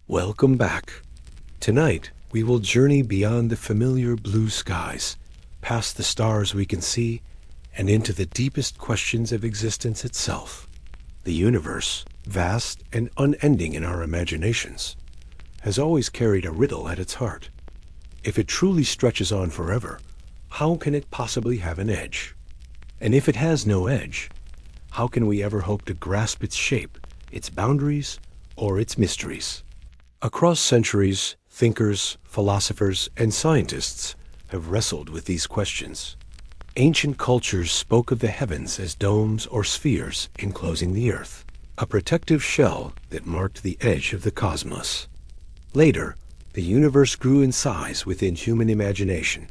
Welcome back. Tonight, we will journey beyond the familiar blue skies, past the stars we can see, and into the deepest questions of existence itself. The universe, vast and unending in our imaginations, has always carried a riddle at its heart. If it truly stretches on forever, how can it possibly have an edge? And if it has no edge, how can we ever hope to grasp its shape, its boundaries, or its mysteries? Across centuries, thinkers, philosophers, and scientists have wrestled with these questions. Ancient cultures spoke of the heavens as domes or spheres enclosing the earth, a protective shell that marked the edge of the cosmos. Later, the universe grew in size within human imagination,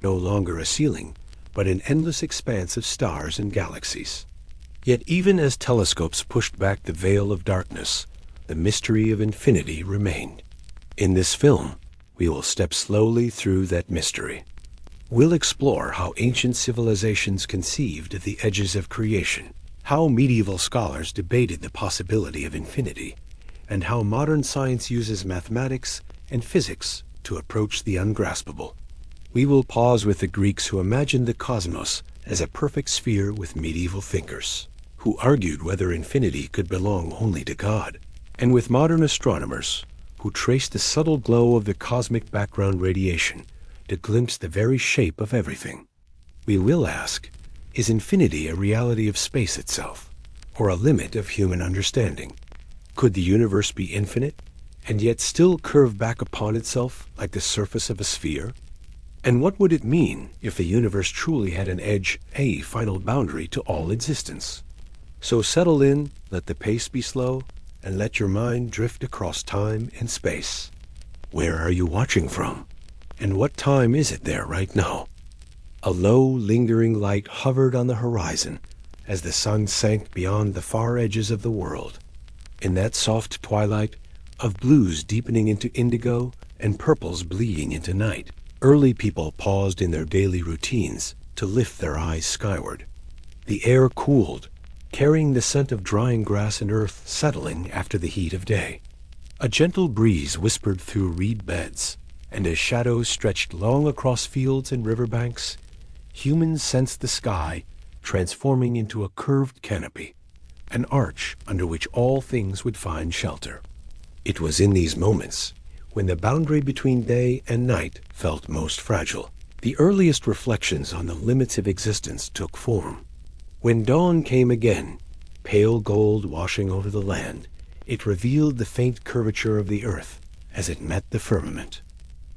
no longer a ceiling, but an endless expanse of stars and galaxies. Yet even as telescopes pushed back the veil of darkness, the mystery of infinity remained. In this film, we will step slowly through that mystery. We'll explore how ancient civilizations conceived of the edges of creation, how medieval scholars debated the possibility of infinity, and how modern science uses mathematics and physics to approach the ungraspable. We will pause with the Greeks who imagined the cosmos as a perfect sphere with medieval thinkers, who argued whether infinity could belong only to God, and with modern astronomers who traced the subtle glow of the cosmic background radiation to glimpse the very shape of everything. We will ask, is infinity a reality of space itself, or a limit of human understanding? Could the universe be infinite, and yet still curve back upon itself like the surface of a sphere? And what would it mean if the universe truly had an edge, a final boundary to all existence? So settle in, let the pace be slow, and let your mind drift across time and space. Where are you watching from? And what time is it there right now? A low, lingering light hovered on the horizon as the sun sank beyond the far edges of the world. In that soft twilight, of blues deepening into indigo and purples bleeding into night, early people paused in their daily routines to lift their eyes skyward. The air cooled, carrying the scent of drying grass and earth settling after the heat of day. A gentle breeze whispered through reed beds, and as shadows stretched long across fields and riverbanks, humans sensed the sky transforming into a curved canopy, an arch under which all things would find shelter. It was in these moments, when the boundary between day and night felt most fragile, the earliest reflections on the limits of existence took form. When dawn came again, pale gold washing over the land, it revealed the faint curvature of the earth as it met the firmament.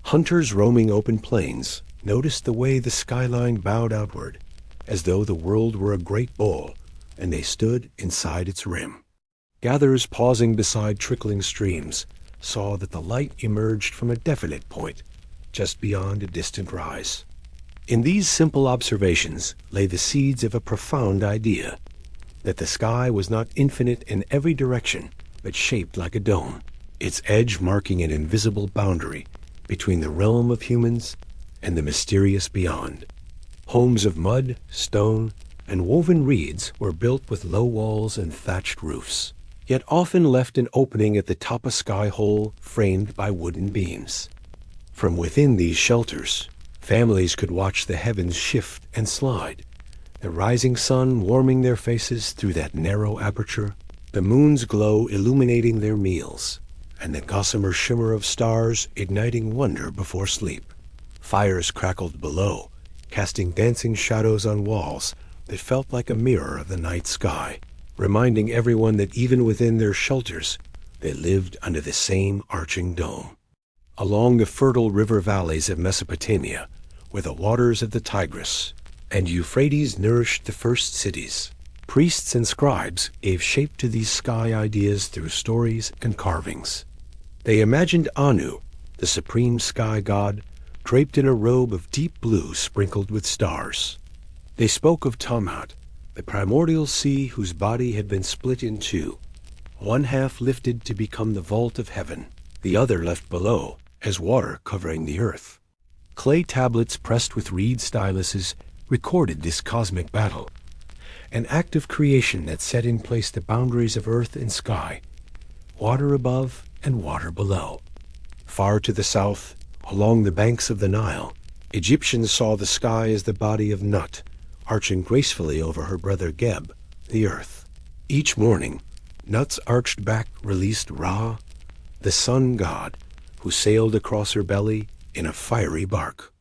Hunters roaming open plains noticed the way the skyline bowed outward, as though the world were a great bowl, and they stood inside its rim. Gatherers pausing beside trickling streams saw that the light emerged from a definite point, just beyond a distant rise. In these simple observations lay the seeds of a profound idea, that the sky was not infinite in every direction, but shaped like a dome, its edge marking an invisible boundary between the realm of humans and the mysterious beyond. Homes of mud, stone, and woven reeds were built with low walls and thatched roofs, yet often left an opening at the top a sky hole framed by wooden beams. From within these shelters, families could watch the heavens shift and slide, the rising sun warming their faces through that narrow aperture, the moon's glow illuminating their meals, and the gossamer shimmer of stars igniting wonder before sleep. Fires crackled below, casting dancing shadows on walls that felt like a mirror of the night sky, reminding everyone that even within their shelters, they lived under the same arching dome. Along the fertile river valleys of Mesopotamia, where the waters of the Tigris and Euphrates nourished the first cities, priests and scribes gave shape to these sky ideas through stories and carvings. They imagined Anu, the supreme sky god, draped in a robe of deep blue sprinkled with stars. They spoke of Tiamat, the primordial sea whose body had been split in two, one half lifted to become the vault of heaven, the other left below as water covering the earth. Clay tablets pressed with reed styluses recorded this cosmic battle, an act of creation that set in place the boundaries of earth and sky, water above and water below. Far to the south, along the banks of the Nile, Egyptians saw the sky as the body of Nut, arching gracefully over her brother Geb, the earth. Each morning, Nut's arched back released Ra, the sun god, who sailed across her belly in a fiery bark.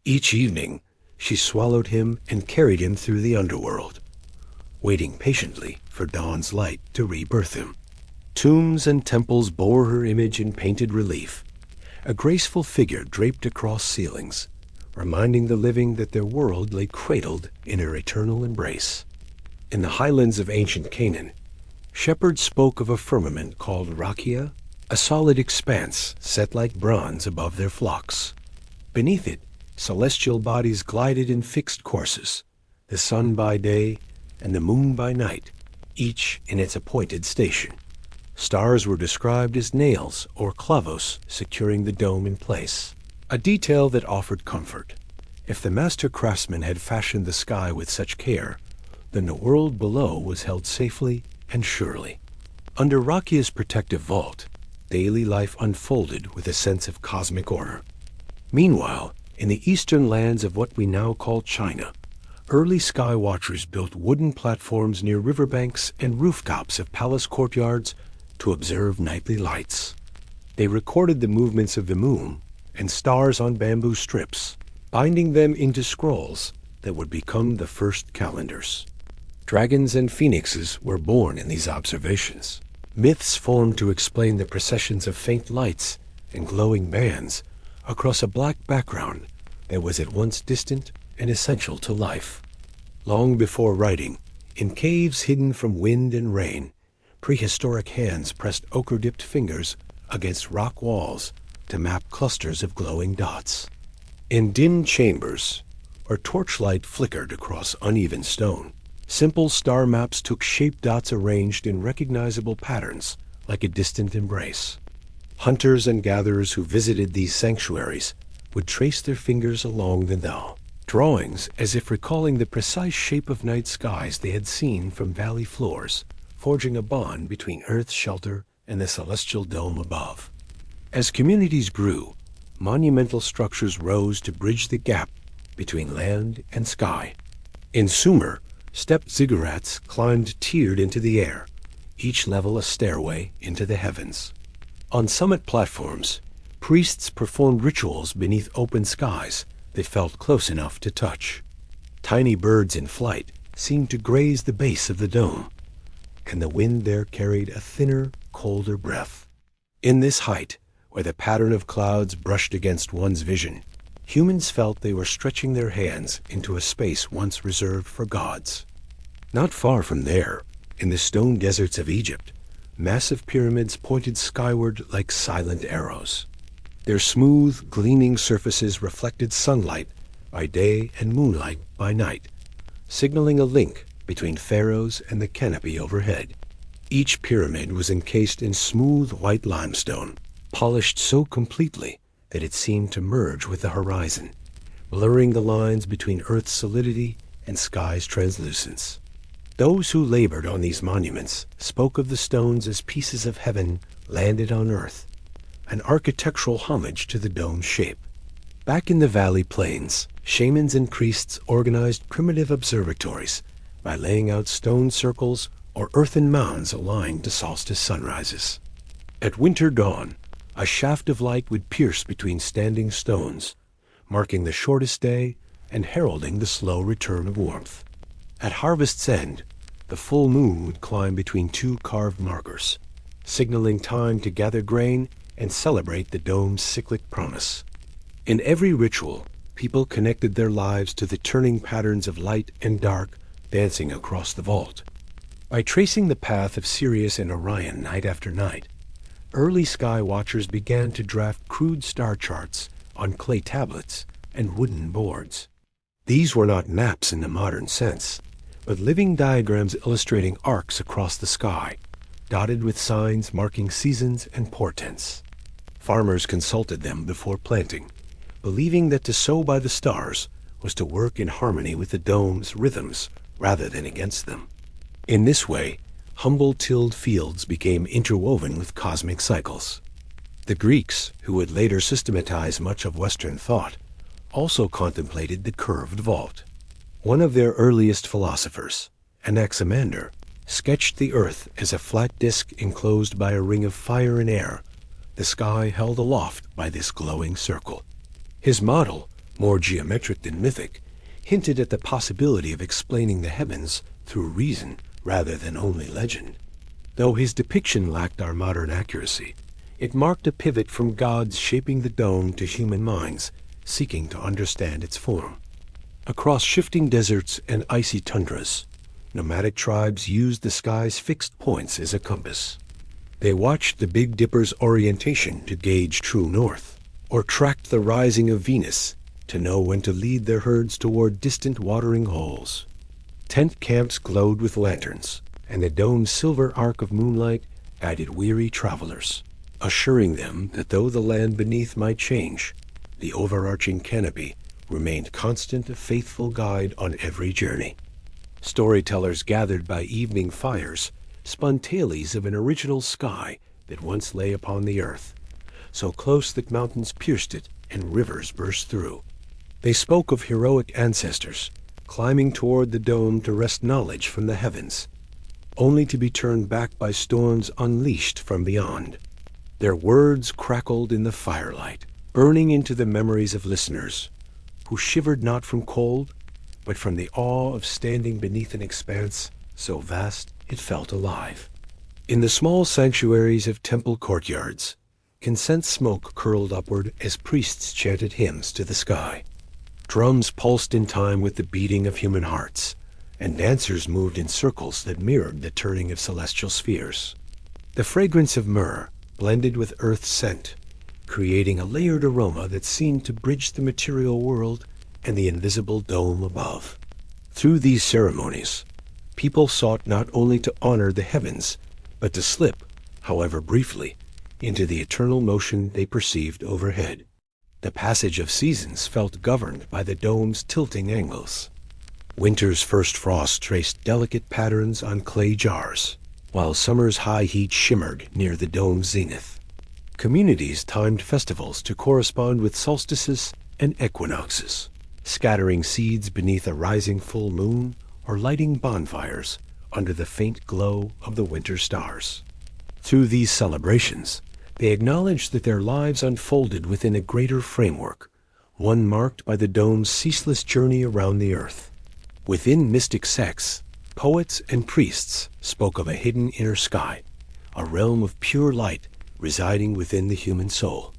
Each evening, she swallowed him and carried him through the underworld, waiting patiently for dawn's light to rebirth him. Tombs and temples bore her image in painted relief, a graceful figure draped across ceilings, reminding the living that their world lay cradled in her eternal embrace. In the highlands of ancient Canaan, shepherds spoke of a firmament called Rakia, a solid expanse set like bronze above their flocks. Beneath it, celestial bodies glided in fixed courses, the sun by day and the moon by night, each in its appointed station. Stars were described as nails or clavos securing the dome in place, a detail that offered comfort. If the master craftsman had fashioned the sky with such care, then the world below was held safely and surely. Under Rakia's protective vault, daily life unfolded with a sense of cosmic order. Meanwhile, in the eastern lands of what we now call China, early sky watchers built wooden platforms near riverbanks and rooftops of palace courtyards to observe nightly lights. They recorded the movements of the moon and stars on bamboo strips, binding them into scrolls that would become the first calendars. Dragons and phoenixes were born in these observations. Myths formed to explain the processions of faint lights and glowing bands across a black background that was at once distant and essential to life. Long before writing, in caves hidden from wind and rain, prehistoric hands pressed ochre-dipped fingers against rock walls to map clusters of glowing dots. In dim chambers, where torchlight flickered across uneven stone, simple star maps took shape dots arranged in recognizable patterns like a distant embrace. Hunters and gatherers who visited these sanctuaries would trace their fingers along the Nile, drawings as if recalling the precise shape of night skies they had seen from valley floors, forging a bond between Earth's shelter and the celestial dome above. As communities grew, monumental structures rose to bridge the gap between land and sky. In Sumer, stepped ziggurats climbed tiered into the air, each level a stairway into the heavens. On summit platforms, priests performed rituals beneath open skies that felt close enough to touch. Tiny birds in flight seemed to graze the base of the dome, and the wind there carried a thinner, colder breath. In this height, where the pattern of clouds brushed against one's vision, humans felt they were stretching their hands into a space once reserved for gods. Not far from there, in the stone deserts of Egypt, massive pyramids pointed skyward like silent arrows. Their smooth, gleaming surfaces reflected sunlight by day and moonlight by night, signaling a link between pharaohs and the canopy overhead. Each pyramid was encased in smooth white limestone, polished so completely that it seemed to merge with the horizon, blurring the lines between Earth's solidity and sky's translucence. Those who labored on these monuments spoke of the stones as pieces of heaven landed on Earth, an architectural homage to the dome's shape. Back in the valley plains, shamans and priests organized primitive observatories by laying out stone circles or earthen mounds aligned to solstice sunrises. At winter dawn, a shaft of light would pierce between standing stones, marking the shortest day and heralding the slow return of warmth. At harvest's end, the full moon would climb between two carved markers, signaling time to gather grain and celebrate the dome's cyclic promise. In every ritual, people connected their lives to the turning patterns of light and dark dancing across the vault. By tracing the path of Sirius and Orion night after night, early sky watchers began to draft crude star charts on clay tablets and wooden boards. These were not maps in the modern sense, but living diagrams illustrating arcs across the sky, dotted with signs marking seasons and portents. Farmers consulted them before planting, believing that to sow by the stars was to work in harmony with the dome's rhythms rather than against them. In this way, humble tilled fields became interwoven with cosmic cycles. The Greeks, who would later systematize much of Western thought, also contemplated the curved vault. One of their earliest philosophers, Anaximander, sketched the earth as a flat disk enclosed by a ring of fire and air, the sky held aloft by this glowing circle. His model, more geometric than mythic, hinted at the possibility of explaining the heavens through reason rather than only legend. Though his depiction lacked our modern accuracy, it marked a pivot from gods shaping the dome to human minds seeking to understand its form. Across shifting deserts and icy tundras, nomadic tribes used the sky's fixed points as a compass. They watched the Big Dipper's orientation to gauge true north, or tracked the rising of Venus to know when to lead their herds toward distant watering holes. Tent camps glowed with lanterns, and the dome's silver arc of moonlight guided weary travelers, assuring them that though the land beneath might change, the overarching canopy remained constant, a faithful guide on every journey. Storytellers gathered by evening fires spun tales of an original sky that once lay upon the earth, so close that mountains pierced it and rivers burst through. They spoke of heroic ancestors climbing toward the dome to wrest knowledge from the heavens, only to be turned back by storms unleashed from beyond. Their words crackled in the firelight, burning into the memories of listeners, who shivered not from cold, but from the awe of standing beneath an expanse so vast it felt alive. In the small sanctuaries of temple courtyards, incense smoke curled upward as priests chanted hymns to the sky. Drums pulsed in time with the beating of human hearts, and dancers moved in circles that mirrored the turning of celestial spheres. The fragrance of myrrh blended with earth's scent, creating a layered aroma that seemed to bridge the material world and the invisible dome above. Through these ceremonies, people sought not only to honor the heavens, but to slip, however briefly, into the eternal motion they perceived overhead. The passage of seasons felt governed by the dome's tilting angles. Winter's first frost traced delicate patterns on clay jars, while summer's high heat shimmered near the dome's zenith. Communities timed festivals to correspond with solstices and equinoxes, scattering seeds beneath a rising full moon or lighting bonfires under the faint glow of the winter stars. Through these celebrations, they acknowledged that their lives unfolded within a greater framework, one marked by the dome's ceaseless journey around the earth. Within mystic sects, poets and priests spoke of a hidden inner sky, a realm of pure light residing within the human soul.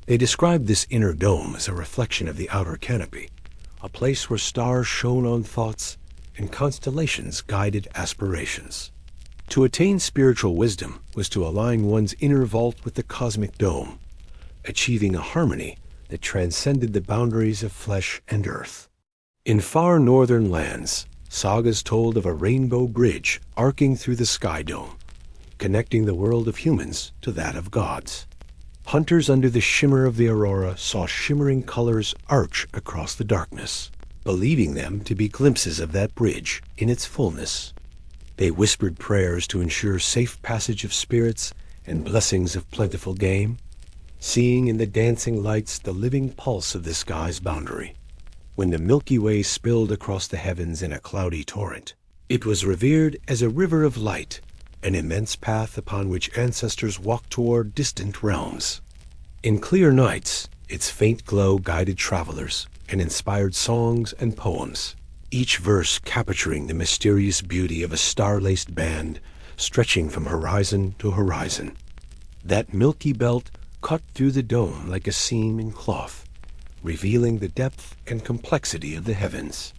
They described this inner dome as a reflection of the outer canopy, a place where stars shone on thoughts and constellations guided aspirations. To attain spiritual wisdom was to align one's inner vault with the cosmic dome, achieving a harmony that transcended the boundaries of flesh and earth. In far northern lands, sagas told of a rainbow bridge arcing through the sky dome, connecting the world of humans to that of gods. Hunters under the shimmer of the aurora saw shimmering colors arch across the darkness, believing them to be glimpses of that bridge in its fullness. They whispered prayers to ensure safe passage of spirits and blessings of plentiful game, seeing in the dancing lights the living pulse of the sky's boundary. When the Milky Way spilled across the heavens in a cloudy torrent, it was revered as a river of light, an immense path upon which ancestors walked toward distant realms. In clear nights, its faint glow guided travelers and inspired songs and poems, each verse capturing the mysterious beauty of a star-laced band stretching from horizon to horizon. That milky belt cut through the dome like a seam in cloth, revealing the depth and complexity of the heavens.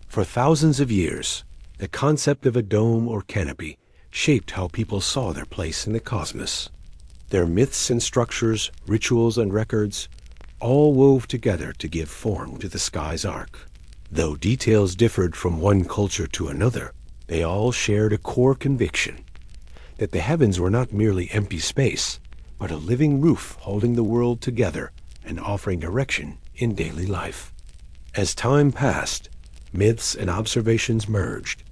For thousands of years, the concept of a dome or canopy shaped how people saw their place in the cosmos. Their myths and structures, rituals and records, all wove together to give form to the sky's arc. Though details differed from one culture to another, they all shared a core conviction that the heavens were not merely empty space, but a living roof holding the world together and offering direction in daily life. As time passed, myths and observations merged.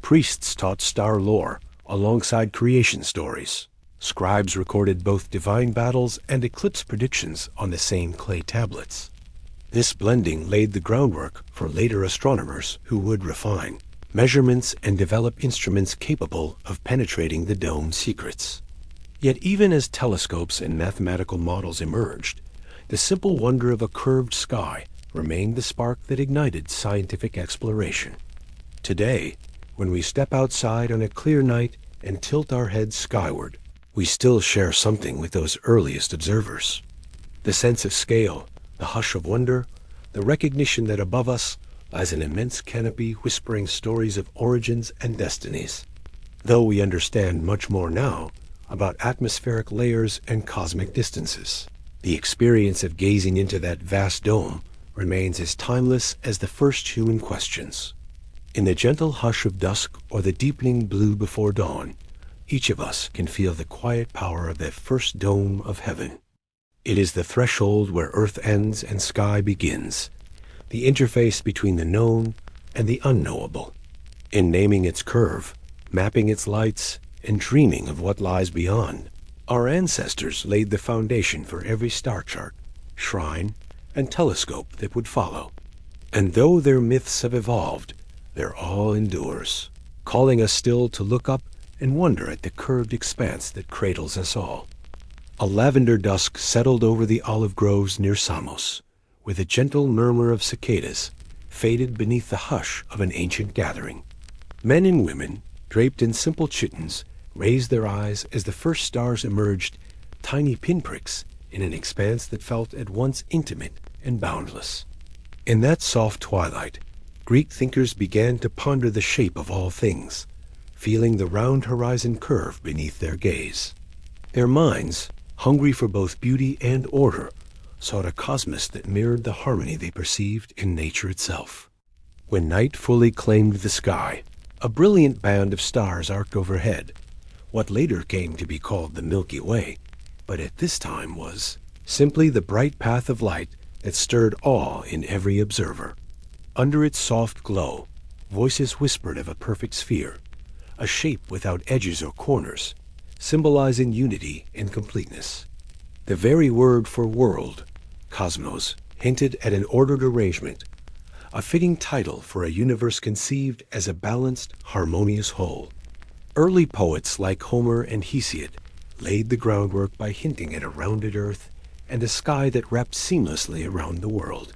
Priests taught star lore alongside creation stories, Scribes recorded both divine battles and eclipse predictions on the same clay tablets. This blending laid the groundwork for later astronomers who would refine measurements and develop instruments capable of penetrating the dome's secrets. Yet even as telescopes and mathematical models emerged, the simple wonder of a curved sky remained the spark that ignited scientific exploration. Today, when we step outside on a clear night and tilt our heads skyward, we still share something with those earliest observers. The sense of scale, the hush of wonder, the recognition that above us lies an immense canopy whispering stories of origins and destinies. Though we understand much more now about atmospheric layers and cosmic distances, the experience of gazing into that vast dome remains as timeless as the first human questions. In the gentle hush of dusk or the deepening blue before dawn, each of us can feel the quiet power of that first dome of heaven. It is the threshold where earth ends and sky begins, the interface between the known and the unknowable. In naming its curve, mapping its lights, and dreaming of what lies beyond, our ancestors laid the foundation for every star chart, shrine, and telescope that would follow. And though their myths have evolved, their awe endures, calling us still to look up and wonder at the curved expanse that cradles us all. A lavender dusk settled over the olive groves near Samos, with a gentle murmur of cicadas faded beneath the hush of an ancient gathering. Men and women, draped in simple chitons, raised their eyes as the first stars emerged, tiny pinpricks in an expanse that felt at once intimate and boundless. In that soft twilight, Greek thinkers began to ponder the shape of all things, feeling the round horizon curve beneath their gaze. Their minds, hungry for both beauty and order, sought a cosmos that mirrored the harmony they perceived in nature itself. When night fully claimed the sky, a brilliant band of stars arced overhead, what later came to be called the Milky Way, but at this time was simply the bright path of light that stirred awe in every observer. Under its soft glow, voices whispered of a perfect sphere, a shape without edges or corners, symbolizing unity and completeness. The very word for world, cosmos, hinted at an ordered arrangement, a fitting title for a universe conceived as a balanced, harmonious whole. Early poets like Homer and Hesiod laid the groundwork by hinting at a rounded earth and a sky that wrapped seamlessly around the world.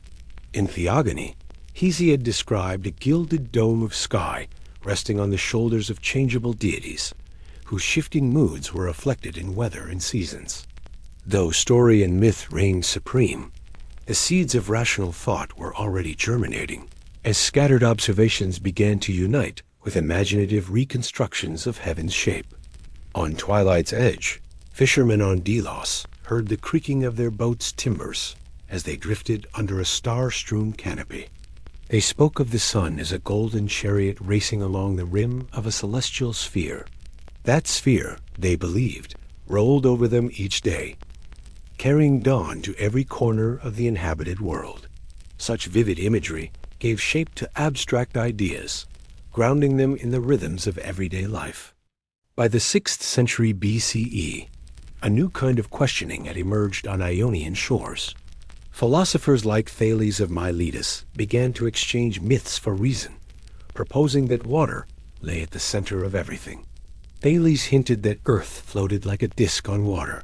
In Theogony, Hesiod described a gilded dome of sky resting on the shoulders of changeable deities, whose shifting moods were reflected in weather and seasons. Though story and myth reigned supreme, the seeds of rational thought were already germinating, as scattered observations began to unite with imaginative reconstructions of heaven's shape. On twilight's edge, fishermen on Delos heard the creaking of their boats' timbers as they drifted under a star-strewn canopy. They spoke of the sun as a golden chariot racing along the rim of a celestial sphere. That sphere, they believed, rolled over them each day, carrying dawn to every corner of the inhabited world. Such vivid imagery gave shape to abstract ideas, grounding them in the rhythms of everyday life. By the 6th century BCE, a new kind of questioning had emerged on Ionian shores. Philosophers like Thales of Miletus began to exchange myths for reason, proposing that water lay at the center of everything. Thales hinted that Earth floated like a disk on water,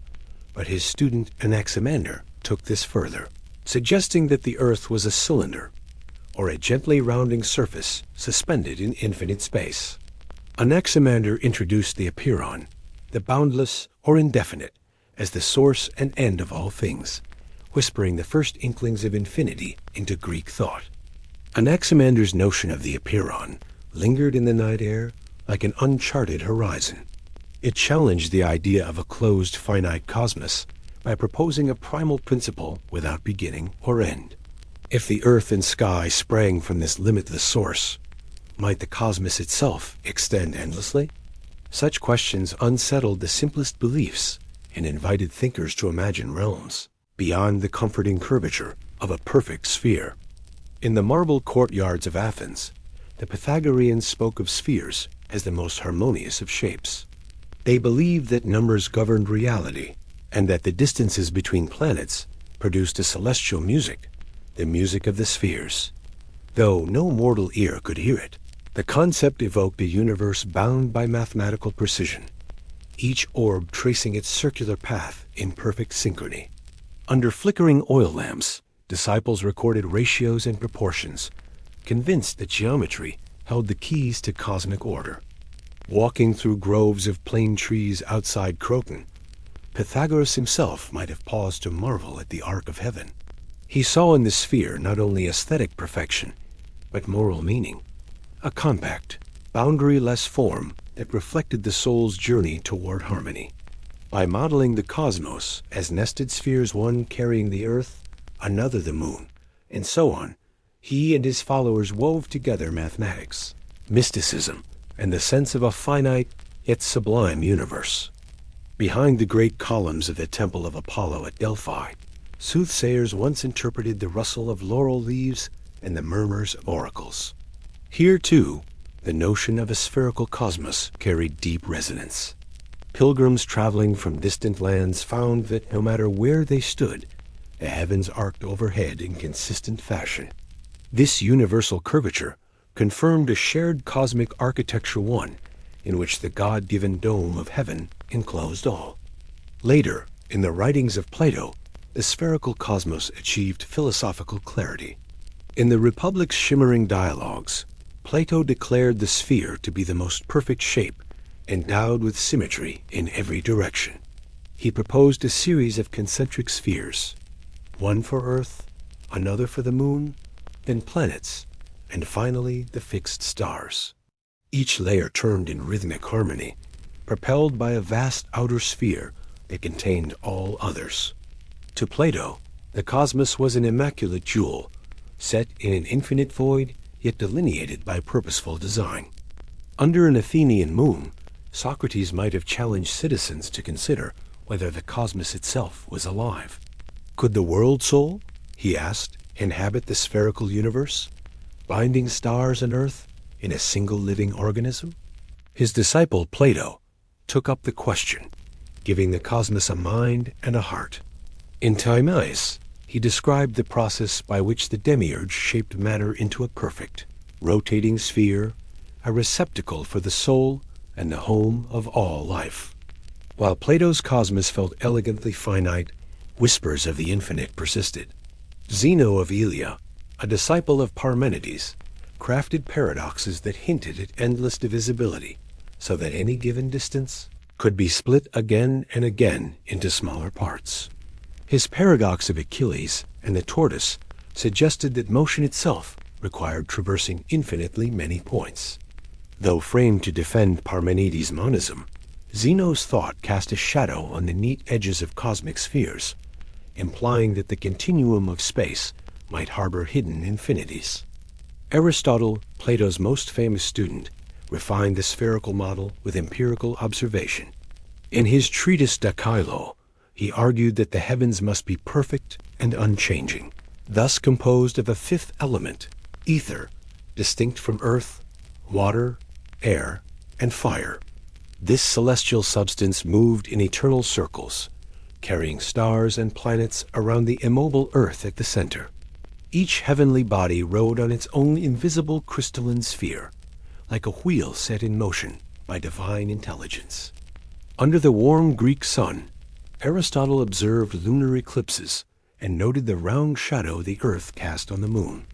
but his student Anaximander took this further, suggesting that the Earth was a cylinder, or a gently rounding surface suspended in infinite space. Anaximander introduced the apeiron, the boundless or indefinite, as the source and end of all things, whispering the first inklings of infinity into Greek thought. Anaximander's notion of the apeiron lingered in the night air like an uncharted horizon. It challenged the idea of a closed, finite cosmos by proposing a primal principle without beginning or end. If the earth and sky sprang from this limitless source, might the cosmos itself extend endlessly? Such questions unsettled the simplest beliefs and invited thinkers to imagine realms beyond the comforting curvature of a perfect sphere. In the marble courtyards of Athens, the Pythagoreans spoke of spheres as the most harmonious of shapes. They believed that numbers governed reality, and that the distances between planets produced a celestial music, the music of the spheres. Though no mortal ear could hear it, the concept evoked a universe bound by mathematical precision, each orb tracing its circular path in perfect synchrony. Under flickering oil lamps, disciples recorded ratios and proportions, convinced that geometry held the keys to cosmic order. Walking through groves of plane trees outside Croton, Pythagoras himself might have paused to marvel at the arc of heaven. He saw in the sphere not only aesthetic perfection, but moral meaning, a compact, boundary-less form that reflected the soul's journey toward harmony. By modeling the cosmos as nested spheres, one carrying the earth, another the moon, and so on, he and his followers wove together mathematics, mysticism, and the sense of a finite yet sublime universe. Behind the great columns of the Temple of Apollo at Delphi, soothsayers once interpreted the rustle of laurel leaves and the murmurs of oracles. Here, too, the notion of a spherical cosmos carried deep resonance. Pilgrims traveling from distant lands found that no matter where they stood, the heavens arced overhead in consistent fashion. This universal curvature confirmed a shared cosmic architecture, one in which the God-given dome of heaven enclosed all. Later, in the writings of Plato, the spherical cosmos achieved philosophical clarity. In the Republic's shimmering dialogues, Plato declared the sphere to be the most perfect shape, endowed with symmetry in every direction. He proposed a series of concentric spheres, one for Earth, another for the moon, then planets, and finally the fixed stars. Each layer turned in rhythmic harmony, propelled by a vast outer sphere that contained all others. To Plato, the cosmos was an immaculate jewel, set in an infinite void, yet delineated by purposeful design. Under an Athenian moon, Socrates might have challenged citizens to consider whether the cosmos itself was alive. Could the world soul, he asked, inhabit the spherical universe, binding stars and earth in a single living organism? His disciple Plato took up the question, giving the cosmos a mind and a heart. In Timaeus, he described the process by which the demiurge shaped matter into a perfect, rotating sphere, a receptacle for the soul and the home of all life. While Plato's cosmos felt elegantly finite, whispers of the infinite persisted. Zeno of Elea, a disciple of Parmenides, crafted paradoxes that hinted at endless divisibility, so that any given distance could be split again and again into smaller parts. His paradox of Achilles and the tortoise suggested that motion itself required traversing infinitely many points. Though framed to defend Parmenides' monism, Zeno's thought cast a shadow on the neat edges of cosmic spheres, implying that the continuum of space might harbor hidden infinities. Aristotle, Plato's most famous student, refined the spherical model with empirical observation. In his treatise De Caelo, he argued that the heavens must be perfect and unchanging, thus composed of a fifth element, ether, distinct from earth, water, air, and fire. This celestial substance moved in eternal circles, carrying stars and planets around the immobile earth at the center. Each heavenly body rode on its own invisible crystalline sphere, like a wheel set in motion by divine intelligence. Under the warm Greek sun, Aristotle observed lunar eclipses and noted the round shadow the earth cast on the moon.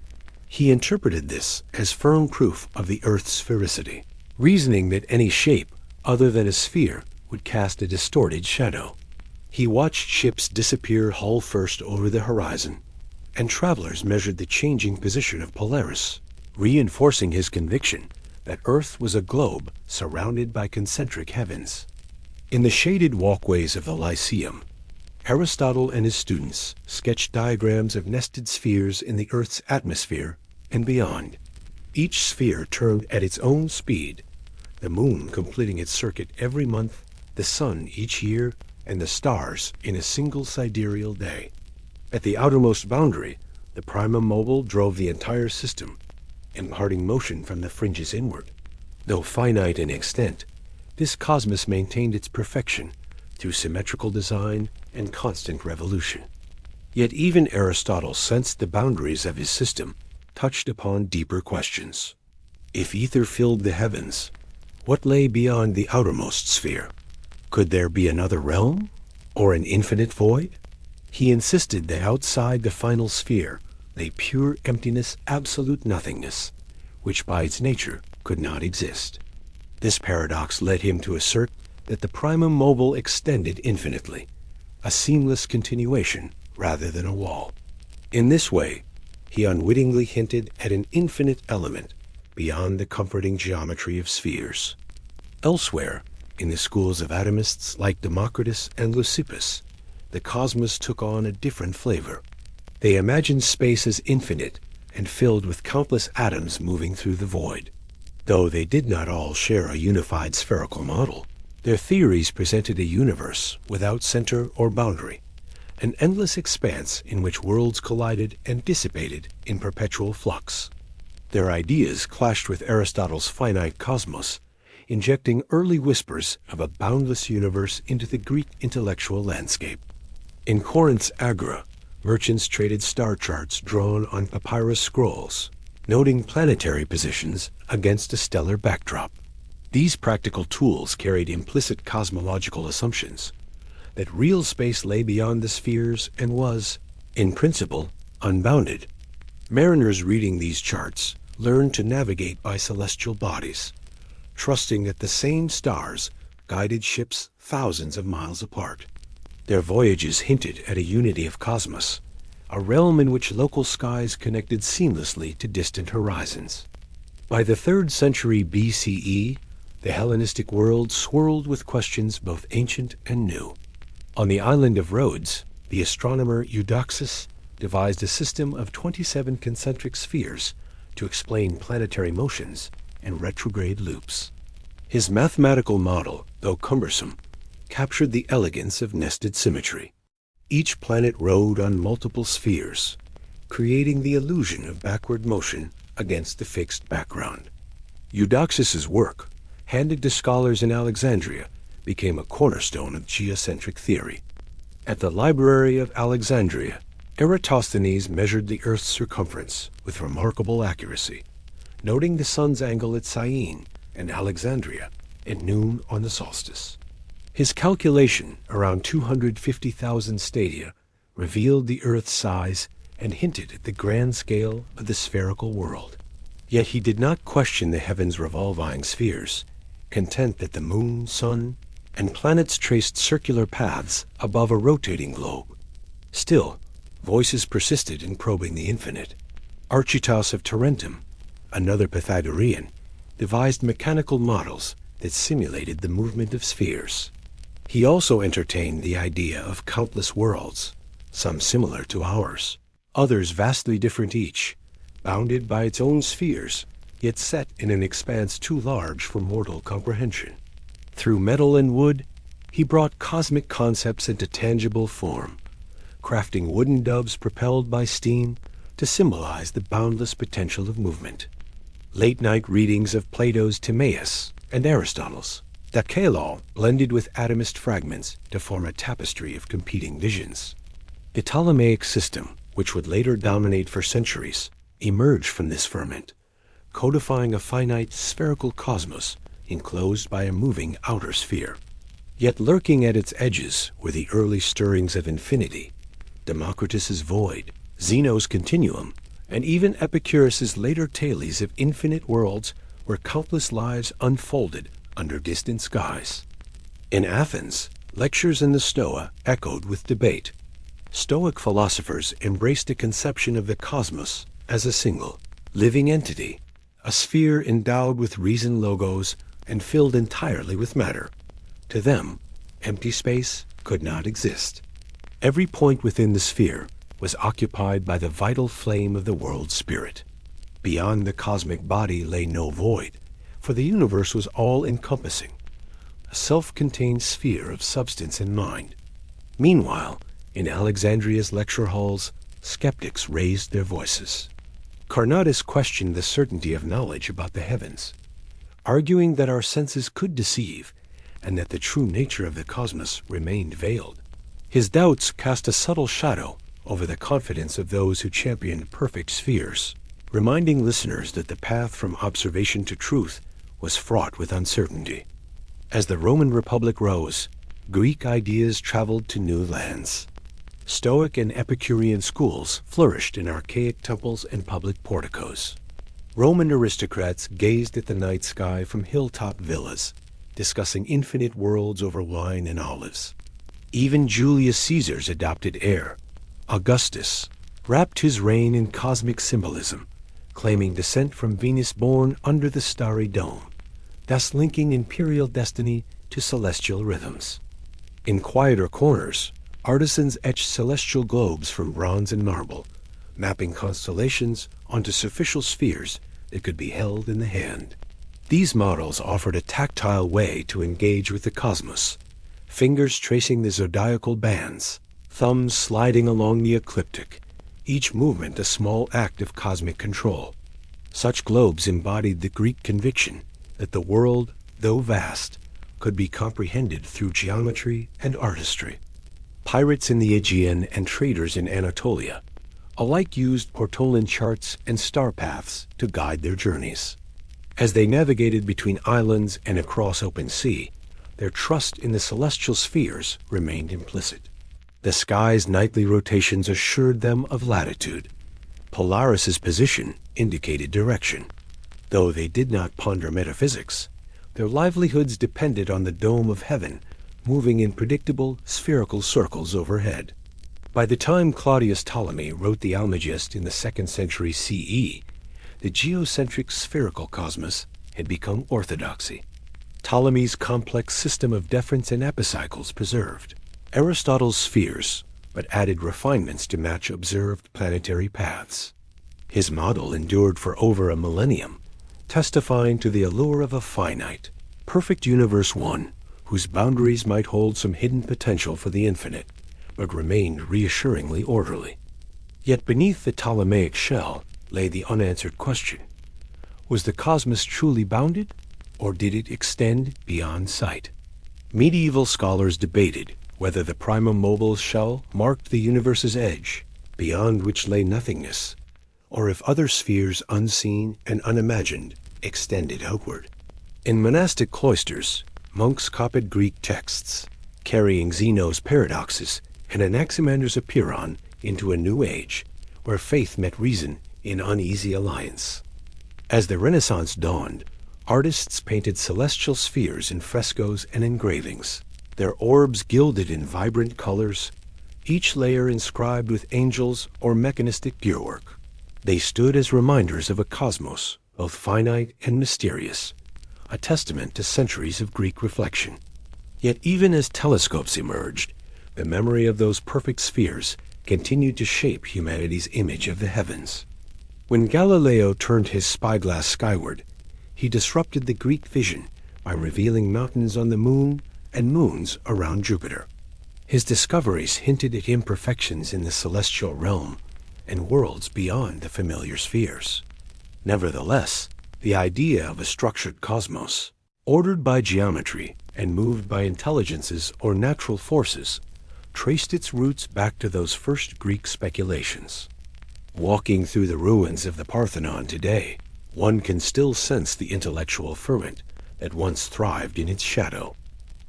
He interpreted this as firm proof of the earth's sphericity, reasoning that any shape other than a sphere would cast a distorted shadow. He watched ships disappear hull first over the horizon, and travelers measured the changing position of Polaris, reinforcing his conviction that Earth was a globe surrounded by concentric heavens. In the shaded walkways of the Lyceum, Aristotle and his students sketched diagrams of nested spheres in the Earth's atmosphere and beyond. Each sphere turned at its own speed, the moon completing its circuit every month, the sun each year, and the stars in a single sidereal day. At the outermost boundary, the primum mobile drove the entire system, imparting motion from the fringes inward. Though finite in extent, this cosmos maintained its perfection through symmetrical design and constant revolution. Yet even Aristotle sensed the boundaries of his system touched upon deeper questions. If ether filled the heavens, what lay beyond the outermost sphere? Could there be another realm, or an infinite void? He insisted that outside the final sphere lay pure emptiness, absolute nothingness, which by its nature could not exist. This paradox led him to assert that the primum mobile extended infinitely, a seamless continuation rather than a wall. In this way, he unwittingly hinted at an infinite element beyond the comforting geometry of spheres. Elsewhere, in the schools of atomists like Democritus and Leucippus, the cosmos took on a different flavor. They imagined space as infinite and filled with countless atoms moving through the void. Though they did not all share a unified spherical model, their theories presented a universe without center or boundary, an endless expanse in which worlds collided and dissipated in perpetual flux. Their ideas clashed with Aristotle's finite cosmos, injecting early whispers of a boundless universe into the Greek intellectual landscape. In Corinth's Agora, merchants traded star charts drawn on papyrus scrolls, noting planetary positions against a stellar backdrop. These practical tools carried implicit cosmological assumptions that real space lay beyond the spheres and was, in principle, unbounded. Mariners reading these charts learned to navigate by celestial bodies, trusting that the same stars guided ships thousands of miles apart. Their voyages hinted at a unity of cosmos, a realm in which local skies connected seamlessly to distant horizons. By the 3rd century BCE, the Hellenistic world swirled with questions both ancient and new. On the island of Rhodes, the astronomer Eudoxus devised a system of 27 concentric spheres to explain planetary motions and retrograde loops. His mathematical model, though cumbersome, captured the elegance of nested symmetry. Each planet rode on multiple spheres, creating the illusion of backward motion against the fixed background. Eudoxus's work, handed to scholars in Alexandria, became a cornerstone of geocentric theory. At the Library of Alexandria, Eratosthenes measured the Earth's circumference with remarkable accuracy, noting the sun's angle at Syene and Alexandria at noon on the solstice. His calculation, around 250,000 stadia, revealed the Earth's size and hinted at the grand scale of the spherical world. Yet he did not question the heavens' revolving spheres, content that the moon, sun, and planets traced circular paths above a rotating globe. Still, voices persisted in probing the infinite. Archytas of Tarentum, another Pythagorean, devised mechanical models that simulated the movement of spheres. He also entertained the idea of countless worlds, some similar to ours, others vastly different each, bounded by its own spheres, yet set in an expanse too large for mortal comprehension. Through metal and wood, he brought cosmic concepts into tangible form, crafting wooden doves propelled by steam to symbolize the boundless potential of movement. Late-night readings of Plato's Timaeus and Aristotle's Decalogue blended with atomist fragments to form a tapestry of competing visions. The Ptolemaic system, which would later dominate for centuries, emerged from this ferment, codifying a finite spherical cosmos enclosed by a moving outer sphere. Yet lurking at its edges were the early stirrings of infinity, Democritus's void, Zeno's continuum, and even Epicurus's later tales of infinite worlds where countless lives unfolded under distant skies. In Athens, lectures in the Stoa echoed with debate. Stoic philosophers embraced a conception of the cosmos as a single, living entity, a sphere endowed with reason logos and filled entirely with matter. To them, empty space could not exist. Every point within the sphere was occupied by the vital flame of the world spirit. Beyond the cosmic body lay no void, for the universe was all-encompassing, a self-contained sphere of substance and mind. Meanwhile, in Alexandria's lecture halls, skeptics raised their voices. Carnatus questioned the certainty of knowledge about the heavens, arguing that our senses could deceive and that the true nature of the cosmos remained veiled. His doubts cast a subtle shadow over the confidence of those who championed perfect spheres, reminding listeners that the path from observation to truth was fraught with uncertainty. As the Roman Republic rose, Greek ideas traveled to new lands. Stoic and Epicurean schools flourished in archaic temples and public porticos. Roman aristocrats gazed at the night sky from hilltop villas, discussing infinite worlds over wine and olives. Even Julius Caesar's adopted heir, Augustus, wrapped his reign in cosmic symbolism, claiming descent from Venus born under the starry dome, thus linking imperial destiny to celestial rhythms. In quieter corners, artisans etched celestial globes from bronze and marble, mapping constellations onto superficial spheres that could be held in the hand. These models offered a tactile way to engage with the cosmos, fingers tracing the zodiacal bands, thumbs sliding along the ecliptic, each movement a small act of cosmic control. Such globes embodied the Greek conviction that the world, though vast, could be comprehended through geometry and artistry. Pirates in the Aegean and traders in Anatolia alike used ortolan charts and star paths to guide their journeys. As they navigated between islands and across open sea, their trust in the celestial spheres remained implicit. The sky's nightly rotations assured them of latitude. Polaris's position indicated direction. Though they did not ponder metaphysics, their livelihoods depended on the dome of heaven, moving in predictable spherical circles overhead. By the time Claudius Ptolemy wrote the Almagest in the 2nd century CE, the geocentric spherical cosmos had become orthodoxy. Ptolemy's complex system of deferents and epicycles preserved Aristotle's spheres, but added refinements to match observed planetary paths. His model endured for over a millennium, testifying to the allure of a finite, perfect universe one, whose boundaries might hold some hidden potential for the infinite, but remained reassuringly orderly. Yet beneath the Ptolemaic shell lay the unanswered question: was the cosmos truly bounded, or did it extend beyond sight? Medieval scholars debated whether the primum mobile shell marked the universe's edge, beyond which lay nothingness, or if other spheres unseen and unimagined extended outward. In monastic cloisters, monks copied Greek texts, carrying Zeno's paradoxes and Anaximander's Apeiron into a new age, where faith met reason in uneasy alliance. As the Renaissance dawned, artists painted celestial spheres in frescoes and engravings, their orbs gilded in vibrant colors, each layer inscribed with angels or mechanistic gearwork. They stood as reminders of a cosmos, both finite and mysterious, a testament to centuries of Greek reflection. Yet even as telescopes emerged, the memory of those perfect spheres continued to shape humanity's image of the heavens. When Galileo turned his spyglass skyward, he disrupted the Greek vision by revealing mountains on the moon and moons around Jupiter. His discoveries hinted at imperfections in the celestial realm and worlds beyond the familiar spheres. Nevertheless, the idea of a structured cosmos, ordered by geometry and moved by intelligences or natural forces, traced its roots back to those first Greek speculations. Walking through the ruins of the Parthenon today, one can still sense the intellectual ferment that once thrived in its shadow.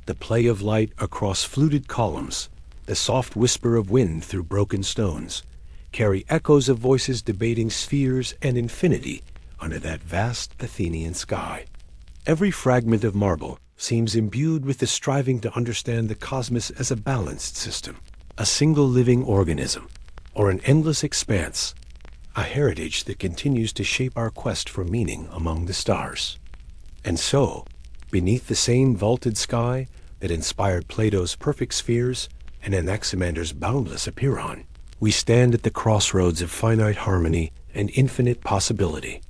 The play of light across fluted columns, the soft whisper of wind through broken stones, carry echoes of voices debating spheres and infinity under that vast Athenian sky. Every fragment of marble seems imbued with the striving to understand the cosmos as a balanced system, a single living organism, or an endless expanse, a heritage that continues to shape our quest for meaning among the stars. And so, beneath the same vaulted sky that inspired Plato's perfect spheres and Anaximander's boundless Apeiron, we stand at the crossroads of finite harmony and infinite possibility.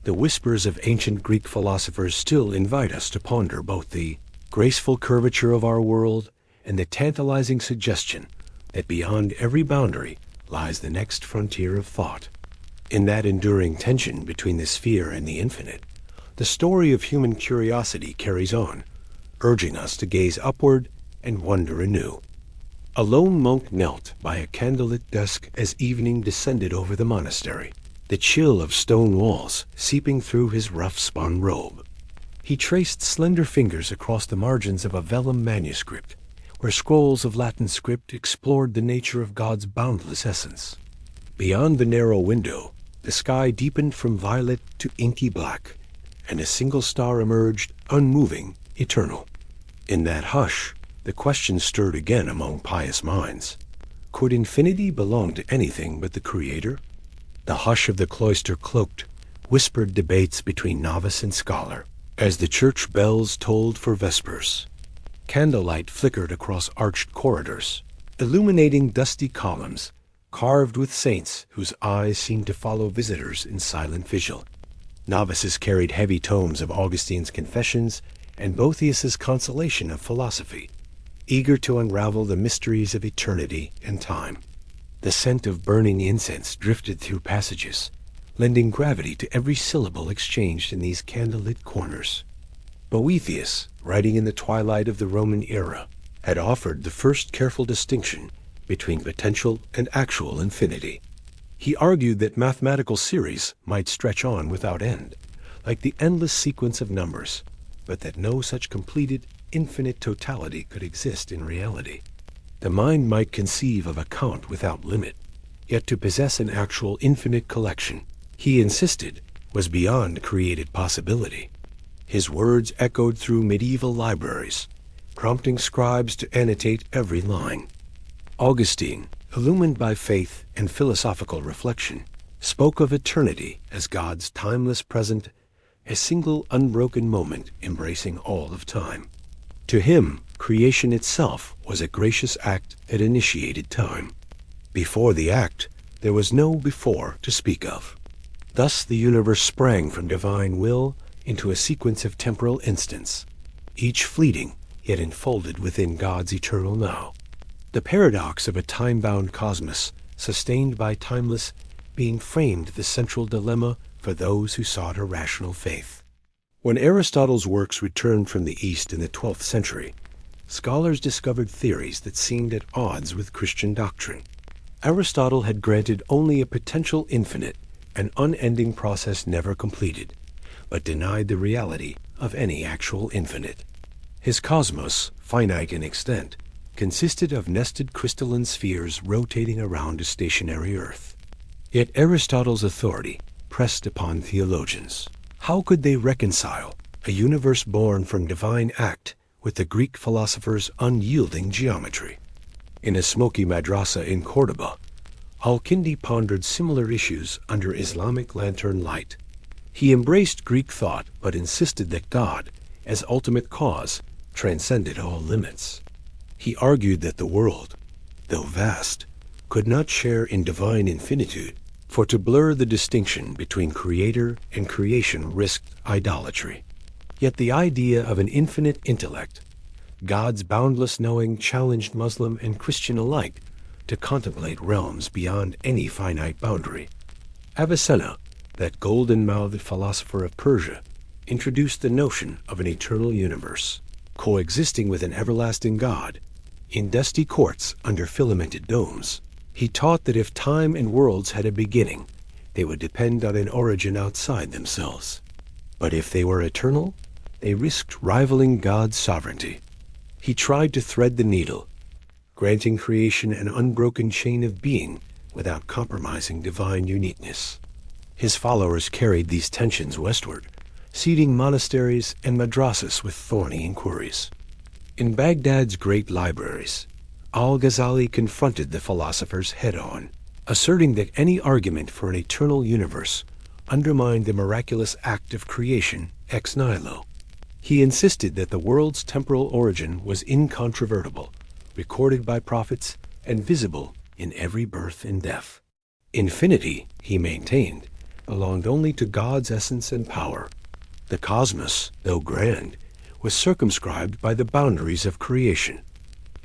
The whispers of ancient Greek philosophers still invite us to ponder both the graceful curvature of our world and the tantalizing suggestion that beyond every boundary lies the next frontier of thought. In that enduring tension between the sphere and the infinite, the story of human curiosity carries on, urging us to gaze upward and wonder anew. A lone monk knelt by a candlelit desk as evening descended over the monastery, the chill of stone walls seeping through his rough-spun robe. He traced slender fingers across the margins of a vellum manuscript, where scrolls of Latin script explored the nature of God's boundless essence. Beyond the narrow window, the sky deepened from violet to inky black, and a single star emerged, unmoving, eternal. In that hush, the question stirred again among pious minds. Could infinity belong to anything but the Creator? The hush of the cloister cloaked whispered debates between novice and scholar, as the church bells tolled for vespers. Candlelight flickered across arched corridors, illuminating dusty columns, carved with saints whose eyes seemed to follow visitors in silent vigil. Novices carried heavy tomes of Augustine's Confessions and Boethius's Consolation of Philosophy, eager to unravel the mysteries of eternity and time. The scent of burning incense drifted through passages, lending gravity to every syllable exchanged in these candlelit corners. Boethius, writing in the twilight of the Roman era, had offered the first careful distinction between potential and actual infinity. He argued that mathematical series might stretch on without end, like the endless sequence of numbers, but that no such completed, infinite totality could exist in reality. The mind might conceive of a count without limit, yet to possess an actual infinite collection, he insisted, was beyond created possibility. His words echoed through medieval libraries, prompting scribes to annotate every line. Augustine, illumined by faith and philosophical reflection, spoke of eternity as God's timeless present, a single unbroken moment embracing all of time. To him, creation itself was a gracious act that initiated time. Before the act, there was no before to speak of. Thus the universe sprang from divine will into a sequence of temporal instants, each fleeting yet enfolded within God's eternal now. The paradox of a time-bound cosmos, sustained by timeless being, framed the central dilemma for those who sought a rational faith. When Aristotle's works returned from the East in the 12th century, scholars discovered theories that seemed at odds with Christian doctrine. Aristotle had granted only a potential infinite, an unending process never completed, but denied the reality of any actual infinite. His cosmos, finite in extent, consisted of nested crystalline spheres rotating around a stationary Earth. Yet Aristotle's authority pressed upon theologians. How could they reconcile a universe born from divine act with the Greek philosopher's unyielding geometry? In a smoky madrasa in Cordoba, Al-Kindi pondered similar issues under Islamic lantern light. He embraced Greek thought but insisted that God, as ultimate cause, transcended all limits. He argued that the world, though vast, could not share in divine infinitude, for to blur the distinction between creator and creation risked idolatry. Yet the idea of an infinite intellect, God's boundless knowing, challenged Muslim and Christian alike to contemplate realms beyond any finite boundary. Avicenna, that golden-mouthed philosopher of Persia, introduced the notion of an eternal universe, coexisting with an everlasting God. In dusty courts under filamented domes, he taught that if time and worlds had a beginning, they would depend on an origin outside themselves. But if they were eternal, they risked rivaling God's sovereignty. He tried to thread the needle, granting creation an unbroken chain of being without compromising divine uniqueness. His followers carried these tensions westward, seeding monasteries and madrasas with thorny inquiries. In Baghdad's great libraries, Al-Ghazali confronted the philosophers head-on, asserting that any argument for an eternal universe undermined the miraculous act of creation ex nihilo. He insisted that the world's temporal origin was incontrovertible, recorded by prophets, and visible in every birth and death. Infinity, he maintained, belonged only to God's essence and power. The cosmos, though grand, was circumscribed by the boundaries of creation,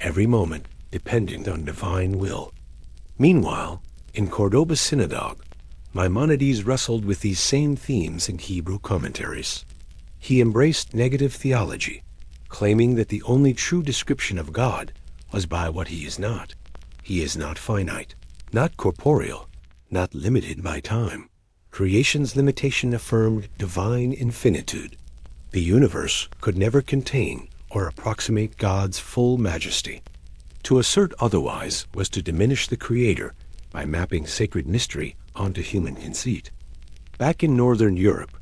every moment dependent on divine will. Meanwhile, in Cordoba's synagogue, Maimonides wrestled with these same themes in Hebrew commentaries. He embraced negative theology, claiming that the only true description of God was by what he is not. He is not finite, not corporeal, not limited by time. Creation's limitation affirmed divine infinitude. The universe could never contain or approximate God's full majesty. To assert otherwise was to diminish the Creator by mapping sacred mystery onto human conceit. Back in Northern Europe,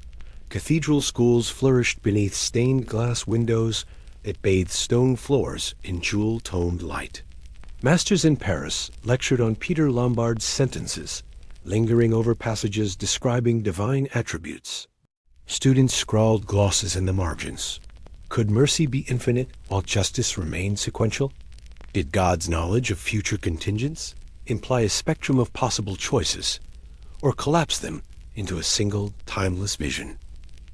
cathedral schools flourished beneath stained glass windows that bathed stone floors in jewel-toned light. Masters in Paris lectured on Peter Lombard's sentences, lingering over passages describing divine attributes. Students scrawled glosses in the margins. Could mercy be infinite while justice remain sequential? Did God's knowledge of future contingents imply a spectrum of possible choices, or collapse them into a single, timeless vision?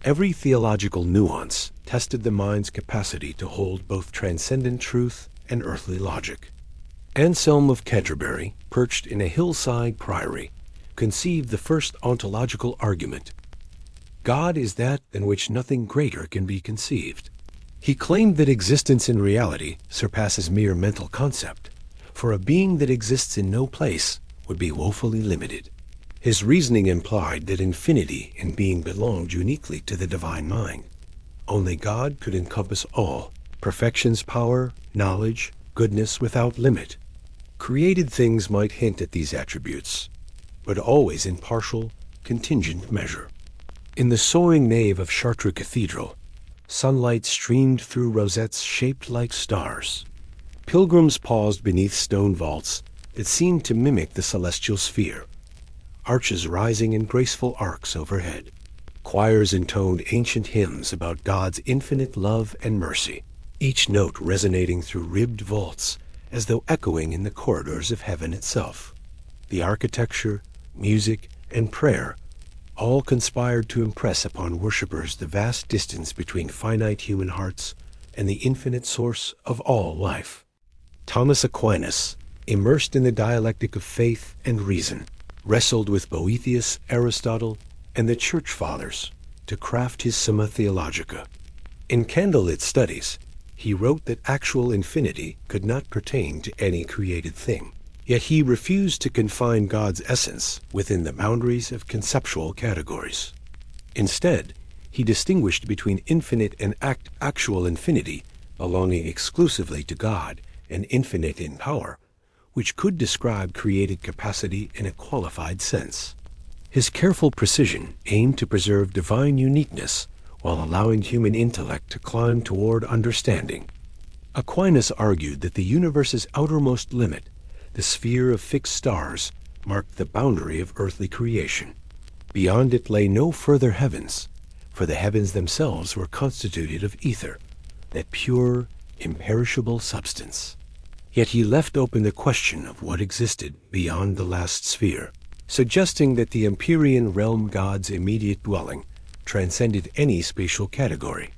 Every theological nuance tested the mind's capacity to hold both transcendent truth and earthly logic. Anselm of Canterbury, perched in a hillside priory, conceived the first ontological argument. God is that than which nothing greater can be conceived. He claimed that existence in reality surpasses mere mental concept, for a being that exists in no place would be woefully limited. His reasoning implied that infinity in being belonged uniquely to the divine mind. Only God could encompass all, perfection's power, knowledge, goodness without limit. Created things might hint at these attributes, but always in partial, contingent measure. In the soaring nave of Chartres Cathedral, sunlight streamed through rosettes shaped like stars. Pilgrims paused beneath stone vaults that seemed to mimic the celestial sphere, arches rising in graceful arcs overhead. Choirs intoned ancient hymns about God's infinite love and mercy, each note resonating through ribbed vaults as though echoing in the corridors of heaven itself. The architecture, music, and prayer all conspired to impress upon worshippers the vast distance between finite human hearts and the infinite source of all life. Thomas Aquinas, immersed in the dialectic of faith and reason, wrestled with Boethius, Aristotle, and the Church Fathers to craft his Summa Theologica. In candlelit studies, he wrote that actual infinity could not pertain to any created thing. Yet he refused to confine God's essence within the boundaries of conceptual categories. Instead, he distinguished between infinite and actual infinity belonging exclusively to God and infinite in power, which could describe created capacity in a qualified sense. His careful precision aimed to preserve divine uniqueness while allowing human intellect to climb toward understanding. Aquinas argued that the universe's outermost limit, the sphere of fixed stars, marked the boundary of earthly creation. Beyond it lay no further heavens, for the heavens themselves were constituted of ether, that pure, imperishable substance. Yet he left open the question of what existed beyond the last sphere, suggesting that the Empyrean realm God's immediate dwelling transcended any spatial category.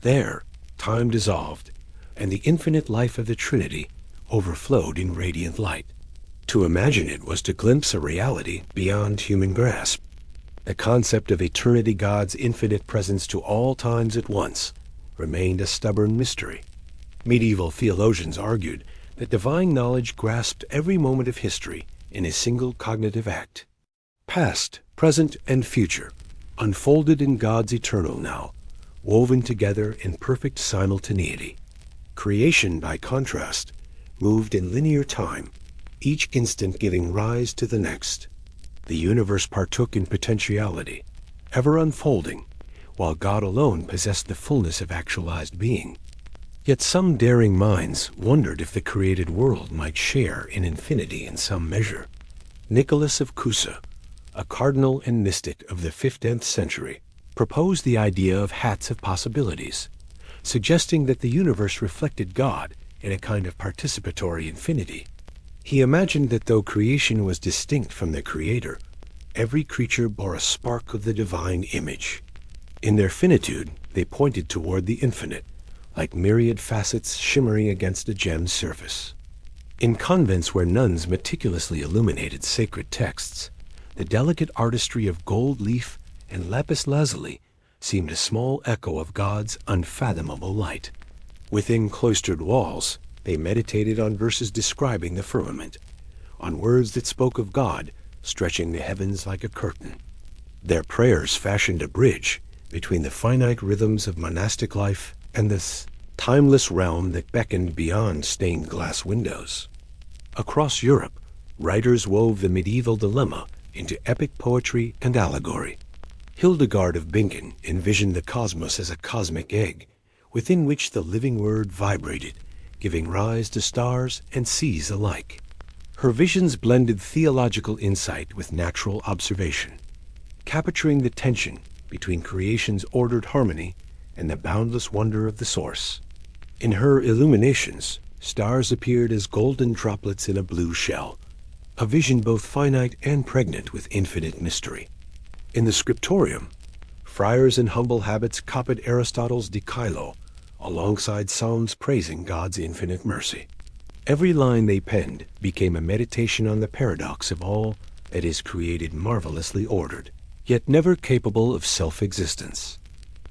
There, time dissolved, and the infinite life of the Trinity overflowed in radiant light. To imagine it was to glimpse a reality beyond human grasp. The concept of eternity, God's infinite presence to all times at once, remained a stubborn mystery. Medieval theologians argued that divine knowledge grasped every moment of history in a single cognitive act. Past, present, and future, unfolded in God's eternal now, woven together in perfect simultaneity. Creation, by contrast, moved in linear time, each instant giving rise to the next. The universe partook in potentiality, ever unfolding, while God alone possessed the fullness of actualized being. Yet some daring minds wondered if the created world might share in infinity in some measure. Nicholas of Cusa, a cardinal and mystic of the 15th century, proposed the idea of hats of possibilities, suggesting that the universe reflected God in a kind of participatory infinity. He imagined that though creation was distinct from the Creator, every creature bore a spark of the divine image. In their finitude, they pointed toward the infinite, like myriad facets shimmering against a gemmed surface. In convents where nuns meticulously illuminated sacred texts, the delicate artistry of gold leaf and lapis lazuli seemed a small echo of God's unfathomable light. Within cloistered walls, they meditated on verses describing the firmament, on words that spoke of God stretching the heavens like a curtain. Their prayers fashioned a bridge between the finite rhythms of monastic life and this timeless realm that beckoned beyond stained glass windows. Across Europe, writers wove the medieval dilemma into epic poetry and allegory. Hildegard of Bingen envisioned the cosmos as a cosmic egg, within which the living word vibrated, giving rise to stars and seas alike. Her visions blended theological insight with natural observation, capturing the tension between creation's ordered harmony and the boundless wonder of the source. In her illuminations, stars appeared as golden droplets in a blue shell, a vision both finite and pregnant with infinite mystery. In the scriptorium, friars in humble habits copied Aristotle's De Caelo, alongside psalms praising God's infinite mercy. Every line they penned became a meditation on the paradox of all that is created marvelously ordered, yet never capable of self-existence.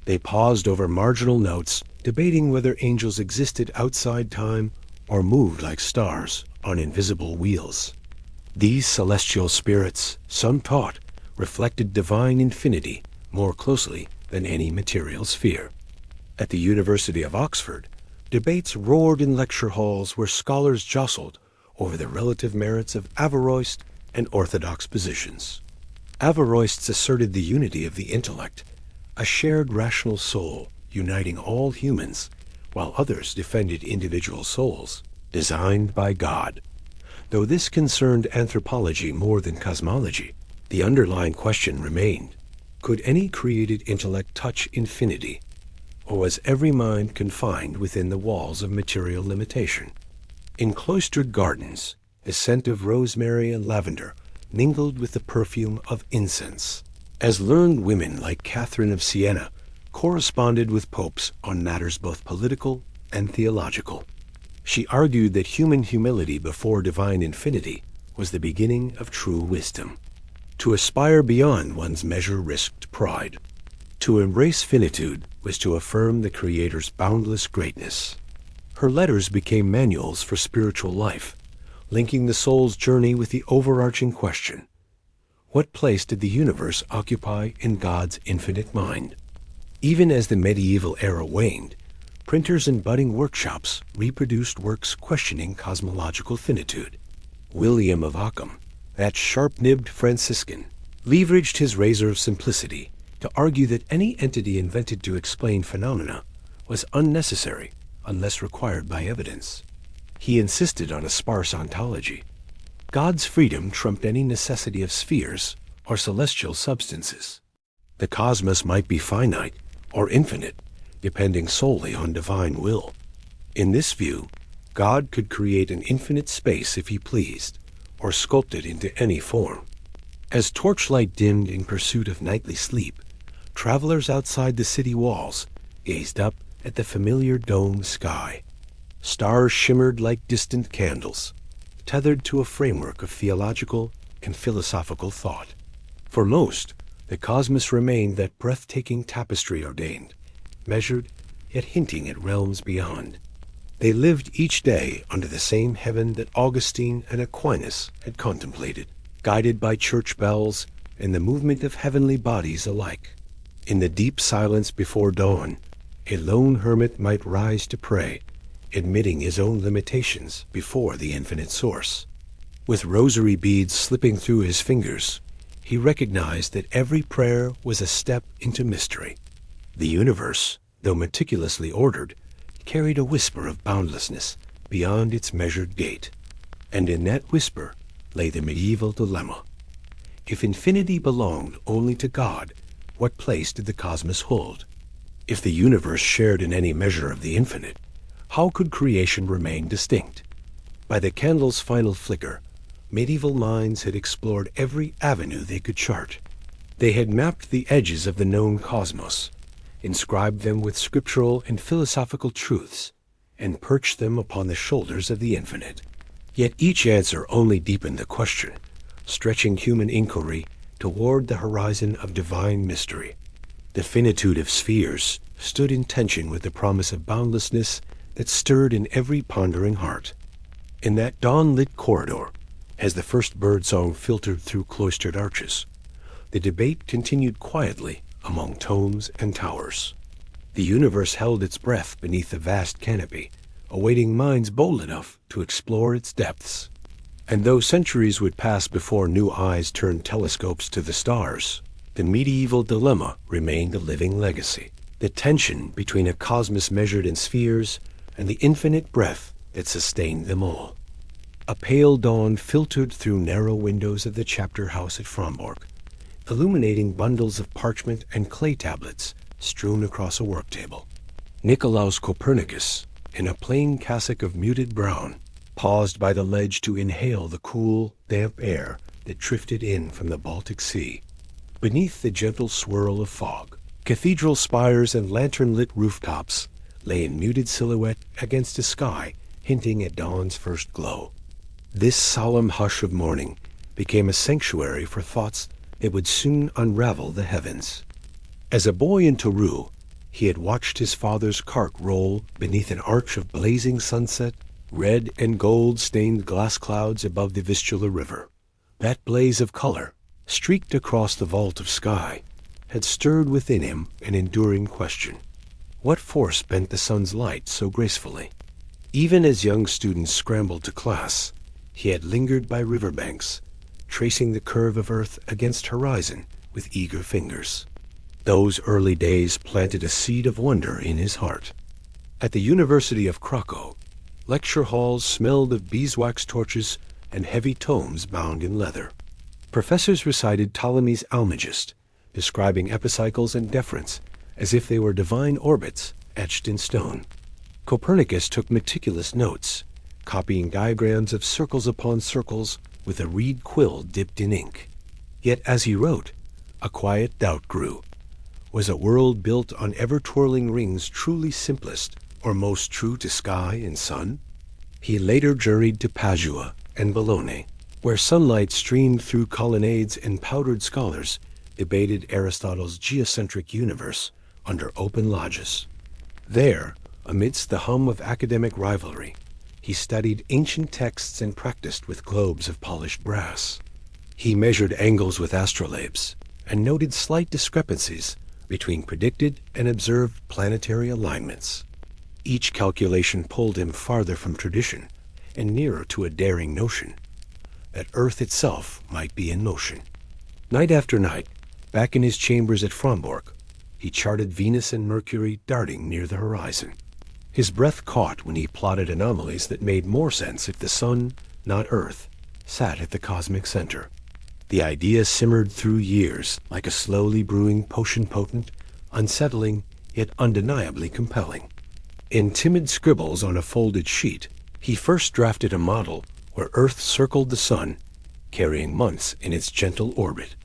They paused over marginal notes, debating whether angels existed outside time or moved like stars on invisible wheels. These celestial spirits, some taught, reflected divine infinity more closely than any material sphere. At the University of Oxford, debates roared in lecture halls where scholars jostled over the relative merits of Averroist and orthodox positions. Averroists asserted the unity of the intellect, a shared rational soul uniting all humans, while others defended individual souls designed by God. Though this concerned anthropology more than cosmology, the underlying question remained: could any created intellect touch infinity, or was every mind confined within the walls of material limitation? In cloistered gardens, the scent of rosemary and lavender mingled with the perfume of incense, as learned women like Catherine of Siena corresponded with popes on matters both political and theological. She argued that human humility before divine infinity was the beginning of true wisdom. To aspire beyond one's measure risked pride. To embrace finitude was to affirm the Creator's boundless greatness. Her letters became manuals for spiritual life, linking the soul's journey with the overarching question: what place did the universe occupy in God's infinite mind? Even as the medieval era waned, printers and budding workshops reproduced works questioning cosmological finitude. William of Ockham, that sharp-nibbed Franciscan, leveraged his razor of simplicity to argue that any entity invented to explain phenomena was unnecessary unless required by evidence. He insisted on a sparse ontology. God's freedom trumped any necessity of spheres or celestial substances. The cosmos might be finite or infinite, depending solely on divine will. In this view, God could create an infinite space if he pleased, or sculpt it into any form. As torchlight dimmed in pursuit of nightly sleep, travelers outside the city walls gazed up at the familiar domed sky. Stars shimmered like distant candles, tethered to a framework of theological and philosophical thought. For most, the cosmos remained that breathtaking tapestry ordained, measured, yet hinting at realms beyond. They lived each day under the same heaven that Augustine and Aquinas had contemplated, guided by church bells and the movement of heavenly bodies alike. In the deep silence before dawn, a lone hermit might rise to pray, admitting his own limitations before the infinite source. With rosary beads slipping through his fingers, he recognized that every prayer was a step into mystery. The universe, though meticulously ordered, carried a whisper of boundlessness beyond its measured gate. And in that whisper lay the medieval dilemma. If infinity belonged only to God, what place did the cosmos hold? If the universe shared in any measure of the infinite, how could creation remain distinct? By the candle's final flicker, medieval minds had explored every avenue they could chart. They had mapped the edges of the known cosmos, inscribed them with scriptural and philosophical truths, and perched them upon the shoulders of the infinite. Yet each answer only deepened the question, stretching human inquiry toward the horizon of divine mystery. The finitude of spheres stood in tension with the promise of boundlessness that stirred in every pondering heart. In that dawn-lit corridor, as the first birdsong filtered through cloistered arches, the debate continued quietly among tomes and towers. The universe held its breath beneath the vast canopy, awaiting minds bold enough to explore its depths. And though centuries would pass before new eyes turned telescopes to the stars, the medieval dilemma remained a living legacy. The tension between a cosmos measured in spheres and the infinite breath that sustained them all. A pale dawn filtered through narrow windows of the chapter house at Frombork, illuminating bundles of parchment and clay tablets strewn across a work table. Nicolaus Copernicus, in a plain cassock of muted brown, paused by the ledge to inhale the cool, damp air that drifted in from the Baltic Sea. Beneath the gentle swirl of fog, cathedral spires and lantern-lit rooftops lay in muted silhouette against a sky hinting at dawn's first glow. This solemn hush of morning became a sanctuary for thoughts that would soon unravel the heavens. As a boy in Teru, he had watched his father's cart roll beneath an arch of blazing sunset, red and gold-stained glass clouds above the Vistula River. That blaze of color, streaked across the vault of sky, had stirred within him an enduring question. What force bent the sun's light so gracefully? Even as young students scrambled to class, he had lingered by riverbanks, tracing the curve of earth against horizon with eager fingers. Those early days planted a seed of wonder in his heart. At the University of Krakow, lecture halls smelled of beeswax torches and heavy tomes bound in leather. Professors recited Ptolemy's Almagest, describing epicycles and deferents as if they were divine orbits etched in stone. Copernicus took meticulous notes, copying diagrams of circles upon circles with a reed quill dipped in ink. Yet as he wrote, a quiet doubt grew. Was a world built on ever-twirling rings truly simplest or most true to sky and sun? He later journeyed to Padua and Bologna, where sunlight streamed through colonnades and powdered scholars debated Aristotle's geocentric universe under open lodges. There, amidst the hum of academic rivalry, he studied ancient texts and practiced with globes of polished brass. He measured angles with astrolabes and noted slight discrepancies between predicted and observed planetary alignments. Each calculation pulled him farther from tradition and nearer to a daring notion that Earth itself might be in motion. Night after night, back in his chambers at Frombork, he charted Venus and Mercury darting near the horizon. His breath caught when he plotted anomalies that made more sense if the sun, not Earth, sat at the cosmic center. The idea simmered through years like a slowly brewing potion, potent, unsettling, yet undeniably compelling. In timid scribbles on a folded sheet, he first drafted a model where Earth circled the sun, carrying months in its gentle orbit.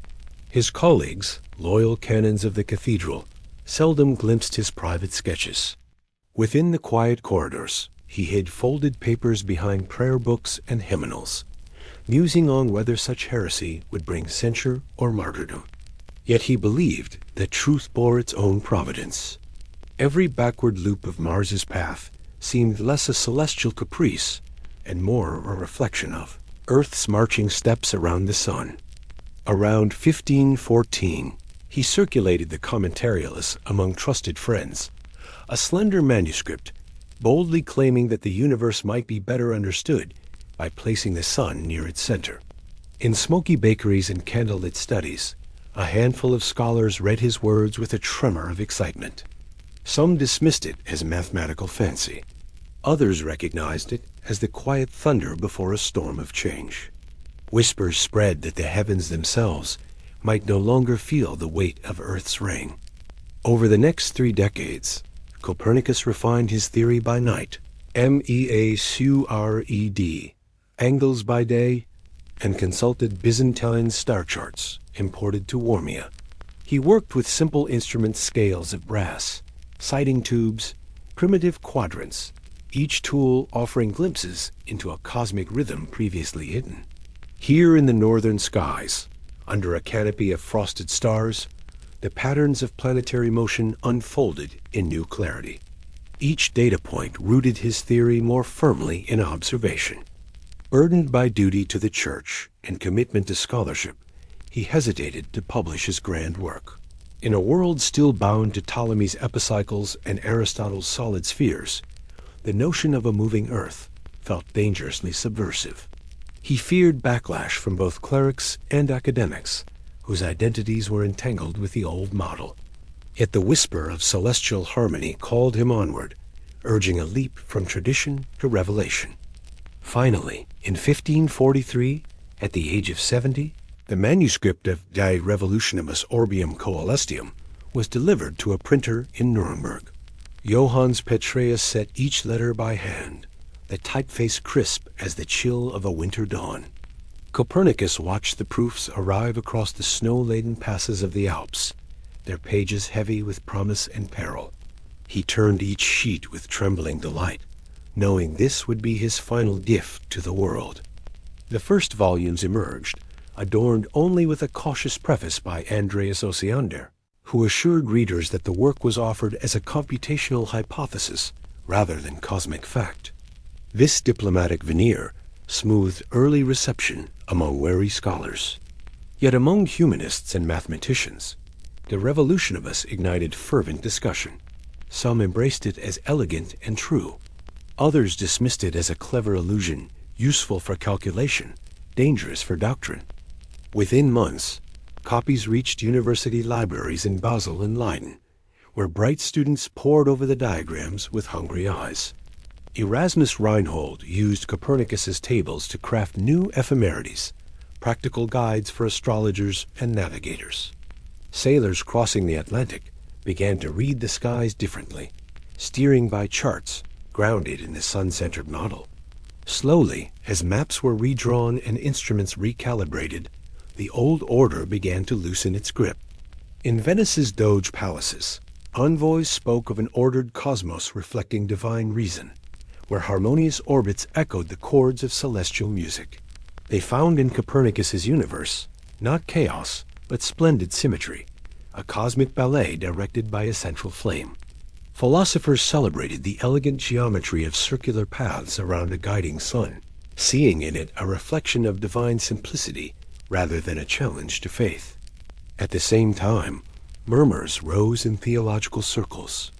His colleagues, loyal canons of the cathedral, seldom glimpsed his private sketches. Within the quiet corridors, he hid folded papers behind prayer books and hymnals, musing on whether such heresy would bring censure or martyrdom. Yet he believed that truth bore its own providence. Every backward loop of Mars's path seemed less a celestial caprice and more a reflection of Earth's marching steps around the sun. Around 1514, he circulated the Commentarialus among trusted friends, a slender manuscript boldly claiming that the universe might be better understood by placing the sun near its center. In smoky bakeries and candlelit studies, a handful of scholars read his words with a tremor of excitement. Some dismissed it as mathematical fancy. Others recognized it as the quiet thunder before a storm of change. Whispers spread that the heavens themselves might no longer feel the weight of Earth's ring. Over the next 3 decades, Copernicus refined his theory by night, MEACURED, angles by day, and consulted Byzantine star charts imported to Warmia. He worked with simple instrument scales of brass, sighting tubes, primitive quadrants, each tool offering glimpses into a cosmic rhythm previously hidden. Here in the northern skies, under a canopy of frosted stars, the patterns of planetary motion unfolded in new clarity. Each data point rooted his theory more firmly in observation. Burdened by duty to the church and commitment to scholarship, he hesitated to publish his grand work. In a world still bound to Ptolemy's epicycles and Aristotle's solid spheres, the notion of a moving earth felt dangerously subversive. He feared backlash from both clerics and academics, whose identities were entangled with the old model. Yet the whisper of celestial harmony called him onward, urging a leap from tradition to revelation. Finally, in 1543, at the age of 70, the manuscript of De Revolutionibus Orbium Coelestium was delivered to a printer in Nuremberg. Johannes Petreius set each letter by hand, the typeface crisp as the chill of a winter dawn. Copernicus watched the proofs arrive across the snow-laden passes of the Alps, their pages heavy with promise and peril. He turned each sheet with trembling delight, knowing this would be his final gift to the world. The first volumes emerged, adorned only with a cautious preface by Andreas Osiander, who assured readers that the work was offered as a computational hypothesis rather than cosmic fact. This diplomatic veneer smoothed early reception among wary scholars. Yet among humanists and mathematicians, De Revolutionibus ignited fervent discussion. Some embraced it as elegant and true. Others dismissed it as a clever illusion, useful for calculation, dangerous for doctrine. Within months, copies reached university libraries in Basel and Leiden, where bright students pored over the diagrams with hungry eyes. Erasmus Reinhold used Copernicus's tables to craft new ephemerides, practical guides for astrologers and navigators. Sailors crossing the Atlantic began to read the skies differently, steering by charts grounded in the sun-centered model. Slowly, as maps were redrawn and instruments recalibrated, the old order began to loosen its grip. In Venice's Doge palaces, envoys spoke of an ordered cosmos reflecting divine reason, where harmonious orbits echoed the chords of celestial music. They found in Copernicus's universe not chaos, but splendid symmetry, a cosmic ballet directed by a central flame. Philosophers celebrated the elegant geometry of circular paths around a guiding sun, seeing in it a reflection of divine simplicity rather than a challenge to faith. At the same time, murmurs rose in theological circles.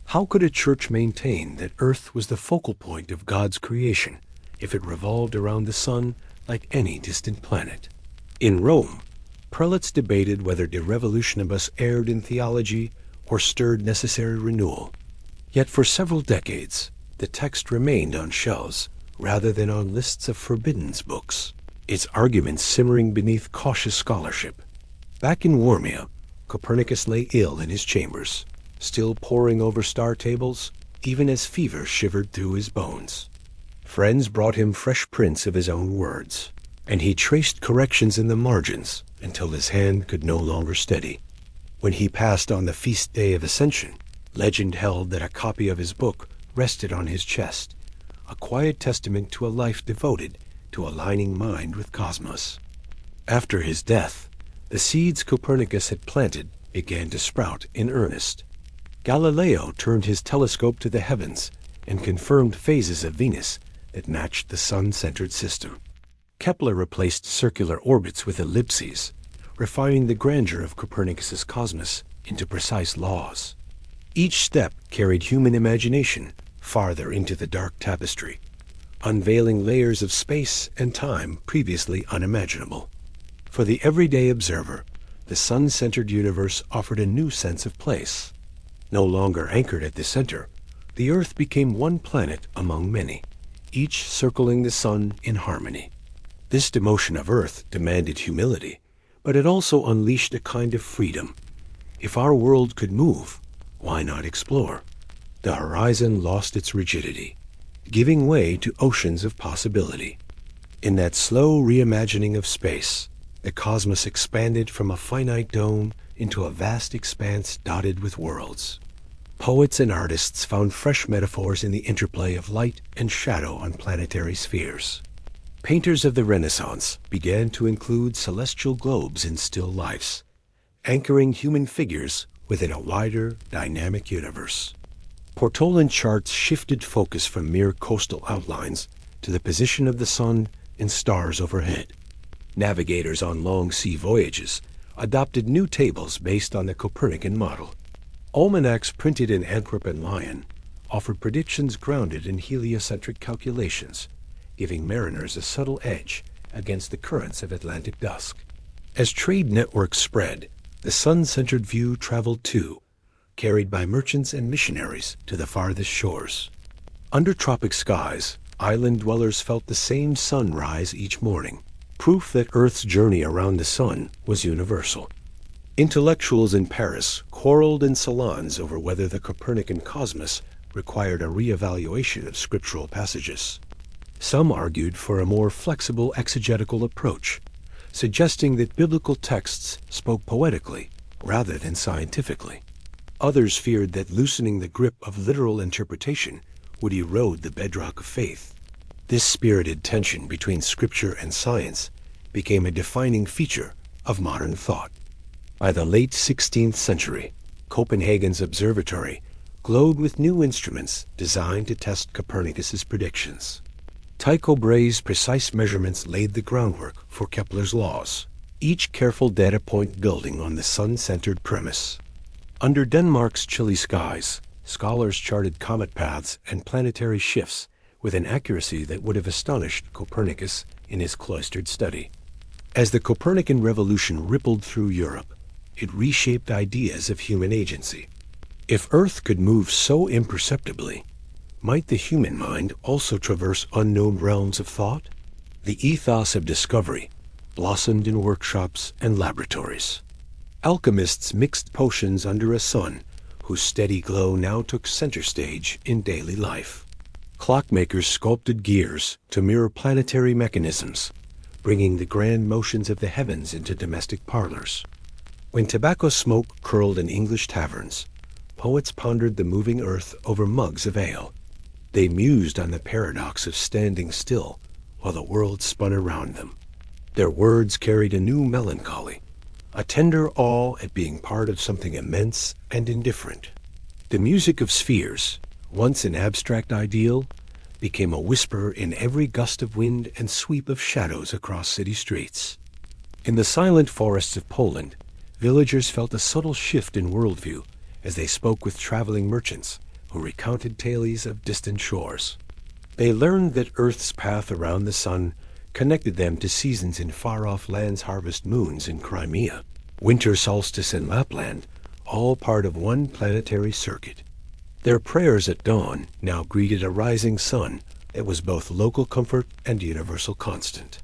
How could a church maintain that Earth was the focal point of God's creation if it revolved around the sun like any distant planet? In Rome, prelates debated whether De Revolutionibus erred in theology or stirred necessary renewal. Yet for several decades, the text remained on shelves rather than on lists of forbidden books, its arguments simmering beneath cautious scholarship. Back in Warmia, Copernicus lay ill in his chambers, still poring over star tables, even as fever shivered through his bones. Friends brought him fresh prints of his own words, and he traced corrections in the margins until his hand could no longer steady. When he passed on the feast day of Ascension, legend held that a copy of his book rested on his chest, a quiet testament to a life devoted to aligning mind with cosmos. After his death, the seeds Copernicus had planted began to sprout in earnest. Galileo turned his telescope to the heavens and confirmed phases of Venus that matched the sun-centered system. Kepler replaced circular orbits with ellipses, refining the grandeur of Copernicus's cosmos into precise laws. Each step carried human imagination farther into the dark tapestry, unveiling layers of space and time previously unimaginable. For the everyday observer, the sun-centered universe offered a new sense of place. No longer anchored at the center, the Earth became one planet among many, each circling the sun in harmony. This demotion of Earth demanded humility, but it also unleashed a kind of freedom. If our world could move, why not explore? The horizon lost its rigidity, giving way to oceans of possibility. In that slow reimagining of space, the cosmos expanded from a finite dome into a vast expanse dotted with worlds. Poets and artists found fresh metaphors in the interplay of light and shadow on planetary spheres. Painters of the Renaissance began to include celestial globes in still lifes, anchoring human figures within a wider, dynamic universe. Portolan charts shifted focus from mere coastal outlines to the position of the sun and stars overhead. Navigators on long sea voyages adopted new tables based on the Copernican model. Almanacs printed in Antwerp and Lyon offered predictions grounded in heliocentric calculations, giving mariners a subtle edge against the currents of Atlantic dusk. As trade networks spread, the sun-centered view traveled too, carried by merchants and missionaries to the farthest shores. Under tropic skies, island dwellers felt the same sun rise each morning, proof that Earth's journey around the sun was universal. Intellectuals in Paris quarreled in salons over whether the Copernican cosmos required a re-evaluation of scriptural passages. Some argued for a more flexible exegetical approach, suggesting that biblical texts spoke poetically rather than scientifically. Others feared that loosening the grip of literal interpretation would erode the bedrock of faith. This spirited tension between scripture and science became a defining feature of modern thought. By the late 16th century, Copenhagen's observatory glowed with new instruments designed to test Copernicus's predictions. Tycho Brahe's precise measurements laid the groundwork for Kepler's laws, each careful data point building on the sun-centered premise. Under Denmark's chilly skies, scholars charted comet paths and planetary shifts with an accuracy that would have astonished Copernicus in his cloistered study. As the Copernican revolution rippled through Europe, it reshaped ideas of human agency. If Earth could move so imperceptibly, might the human mind also traverse unknown realms of thought? The ethos of discovery blossomed in workshops and laboratories. Alchemists mixed potions under a sun whose steady glow now took center stage in daily life. Clockmakers sculpted gears to mirror planetary mechanisms, bringing the grand motions of the heavens into domestic parlors. When tobacco smoke curled in English taverns, poets pondered the moving earth over mugs of ale. They mused on the paradox of standing still while the world spun around them. Their words carried a new melancholy, a tender awe at being part of something immense and indifferent. The music of spheres, once an abstract ideal, became a whisper in every gust of wind and sweep of shadows across city streets. In the silent forests of Poland, villagers felt a subtle shift in worldview as they spoke with traveling merchants who recounted tales of distant shores. They learned that Earth's path around the sun connected them to seasons in far-off lands, harvest moons in Crimea, winter solstice in Lapland, all part of one planetary circuit. Their prayers at dawn now greeted a rising sun that was both local comfort and universal constant.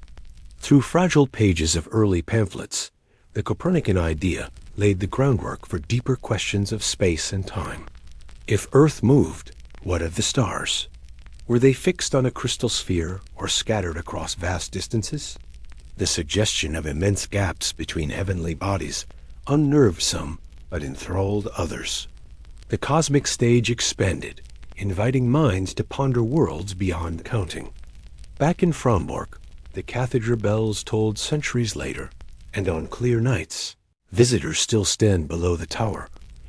Through fragile pages of early pamphlets, the Copernican idea laid the groundwork for deeper questions of space and time. If Earth moved, what of the stars? Were they fixed on a crystal sphere or scattered across vast distances? The suggestion of immense gaps between heavenly bodies unnerved some but enthralled others. The cosmic stage expanded, inviting minds to ponder worlds beyond counting. Back in Frombork, the cathedral bells tolled centuries later, and on clear nights, visitors still stand below the tower,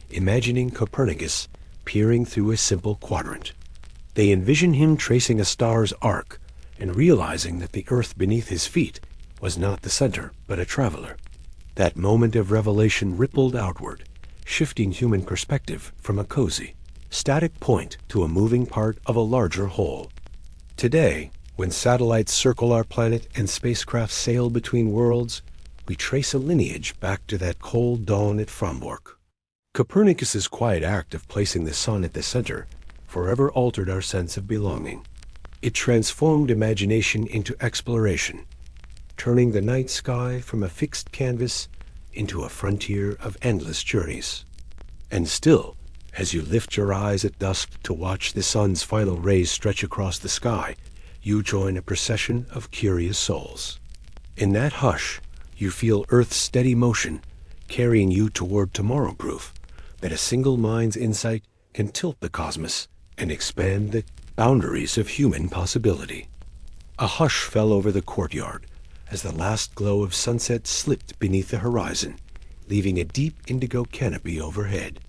imagining Copernicus peering through a simple quadrant. They envision him tracing a star's arc and realizing that the earth beneath his feet was not the center, but a traveler. That moment of revelation rippled outward, shifting human perspective from a cozy, static point to a moving part of a larger whole. Today, when satellites circle our planet and spacecraft sail between worlds, we trace a lineage back to that cold dawn at Frombork. Copernicus's quiet act of placing the sun at the center forever altered our sense of belonging. It transformed imagination into exploration, turning the night sky from a fixed canvas into a frontier of endless journeys. And still, as you lift your eyes at dusk to watch the sun's final rays stretch across the sky, you join a procession of curious souls. In that hush, you feel Earth's steady motion, carrying you toward tomorrow, proof that a single mind's insight can tilt the cosmos and expand the boundaries of human possibility. A hush fell over the courtyard as the last glow of sunset slipped beneath the horizon, leaving a deep indigo canopy overhead.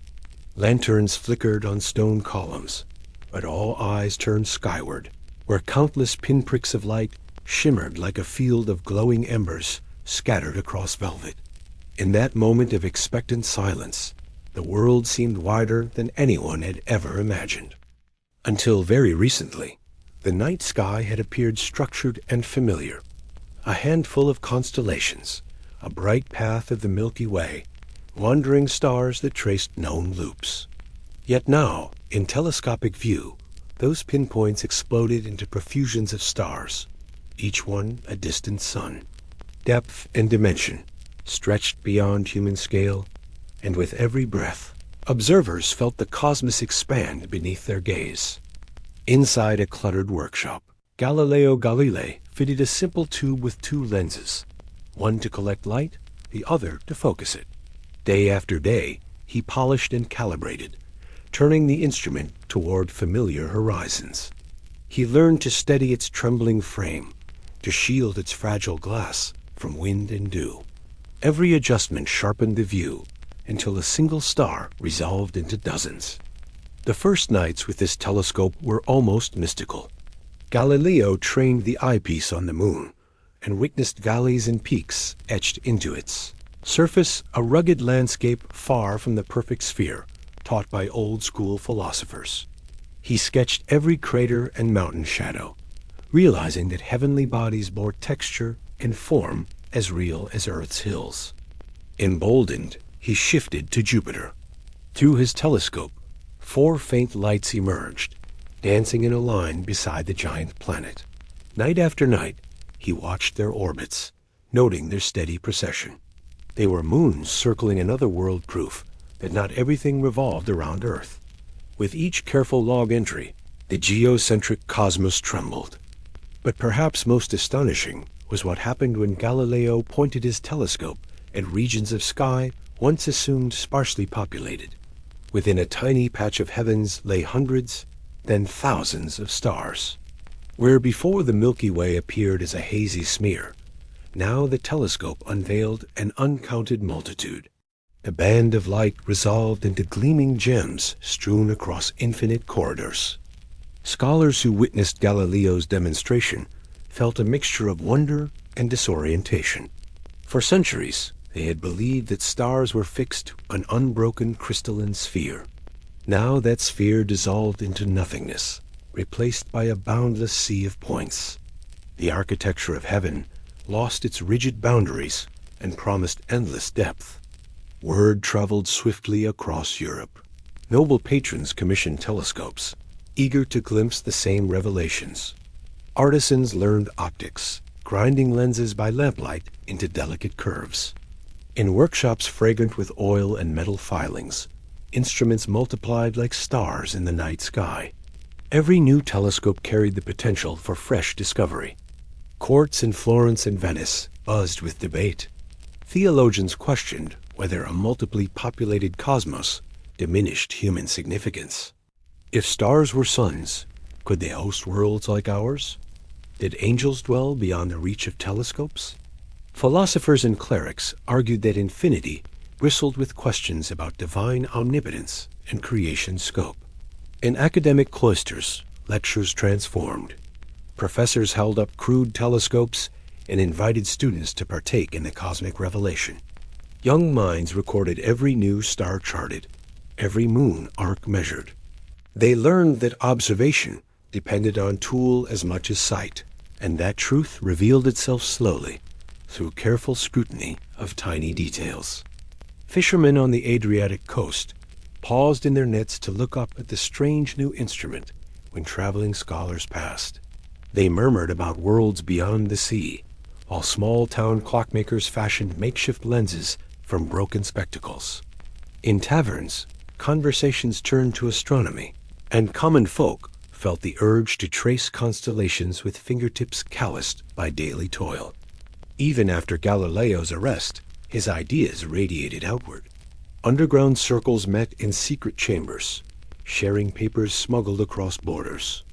Lanterns flickered on stone columns, but all eyes turned skyward, where countless pinpricks of light shimmered like a field of glowing embers scattered across velvet. In that moment of expectant silence, the world seemed wider than anyone had ever imagined. Until very recently, the night sky had appeared structured and familiar. A handful of constellations, a bright path of the Milky Way, wandering stars that traced known loops. Yet now, in telescopic view, those pinpoints exploded into profusions of stars, each one a distant sun. Depth and dimension stretched beyond human scale, and with every breath, observers felt the cosmos expand beneath their gaze. Inside a cluttered workshop, Galileo Galilei fitted a simple tube with two lenses, one to collect light, the other to focus it. Day after day, he polished and calibrated, turning the instrument toward familiar horizons. He learned to steady its trembling frame, to shield its fragile glass from wind and dew. Every adjustment sharpened the view until a single star resolved into dozens. The first nights with this telescope were almost mystical. Galileo trained the eyepiece on the moon and witnessed valleys and peaks etched into its surface, a rugged landscape far from the perfect sphere taught by old-school philosophers. He sketched every crater and mountain shadow, realizing that heavenly bodies bore texture and form as real as Earth's hills. Emboldened, he shifted to Jupiter. Through his telescope, 4 faint lights emerged, dancing in a line beside the giant planet. Night after night, he watched their orbits, noting their steady procession. They were moons circling another world, proof that not everything revolved around Earth. With each careful log entry, the geocentric cosmos trembled. But perhaps most astonishing was what happened when Galileo pointed his telescope at regions of sky once assumed sparsely populated. Within a tiny patch of heavens lay hundreds, then thousands of stars. Where before the Milky Way appeared as a hazy smear, now the telescope unveiled an uncounted multitude. The band of light resolved into gleaming gems strewn across infinite corridors. Scholars who witnessed Galileo's demonstration felt a mixture of wonder and disorientation. For centuries, they had believed that stars were fixed, an unbroken crystalline sphere. Now that sphere dissolved into nothingness, replaced by a boundless sea of points. The architecture of heaven lost its rigid boundaries and promised endless depth. Word traveled swiftly across Europe. Noble patrons commissioned telescopes, eager to glimpse the same revelations. Artisans learned optics, grinding lenses by lamplight into delicate curves. In workshops fragrant with oil and metal filings, instruments multiplied like stars in the night sky. Every new telescope carried the potential for fresh discovery. Courts in Florence and Venice buzzed with debate. Theologians questioned whether a multiply populated cosmos diminished human significance. If stars were suns, could they host worlds like ours? Did angels dwell beyond the reach of telescopes? Philosophers and clerics argued that infinity bristled with questions about divine omnipotence and creation scope. In academic cloisters, lectures transformed. Professors held up crude telescopes and invited students to partake in the cosmic revelation. Young minds recorded every new star charted, every moon arc measured. They learned that observation depended on tool as much as sight, and that truth revealed itself slowly through careful scrutiny of tiny details. Fishermen on the Adriatic coast paused in their nets to look up at the strange new instrument when traveling scholars passed. They murmured about worlds beyond the sea, while small-town clockmakers fashioned makeshift lenses from broken spectacles. In taverns, conversations turned to astronomy, and common folk felt the urge to trace constellations with fingertips calloused by daily toil. Even after Galileo's arrest, his ideas radiated outward. Underground circles met in secret chambers, sharing papers smuggled across borders.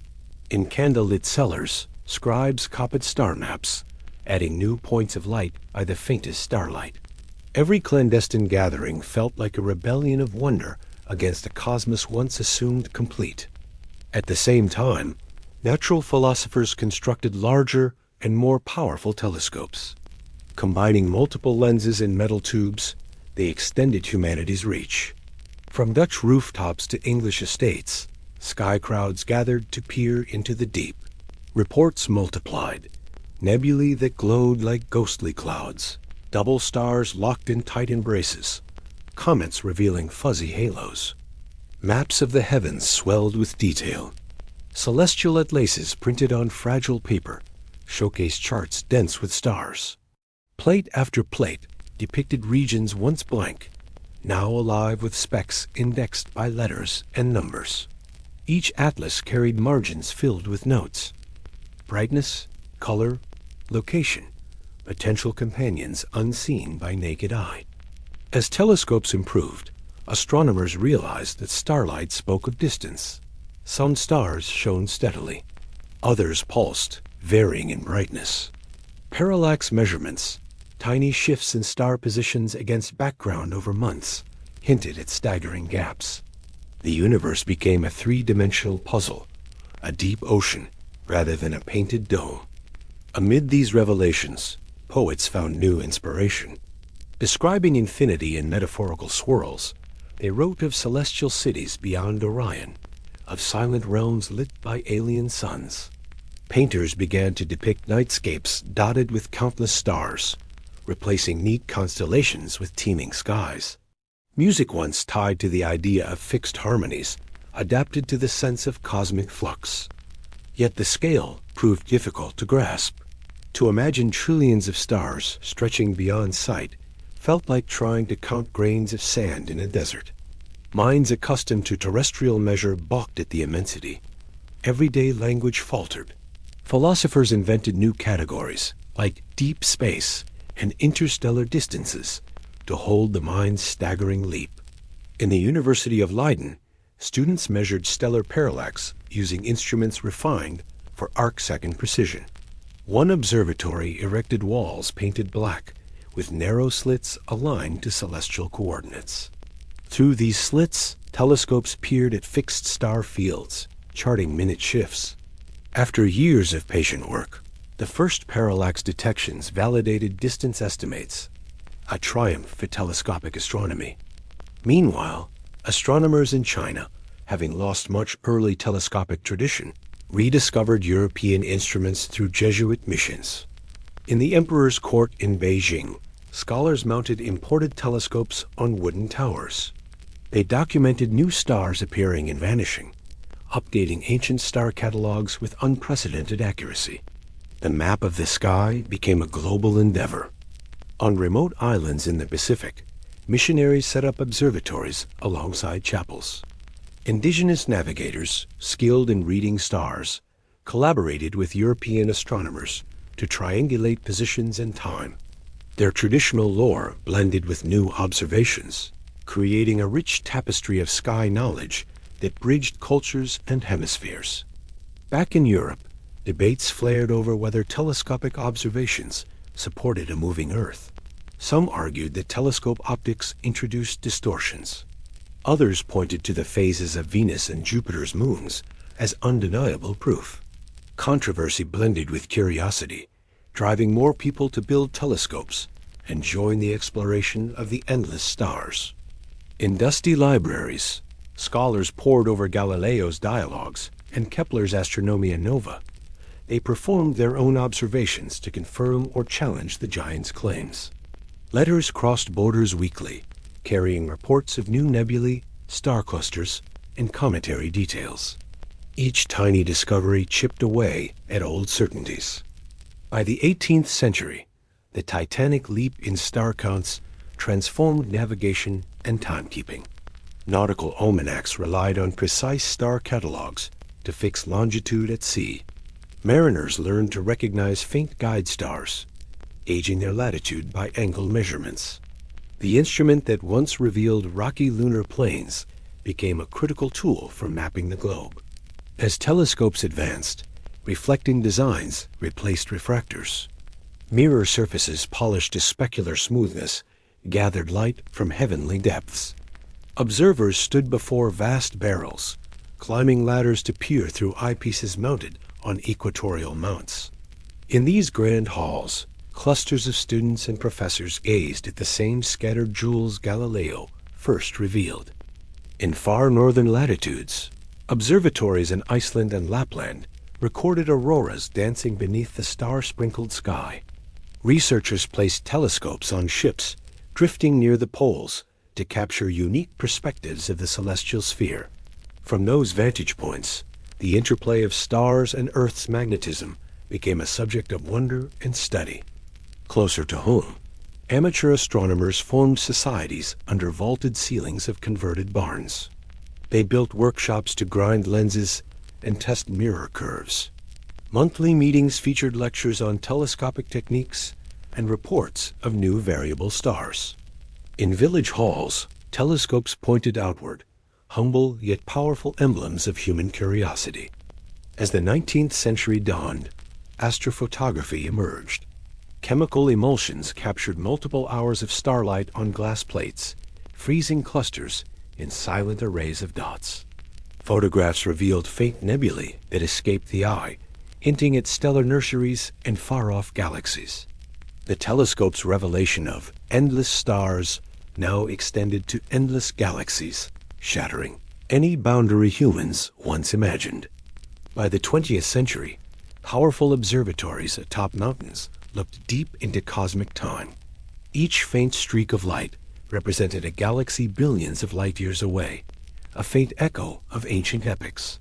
In candlelit cellars, scribes copied star maps, adding new points of light by the faintest starlight. Every clandestine gathering felt like a rebellion of wonder against a cosmos once assumed complete. At the same time, natural philosophers constructed larger and more powerful telescopes. Combining multiple lenses in metal tubes, they extended humanity's reach. From Dutch rooftops to English estates, sky crowds gathered to peer into the deep. Reports multiplied. Nebulae that glowed like ghostly clouds, double stars locked in tight embraces, comets revealing fuzzy halos. Maps of the heavens swelled with detail. Celestial atlases printed on fragile paper showcased charts dense with stars. Plate after plate depicted regions once blank, now alive with specks indexed by letters and numbers. Each atlas carried margins filled with notes. Brightness, color, location, potential companions unseen by naked eye. As telescopes improved, astronomers realized that starlight spoke of distance. Some stars shone steadily. Others pulsed, varying in brightness. Parallax measurements, tiny shifts in star positions against background over months, hinted at staggering gaps. The universe became a three-dimensional puzzle, a deep ocean rather than a painted dome. Amid these revelations, poets found new inspiration. Describing infinity in metaphorical swirls, they wrote of celestial cities beyond Orion, of silent realms lit by alien suns. Painters began to depict nightscapes dotted with countless stars, replacing neat constellations with teeming skies. Music, once tied to the idea of fixed harmonies, adapted to the sense of cosmic flux. Yet the scale proved difficult to grasp. To imagine trillions of stars stretching beyond sight felt like trying to count grains of sand in a desert. Minds accustomed to terrestrial measure balked at the immensity. Everyday language faltered. Philosophers invented new categories, like deep space and interstellar distances, to hold the mind's staggering leap. In the University of Leiden, students measured stellar parallax using instruments refined for arc-second precision. One observatory erected walls painted black, with narrow slits aligned to celestial coordinates. Through these slits, telescopes peered at fixed star fields, charting minute shifts. After years of patient work, the first parallax detections validated distance estimates, a triumph for telescopic astronomy. Meanwhile, astronomers in China, having lost much early telescopic tradition, rediscovered European instruments through Jesuit missions. In the emperor's court in Beijing, scholars mounted imported telescopes on wooden towers. They documented new stars appearing and vanishing, updating ancient star catalogs with unprecedented accuracy. The map of the sky became a global endeavor. On remote islands in the Pacific, missionaries set up observatories alongside chapels. Indigenous navigators, skilled in reading stars, collaborated with European astronomers to triangulate positions and time. Their traditional lore blended with new observations, creating a rich tapestry of sky knowledge that bridged cultures and hemispheres. Back in Europe, debates flared over whether telescopic observations supported a moving Earth. Some argued that telescope optics introduced distortions. Others pointed to the phases of Venus and Jupiter's moons as undeniable proof. Controversy blended with curiosity, driving more people to build telescopes and join the exploration of the endless stars. In dusty libraries, scholars pored over Galileo's dialogues and Kepler's Astronomia Nova. They performed their own observations to confirm or challenge the giant's claims. Letters crossed borders weekly, carrying reports of new nebulae, star clusters, and cometary details. Each tiny discovery chipped away at old certainties. By the 18th century, the titanic leap in star counts transformed navigation and timekeeping. Nautical almanacs relied on precise star catalogs to fix longitude at sea. Mariners learned to recognize faint guide stars, gauging their latitude by angle measurements. The instrument that once revealed rocky lunar plains became a critical tool for mapping the globe. As telescopes advanced, reflecting designs replaced refractors. Mirror surfaces polished to specular smoothness gathered light from heavenly depths. Observers stood before vast barrels, climbing ladders to peer through eyepieces mounted on equatorial mounts. In these grand halls, clusters of students and professors gazed at the same scattered jewels Galileo first revealed. In far northern latitudes, observatories in Iceland and Lapland recorded auroras dancing beneath the star-sprinkled sky. Researchers placed telescopes on ships drifting near the poles to capture unique perspectives of the celestial sphere. From those vantage points, the interplay of stars and Earth's magnetism became a subject of wonder and study. Closer to home, amateur astronomers formed societies under vaulted ceilings of converted barns. They built workshops to grind lenses and test mirror curves. Monthly meetings featured lectures on telescopic techniques and reports of new variable stars. In village halls, telescopes pointed outward, humble yet powerful emblems of human curiosity. As the 19th century dawned, astrophotography emerged. Chemical emulsions captured multiple hours of starlight on glass plates, freezing clusters in silent arrays of dots. Photographs revealed faint nebulae that escaped the eye, hinting at stellar nurseries and far-off galaxies. The telescope's revelation of endless stars now extended to endless galaxies, shattering any boundary humans once imagined. By the 20th century, powerful observatories atop mountains looked deep into cosmic time. Each faint streak of light represented a galaxy billions of light years away, a faint echo of ancient epics.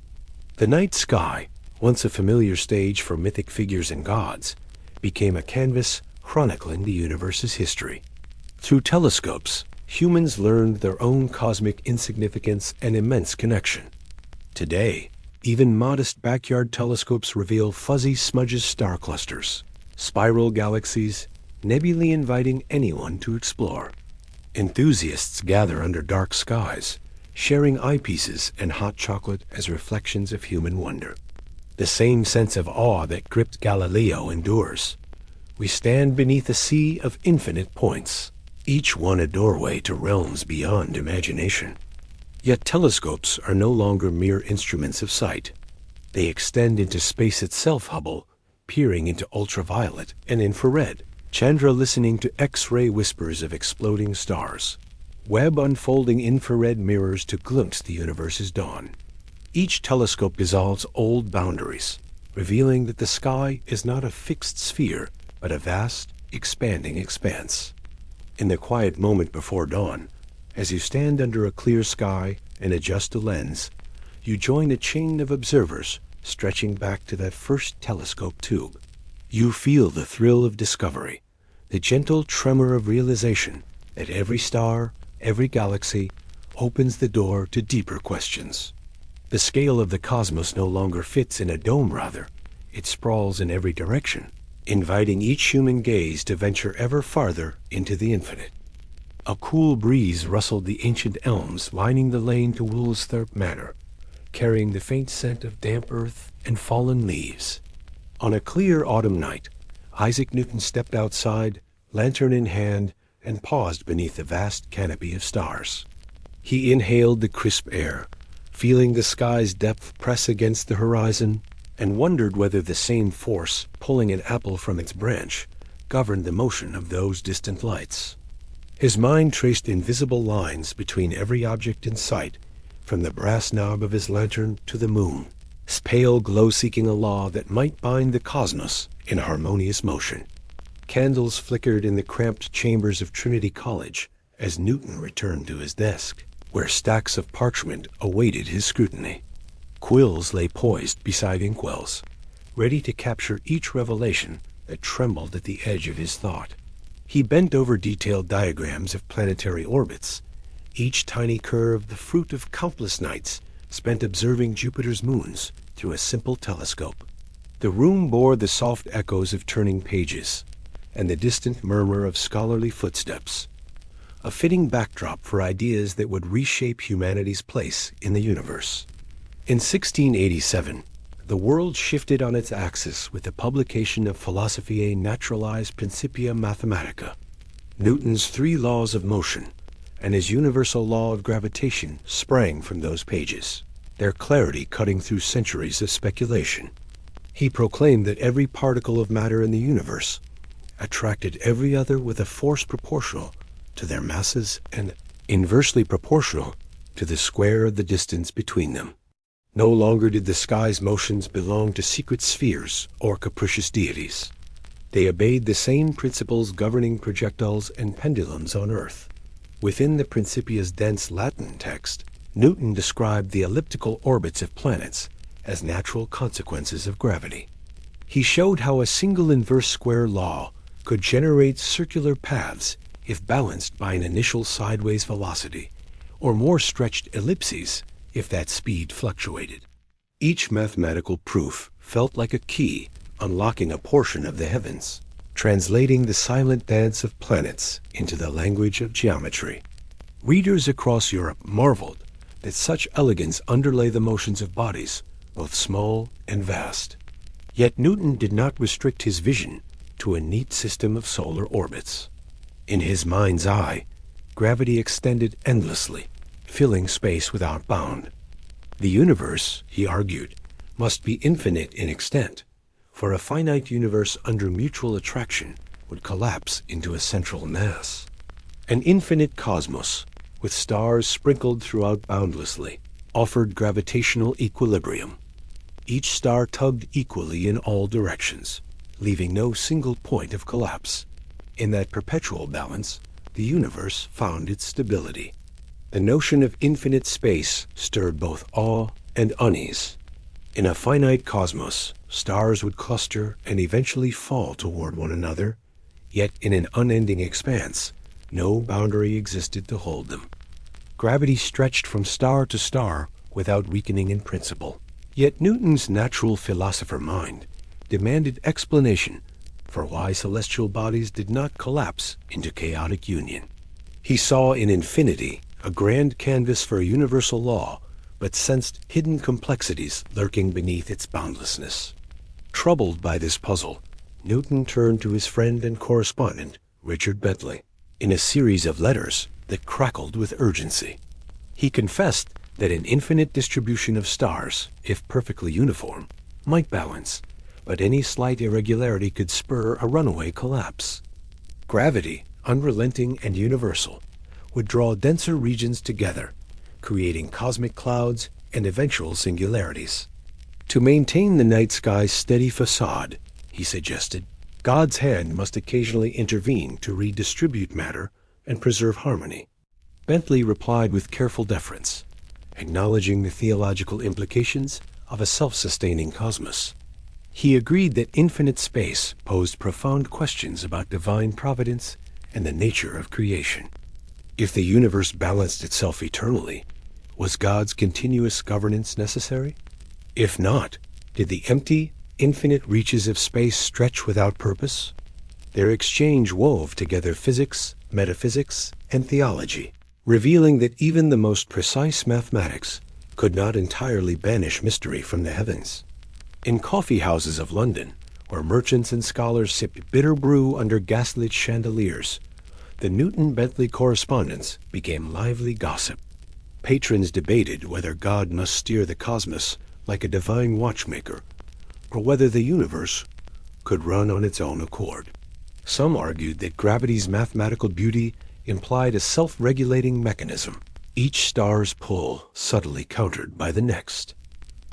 The night sky, once a familiar stage for mythic figures and gods, became a canvas chronicling the universe's history. Through telescopes, humans learned their own cosmic insignificance and immense connection. Today, even modest backyard telescopes reveal fuzzy smudges star clusters, spiral galaxies, nebulae inviting anyone to explore. Enthusiasts gather under dark skies, sharing eyepieces and hot chocolate as reflections of human wonder. The same sense of awe that gripped Galileo endures. We stand beneath a sea of infinite points, each one a doorway to realms beyond imagination. Yet telescopes are no longer mere instruments of sight. They extend into space itself. Hubble, peering into ultraviolet and infrared. Chandra listening to X-ray whispers of exploding stars. Webb unfolding infrared mirrors to glimpse the universe's dawn. Each telescope dissolves old boundaries, revealing that the sky is not a fixed sphere, but a vast, expanding expanse. In the quiet moment before dawn, as you stand under a clear sky and adjust a lens, you join a chain of observers stretching back to that first telescope tube. You feel the thrill of discovery, the gentle tremor of realization that every star, every galaxy, opens the door to deeper questions. The scale of the cosmos no longer fits in a dome, rather. It sprawls in every direction, inviting each human gaze to venture ever farther into the infinite. A cool breeze rustled the ancient elms lining the lane to Woolsthorpe Manor, carrying the faint scent of damp earth and fallen leaves. On a clear autumn night, Isaac Newton stepped outside, lantern in hand, and paused beneath the vast canopy of stars. He inhaled the crisp air, feeling the sky's depth press against the horizon, and wondered whether the same force pulling an apple from its branch governed the motion of those distant lights. His mind traced invisible lines between every object in sight, from the brass knob of his lantern to the moon, its pale glow seeking a law that might bind the cosmos in harmonious motion. Candles flickered in the cramped chambers of Trinity College as Newton returned to his desk, where stacks of parchment awaited his scrutiny. Quills lay poised beside inkwells, ready to capture each revelation that trembled at the edge of his thought. He bent over detailed diagrams of planetary orbits, each tiny curve the fruit of countless nights spent observing Jupiter's moons through a simple telescope. The room bore the soft echoes of turning pages and the distant murmur of scholarly footsteps, a fitting backdrop for ideas that would reshape humanity's place in the universe. In 1687, the world shifted on its axis with the publication of Philosophiae Naturalis Principia Mathematica, Newton's three laws of motion, and his universal law of gravitation sprang from those pages, their clarity cutting through centuries of speculation. He proclaimed that every particle of matter in the universe attracted every other with a force proportional to their masses and inversely proportional to the square of the distance between them. No longer did the sky's motions belong to secret spheres or capricious deities. They obeyed the same principles governing projectiles and pendulums on Earth. Within the Principia's dense Latin text, Newton described the elliptical orbits of planets as natural consequences of gravity. He showed how a single inverse square law could generate circular paths if balanced by an initial sideways velocity, or more stretched ellipses if that speed fluctuated. Each mathematical proof felt like a key unlocking a portion of the heavens, translating the silent dance of planets into the language of geometry. Readers across Europe marveled that such elegance underlay the motions of bodies, both small and vast. Yet Newton did not restrict his vision to a neat system of solar orbits. In his mind's eye, gravity extended endlessly, filling space without bound. The universe, he argued, must be infinite in extent, for a finite universe under mutual attraction would collapse into a central mass. An infinite cosmos, with stars sprinkled throughout boundlessly, offered gravitational equilibrium. Each star tugged equally in all directions, leaving no single point of collapse. In that perpetual balance, the universe found its stability. The notion of infinite space stirred both awe and unease. In a finite cosmos, stars would cluster and eventually fall toward one another, yet in an unending expanse, no boundary existed to hold them. Gravity stretched from star to star without weakening in principle. Yet Newton's natural philosopher mind demanded explanation for why celestial bodies did not collapse into chaotic union. He saw in infinity a grand canvas for a universal law, but sensed hidden complexities lurking beneath its boundlessness. Troubled by this puzzle, Newton turned to his friend and correspondent, Richard Bentley, in a series of letters that crackled with urgency. He confessed that an infinite distribution of stars, if perfectly uniform, might balance, but any slight irregularity could spur a runaway collapse. Gravity, unrelenting and universal, would draw denser regions together, creating cosmic clouds and eventual singularities. To maintain the night sky's steady facade, he suggested, God's hand must occasionally intervene to redistribute matter and preserve harmony. Bentley replied with careful deference, acknowledging the theological implications of a self-sustaining cosmos. He agreed that infinite space posed profound questions about divine providence and the nature of creation. If the universe balanced itself eternally, was God's continuous governance necessary? If not, did the empty, infinite reaches of space stretch without purpose? Their exchange wove together physics, metaphysics, and theology, revealing that even the most precise mathematics could not entirely banish mystery from the heavens. In coffee houses of London, where merchants and scholars sipped bitter brew under gaslit chandeliers, the Newton-Bentley correspondence became lively gossip. Patrons debated whether God must steer the cosmos like a divine watchmaker, or whether the universe could run on its own accord. Some argued that gravity's mathematical beauty implied a self-regulating mechanism, each star's pull subtly countered by the next.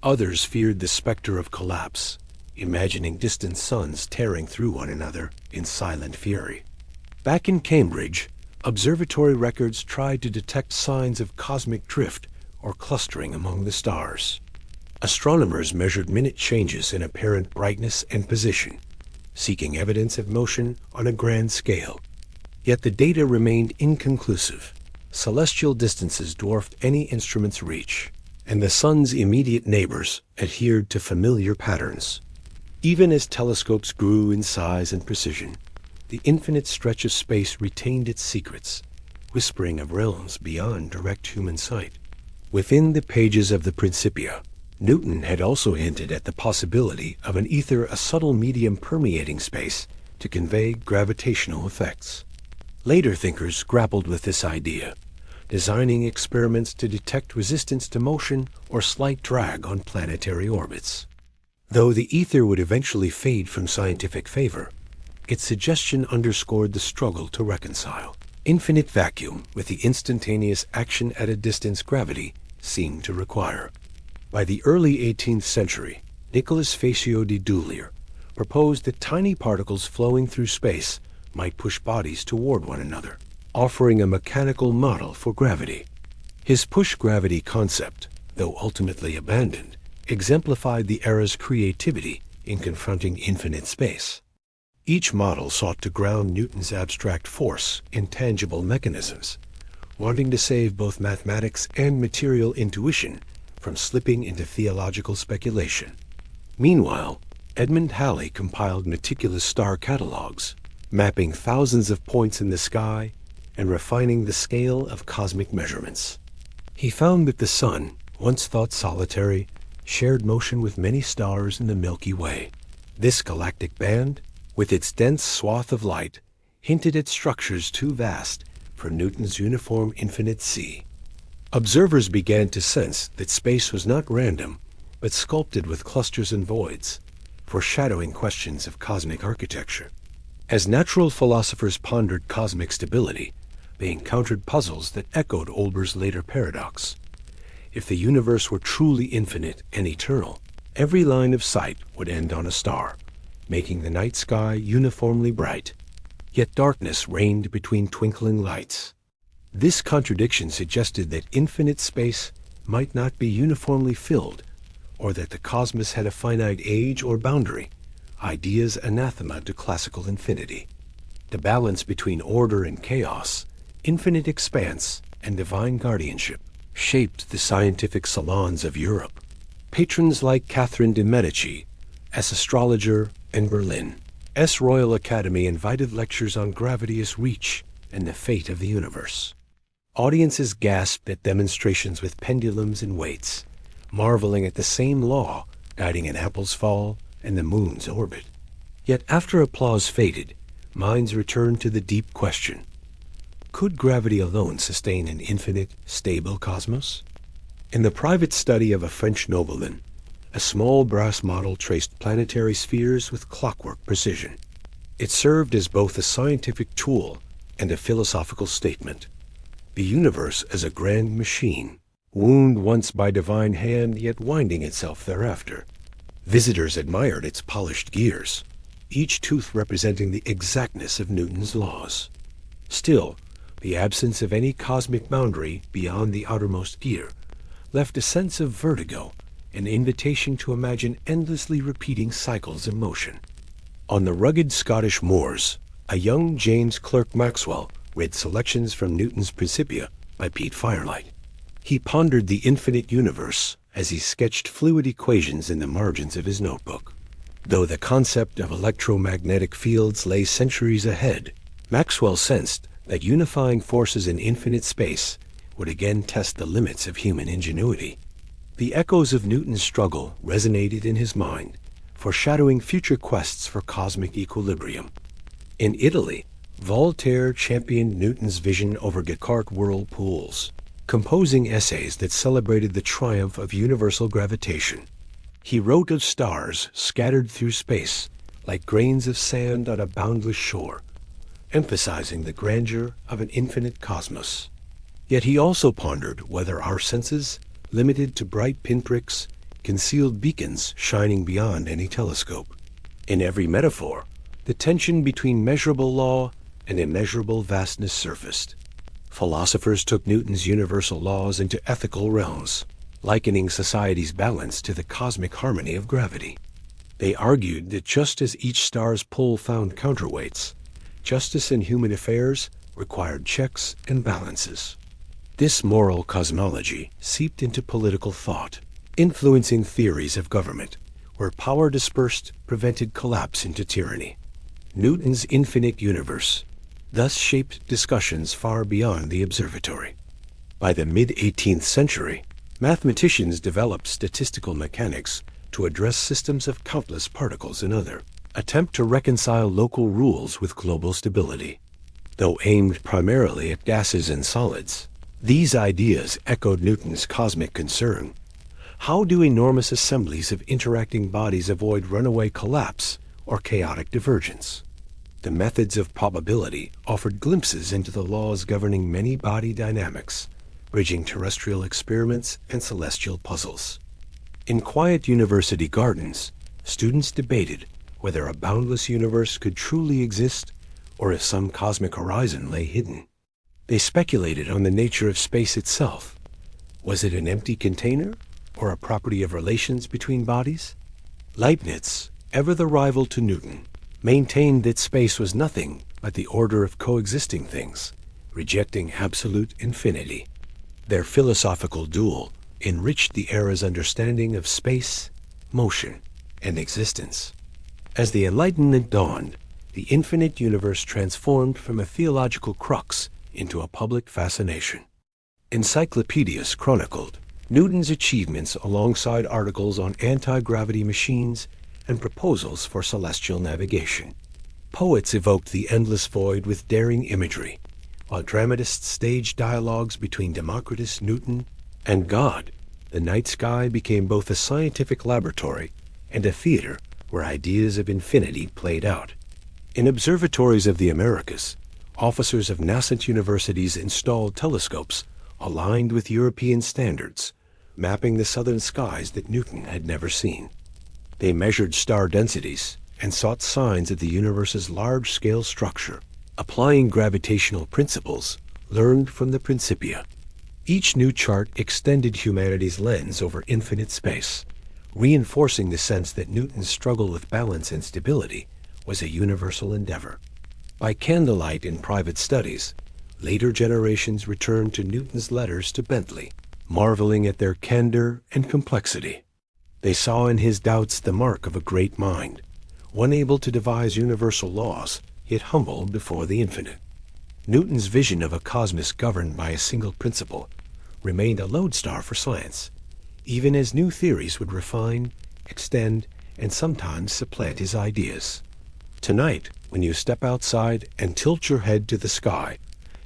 Others feared the specter of collapse, imagining distant suns tearing through one another in silent fury. Back in Cambridge, observatory records tried to detect signs of cosmic drift or clustering among the stars. Astronomers measured minute changes in apparent brightness and position, seeking evidence of motion on a grand scale. Yet the data remained inconclusive. Celestial distances dwarfed any instrument's reach, and the sun's immediate neighbors adhered to familiar patterns. Even as telescopes grew in size and precision, the infinite stretch of space retained its secrets, whispering of realms beyond direct human sight. Within the pages of the Principia, Newton had also hinted at the possibility of an ether, a subtle medium permeating space to convey gravitational effects. Later thinkers grappled with this idea, designing experiments to detect resistance to motion or slight drag on planetary orbits. Though the ether would eventually fade from scientific favor, its suggestion underscored the struggle to reconcile. Infinite vacuum with the instantaneous action at a distance gravity seemed to require. By the early 18th century, Nicolas Facio de Dulier proposed that tiny particles flowing through space might push bodies toward one another, offering a mechanical model for gravity. His push-gravity concept, though ultimately abandoned, exemplified the era's creativity in confronting infinite space. Each model sought to ground Newton's abstract force in tangible mechanisms, wanting to save both mathematics and material intuition from slipping into theological speculation. Meanwhile, Edmund Halley compiled meticulous star catalogues, mapping thousands of points in the sky and refining the scale of cosmic measurements. He found that the Sun, once thought solitary, shared motion with many stars in the Milky Way. This galactic band, with its dense swath of light, hinted at structures too vast for Newton's uniform infinite sea. Observers began to sense that space was not random, but sculpted with clusters and voids, foreshadowing questions of cosmic architecture. As natural philosophers pondered cosmic stability, they encountered puzzles that echoed Olber's later paradox. If the universe were truly infinite and eternal, every line of sight would end on a star, making the night sky uniformly bright. Yet darkness reigned between twinkling lights. This contradiction suggested that infinite space might not be uniformly filled, or that the cosmos had a finite age or boundary, ideas anathema to classical infinity. The balance between order and chaos, infinite expanse, and divine guardianship shaped the scientific salons of Europe. Patrons like Catherine de' Medici, as astrologer, and Berlin's Royal Academy invited lectures on gravity's reach and the fate of the universe. Audiences gasped at demonstrations with pendulums and weights, marveling at the same law guiding an apple's fall and the moon's orbit. Yet after applause faded, minds returned to the deep question: could gravity alone sustain an infinite, stable cosmos? In the private study of a French nobleman, a small brass model traced planetary spheres with clockwork precision. It served as both a scientific tool and a philosophical statement. The universe as a grand machine, wound once by divine hand, yet winding itself thereafter. Visitors admired its polished gears, each tooth representing the exactness of Newton's laws. Still, the absence of any cosmic boundary beyond the outermost gear left a sense of vertigo, an invitation to imagine endlessly repeating cycles of motion. On the rugged Scottish moors, a young James Clerk Maxwell read selections from Newton's Principia by Pete Firelight. He pondered the infinite universe as he sketched fluid equations in the margins of his notebook. Though the concept of electromagnetic fields lay centuries ahead, Maxwell sensed that unifying forces in infinite space would again test the limits of human ingenuity. The echoes of Newton's struggle resonated in his mind, foreshadowing future quests for cosmic equilibrium. In Italy, Voltaire championed Newton's vision over Descartes' whirlpools, composing essays that celebrated the triumph of universal gravitation. He wrote of stars scattered through space like grains of sand on a boundless shore, emphasizing the grandeur of an infinite cosmos. Yet he also pondered whether our senses, limited to bright pinpricks, concealed beacons shining beyond any telescope. In every metaphor, the tension between measurable law and immeasurable vastness surfaced. Philosophers took Newton's universal laws into ethical realms, likening society's balance to the cosmic harmony of gravity. They argued that just as each star's pull found counterweights, justice in human affairs required checks and balances. This moral cosmology seeped into political thought, influencing theories of government, where power dispersed prevented collapse into tyranny. Newton's infinite universe thus shaped discussions far beyond the observatory. By the mid-18th century, mathematicians developed statistical mechanics to address systems of countless particles and other attempt to reconcile local rules with global stability. Though aimed primarily at gases and solids, These ideas echoed Newton's cosmic concern. How do enormous assemblies of interacting bodies avoid runaway collapse or chaotic divergence? The methods of probability offered glimpses into the laws governing many body dynamics, bridging terrestrial experiments and celestial puzzles. In quiet university gardens, students debated whether a boundless universe could truly exist or if some cosmic horizon lay hidden. They speculated on the nature of space itself. Was it an empty container or a property of relations between bodies? Leibniz, ever the rival to Newton, maintained that space was nothing but the order of coexisting things, rejecting absolute infinity. Their philosophical duel enriched the era's understanding of space, motion, and existence. As the Enlightenment dawned, the infinite universe transformed from a theological crux into a public fascination. Encyclopedias chronicled Newton's achievements alongside articles on anti-gravity machines and proposals for celestial navigation. Poets evoked the endless void with daring imagery, while dramatists staged dialogues between Democritus, Newton, and God. The night sky became both a scientific laboratory and a theater where ideas of infinity played out. In observatories of the Americas, officers of nascent universities installed telescopes aligned with European standards, mapping the southern skies that Newton had never seen. They measured star densities and sought signs of the universe's large-scale structure, applying gravitational principles learned from the Principia. Each new chart extended humanity's lens over infinite space, reinforcing the sense that Newton's struggle with balance and stability was a universal endeavor. By candlelight in private studies, later generations returned to Newton's letters to Bentley, marveling at their candor and complexity. They saw in his doubts the mark of a great mind, one able to devise universal laws, yet humble before the infinite. Newton's vision of a cosmos governed by a single principle remained a lodestar for science, even as new theories would refine, extend, and sometimes supplant his ideas. Tonight, when you step outside and tilt your head to the sky,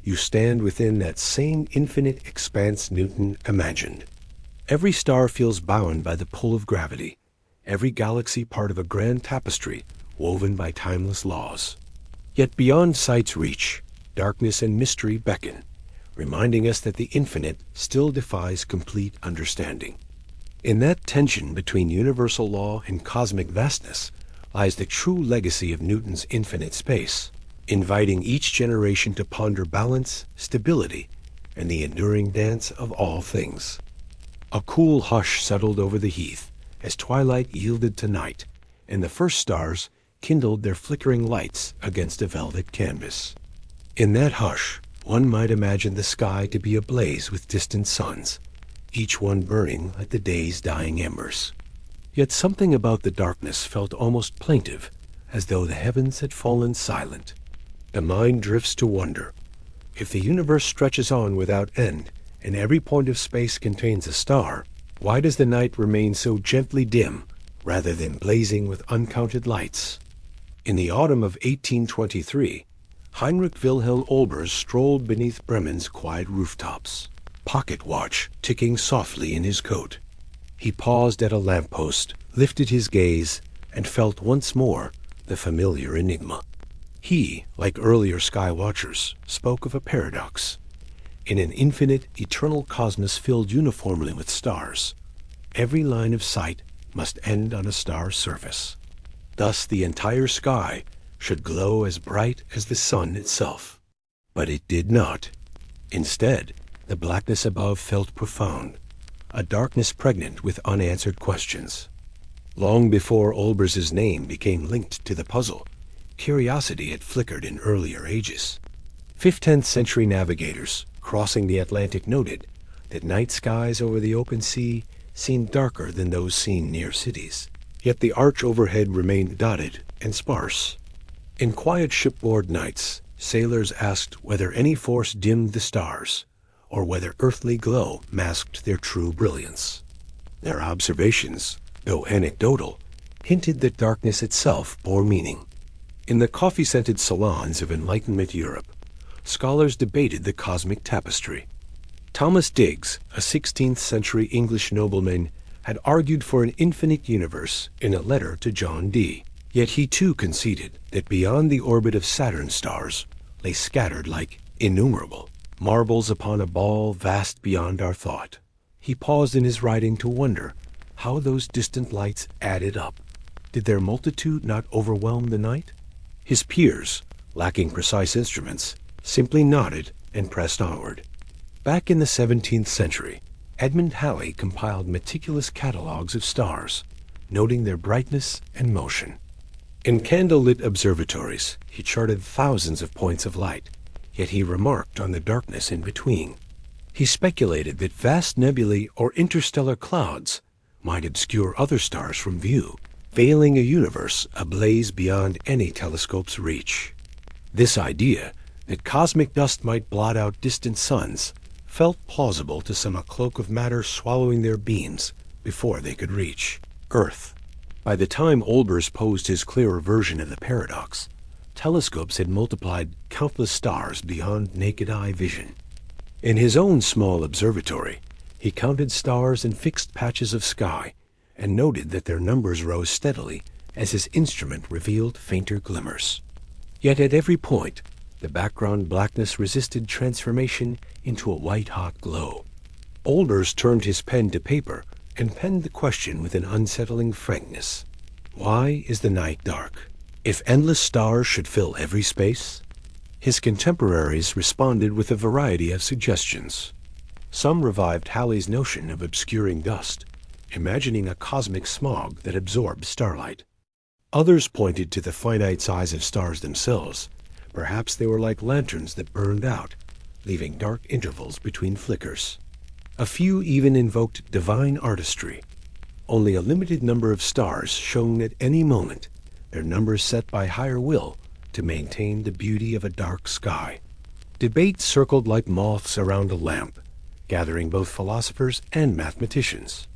you stand within that same infinite expanse Newton imagined. Every star feels bound by the pull of gravity, every galaxy part of a grand tapestry woven by timeless laws. Yet beyond sight's reach, darkness and mystery beckon, reminding us that the infinite still defies complete understanding. In that tension between universal law and cosmic vastness lies the true legacy of Newton's infinite space, inviting each generation to ponder balance, stability, and the enduring dance of all things. A cool hush settled over the heath as twilight yielded to night, and the first stars kindled their flickering lights against a velvet canvas. In that hush, one might imagine the sky to be ablaze with distant suns, each one burning like the day's dying embers. Yet something about the darkness felt almost plaintive, as though the heavens had fallen silent. The mind drifts to wonder. If the universe stretches on without end, and every point of space contains a star, why does the night remain so gently dim, rather than blazing with uncounted lights? In the autumn of 1823, Heinrich Wilhelm Olbers strolled beneath Bremen's quiet rooftops, pocket watch ticking softly in his coat. He paused at a lamppost, lifted his gaze, and felt once more the familiar enigma. He, like earlier sky watchers, spoke of a paradox. In an infinite, eternal cosmos filled uniformly with stars, every line of sight must end on a star's surface. Thus the entire sky should glow as bright as the sun itself. But it did not. Instead, the blackness above felt profound, a darkness pregnant with unanswered questions. Long before Olbers's name became linked to the puzzle, curiosity had flickered in earlier ages. 15th century navigators crossing the Atlantic noted that night skies over the open sea seemed darker than those seen near cities. Yet the arch overhead remained dotted and sparse. In quiet shipboard nights, sailors asked whether any force dimmed the stars, or whether earthly glow masked their true brilliance. Their observations, though anecdotal, hinted that darkness itself bore meaning. In the coffee-scented salons of Enlightenment Europe, scholars debated the cosmic tapestry. Thomas Digges, a 16th century English nobleman, had argued for an infinite universe in a letter to John Dee. Yet he too conceded that beyond the orbit of Saturn's stars lay scattered like innumerable marbles upon a ball vast beyond our thought. He paused in his writing to wonder how those distant lights added up. Did their multitude not overwhelm the night? His peers, lacking precise instruments, simply nodded and pressed onward. Back in the 17th century, Edmund Halley compiled meticulous catalogues of stars, noting their brightness and motion. In candlelit observatories, he charted thousands of points of light, yet he remarked on the darkness in between. He speculated that vast nebulae or interstellar clouds might obscure other stars from view, veiling a universe ablaze beyond any telescope's reach. This idea, that cosmic dust might blot out distant suns, felt plausible to some a cloak of matter swallowing their beams before they could reach Earth. By the time Olbers posed his clearer version of the paradox, telescopes had multiplied countless stars beyond naked eye vision. In his own small observatory, he counted stars in fixed patches of sky and noted that their numbers rose steadily as his instrument revealed fainter glimmers. Yet at every point, the background blackness resisted transformation into a white-hot glow. Olbers turned his pen to paper and penned the question with an unsettling frankness. Why is the night dark? If endless stars should fill every space? His contemporaries responded with a variety of suggestions. Some revived Halley's notion of obscuring dust, imagining a cosmic smog that absorbed starlight. Others pointed to the finite size of stars themselves. Perhaps they were like lanterns that burned out, leaving dark intervals between flickers. A few even invoked divine artistry. Only a limited number of stars shone at any moment, their numbers set by higher will to maintain the beauty of a dark sky. Debate circled like moths around a lamp, gathering both philosophers and mathematicians.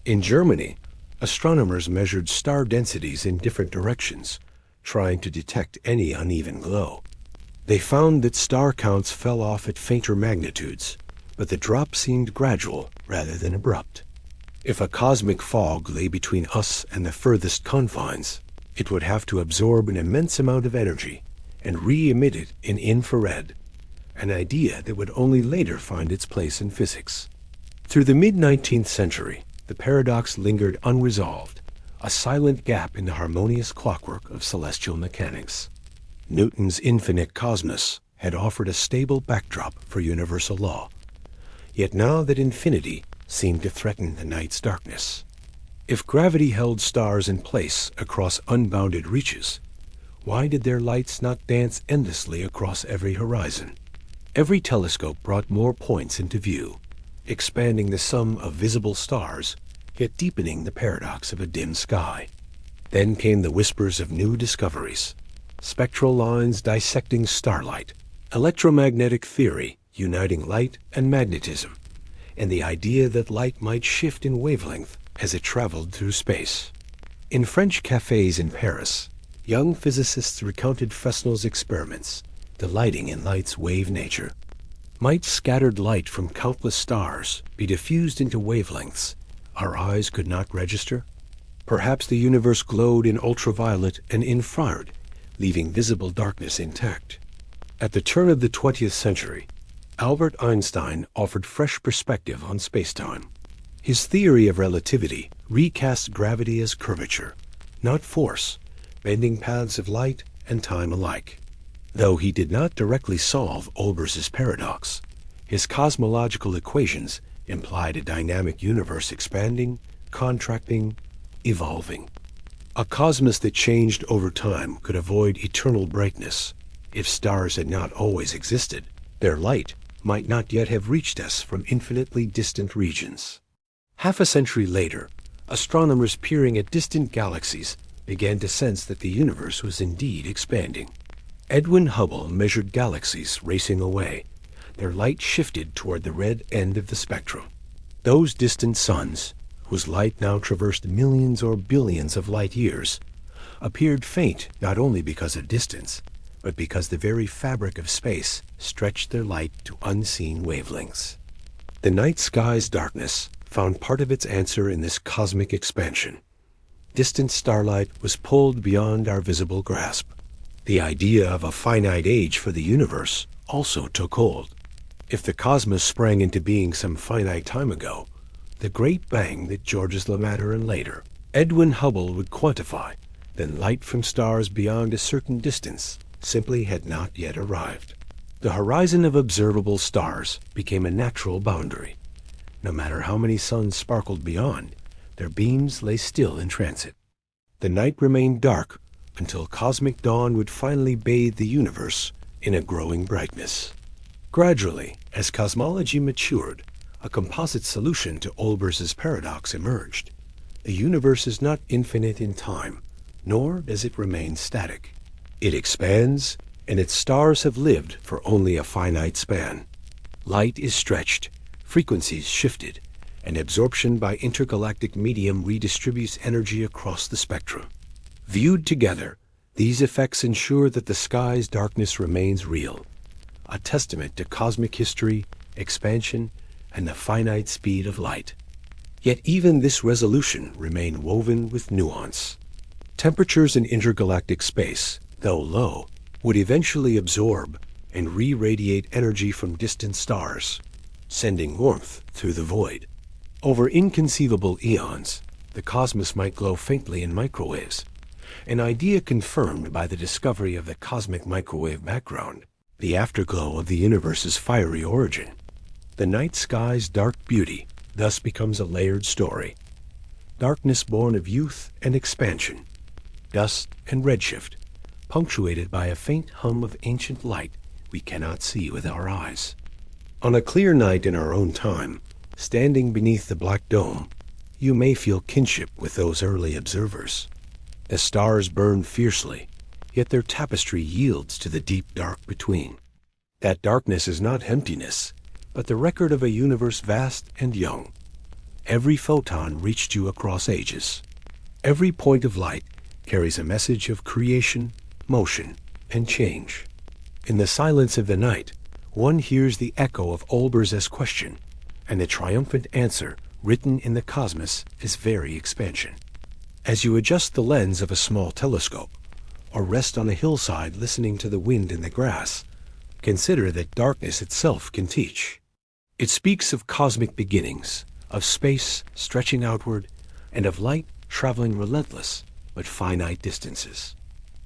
In Germany, astronomers measured star densities in different directions, trying to detect any uneven glow. They found that star counts fell off at fainter magnitudes, but the drop seemed gradual rather than abrupt. If a cosmic fog lay between us and the furthest confines, it would have to absorb an immense amount of energy and re-emit it in infrared, an idea that would only later find its place in physics. Through the mid-19th century, the paradox lingered unresolved, a silent gap in the harmonious clockwork of celestial mechanics. Newton's infinite cosmos had offered a stable backdrop for universal law, yet now that infinity seemed to threaten the night's darkness. If gravity held stars in place across unbounded reaches, why did their lights not dance endlessly across every horizon? Every telescope brought more points into view, expanding the sum of visible stars, yet deepening the paradox of a dim sky. Then came the whispers of new discoveries, spectral lines dissecting starlight, electromagnetic theory uniting light and magnetism, and the idea that light might shift in wavelength as it traveled through space. In French cafes in Paris, young physicists recounted Fresnel's experiments, delighting in light's wave nature. Might scattered light from countless stars be diffused into wavelengths our eyes could not register? Perhaps the universe glowed in ultraviolet and infrared, leaving visible darkness intact. At the turn of the 20th century, Albert Einstein offered fresh perspective on spacetime. His theory of relativity recast gravity as curvature, not force, bending paths of light and time alike. Though he did not directly solve Olbers's paradox, his cosmological equations implied a dynamic universe expanding, contracting, evolving. A cosmos that changed over time could avoid eternal brightness. If stars had not always existed, their light might not yet have reached us from infinitely distant regions. Half a century later, astronomers peering at distant galaxies began to sense that the universe was indeed expanding. Edwin Hubble measured galaxies racing away. Their light shifted toward the red end of the spectrum. Those distant suns, whose light now traversed millions or billions of light years, appeared faint not only because of distance, but because the very fabric of space stretched their light to unseen wavelengths. The night sky's darkness found part of its answer in this cosmic expansion. Distant starlight was pulled beyond our visible grasp. The idea of a finite age for the universe also took hold. If the cosmos sprang into being some finite time ago, the Great Bang that Georges Lemaitre and later Edwin Hubble would quantify, then light from stars beyond a certain distance simply had not yet arrived. The horizon of observable stars became a natural boundary. No matter how many suns sparkled beyond, their beams lay still in transit. The night remained dark until cosmic dawn would finally bathe the universe in a growing brightness. Gradually, as cosmology matured, a composite solution to Olbers's paradox emerged. The universe is not infinite in time, nor does it remain static. It expands, and its stars have lived for only a finite span. Light is stretched, frequencies shifted, and absorption by intergalactic medium redistributes energy across the spectrum. Viewed together, these effects ensure that the sky's darkness remains real, a testament to cosmic history, expansion, and the finite speed of light. Yet even this resolution remained woven with nuance. Temperatures in intergalactic space, though low, would eventually absorb and re-radiate energy from distant stars, sending warmth through the void. Over inconceivable eons, the cosmos might glow faintly in microwaves, an idea confirmed by the discovery of the cosmic microwave background, the afterglow of the universe's fiery origin. The night sky's dark beauty thus becomes a layered story. Darkness born of youth and expansion, dust and redshift, punctuated by a faint hum of ancient light we cannot see with our eyes. On a clear night in our own time, standing beneath the black dome, you may feel kinship with those early observers. The stars burn fiercely, yet their tapestry yields to the deep dark between. That darkness is not emptiness, but the record of a universe vast and young. Every photon reached you across ages. Every point of light carries a message of creation, motion, and change. In the silence of the night, one hears the echo of Olbers's question, and the triumphant answer written in the cosmos is very expansion. As you adjust the lens of a small telescope, or rest on a hillside listening to the wind in the grass, consider that darkness itself can teach. It speaks of cosmic beginnings, of space stretching outward, and of light traveling relentless but finite distances.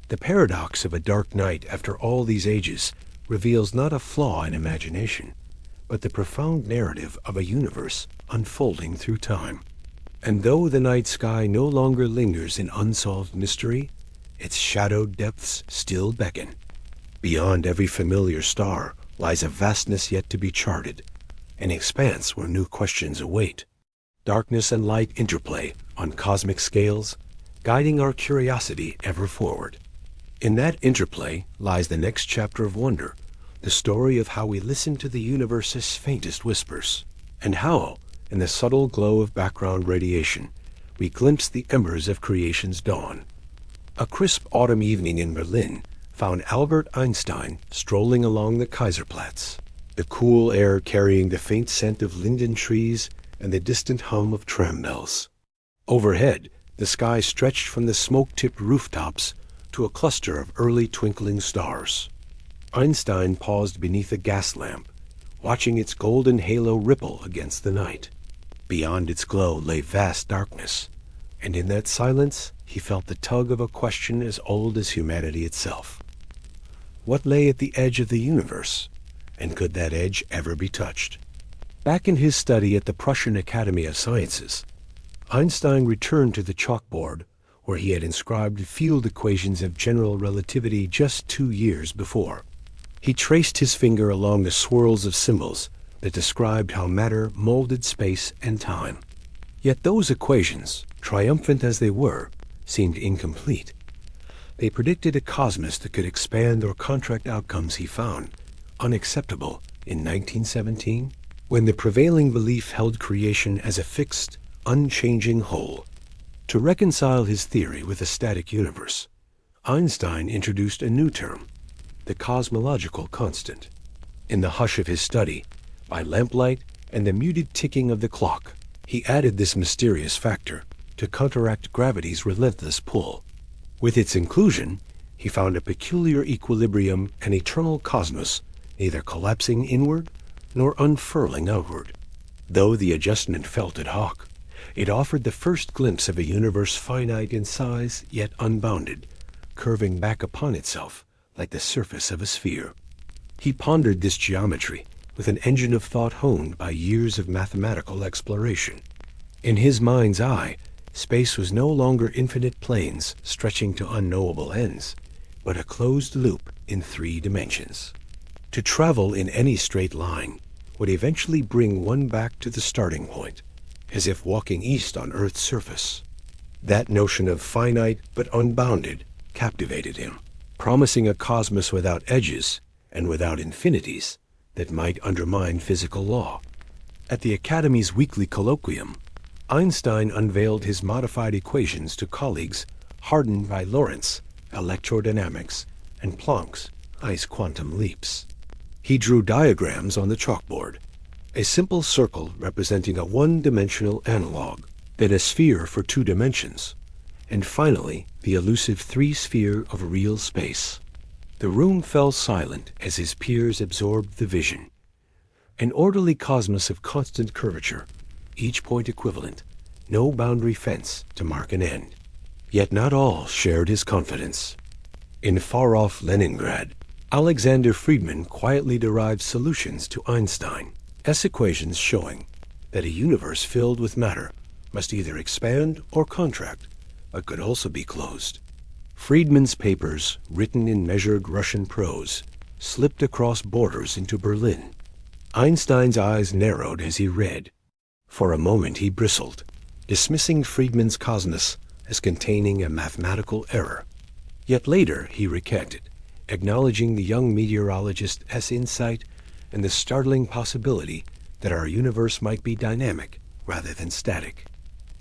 The paradox of a dark night after all these ages reveals not a flaw in imagination, but the profound narrative of a universe unfolding through time. And though the night sky no longer lingers in unsolved mystery, its shadowed depths still beckon. Beyond every familiar star lies a vastness yet to be charted, an expanse where new questions await. Darkness and light interplay on cosmic scales, guiding our curiosity ever forward. In that interplay lies the next chapter of wonder, the story of how we listen to the universe's faintest whispers, and how, in the subtle glow of background radiation, we glimpse the embers of creation's dawn. A crisp autumn evening in Berlin found Albert Einstein strolling along the Kaiserplatz, the cool air carrying the faint scent of linden trees and the distant hum of tram bells. Overhead, the sky stretched from the smoke-tipped rooftops to a cluster of early twinkling stars. Einstein paused beneath a gas lamp, watching its golden halo ripple against the night. Beyond its glow lay vast darkness, and in that silence he felt the tug of a question as old as humanity itself. What lay at the edge of the universe, and could that edge ever be touched? Back in his study at the Prussian Academy of Sciences, Einstein returned to the chalkboard where he had inscribed field equations of general relativity just 2 years before. He traced his finger along the swirls of symbols that described how matter molded space and time. Yet those equations, triumphant as they were, seemed incomplete. They predicted a cosmos that could expand or contract outcomes he found unacceptable in 1917, when the prevailing belief held creation as a fixed, unchanging whole. To reconcile his theory with a static universe, Einstein introduced a new term, the cosmological constant. In the hush of his study, by lamplight, and the muted ticking of the clock. He added this mysterious factor to counteract gravity's relentless pull. With its inclusion, he found a peculiar equilibrium, an eternal cosmos, neither collapsing inward nor unfurling outward. Though the adjustment felt ad hoc, it offered the first glimpse of a universe finite in size yet unbounded, curving back upon itself like the surface of a sphere. He pondered this geometry with an engine of thought honed by years of mathematical exploration. In his mind's eye, space was no longer infinite planes stretching to unknowable ends, but a closed loop in 3 dimensions. To travel in any straight line would eventually bring one back to the starting point, as if walking east on Earth's surface. That notion of finite but unbounded captivated him, promising a cosmos without edges and without infinities that might undermine physical law. At the Academy's weekly colloquium, Einstein unveiled his modified equations to colleagues hardened by Lorentz, electrodynamics, and Planck's ice quantum leaps. He drew diagrams on the chalkboard, a simple circle representing a one-dimensional analog, then a sphere for 2 dimensions, and finally the elusive 3-sphere of real space. The room fell silent as his peers absorbed the vision. An orderly cosmos of constant curvature, each point equivalent, no boundary fence to mark an end. Yet not all shared his confidence. In far-off Leningrad, Alexander Friedmann quietly derived solutions to Einstein's equations showing that a universe filled with matter must either expand or contract, but could also be closed. Friedmann's papers, written in measured Russian prose, slipped across borders into Berlin. Einstein's eyes narrowed as he read. For a moment he bristled, dismissing Friedmann's cosmos as containing a mathematical error. Yet later he recanted, acknowledging the young meteorologist's insight and the startling possibility that our universe might be dynamic rather than static.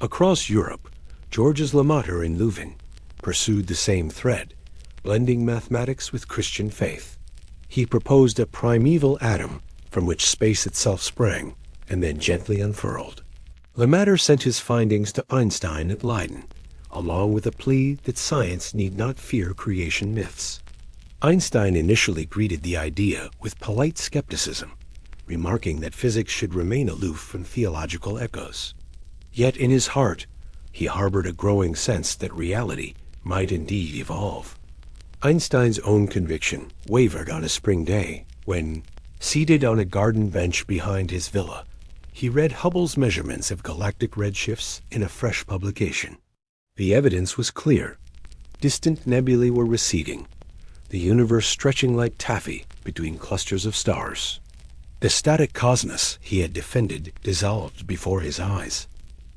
Across Europe, Georges Lemaitre in Leuven pursued the same thread, blending mathematics with Christian faith. He proposed a primeval atom from which space itself sprang and then gently unfurled. Lemaitre sent his findings to Einstein at Leiden, along with a plea that science need not fear creation myths. Einstein initially greeted the idea with polite skepticism, remarking that physics should remain aloof from theological echoes. Yet in his heart, he harbored a growing sense that reality might indeed evolve. Einstein's own conviction wavered on a spring day when, seated on a garden bench behind his villa, he read Hubble's measurements of galactic redshifts in a fresh publication. The evidence was clear. Distant nebulae were receding, the universe stretching like taffy between clusters of stars. The static cosmos he had defended dissolved before his eyes.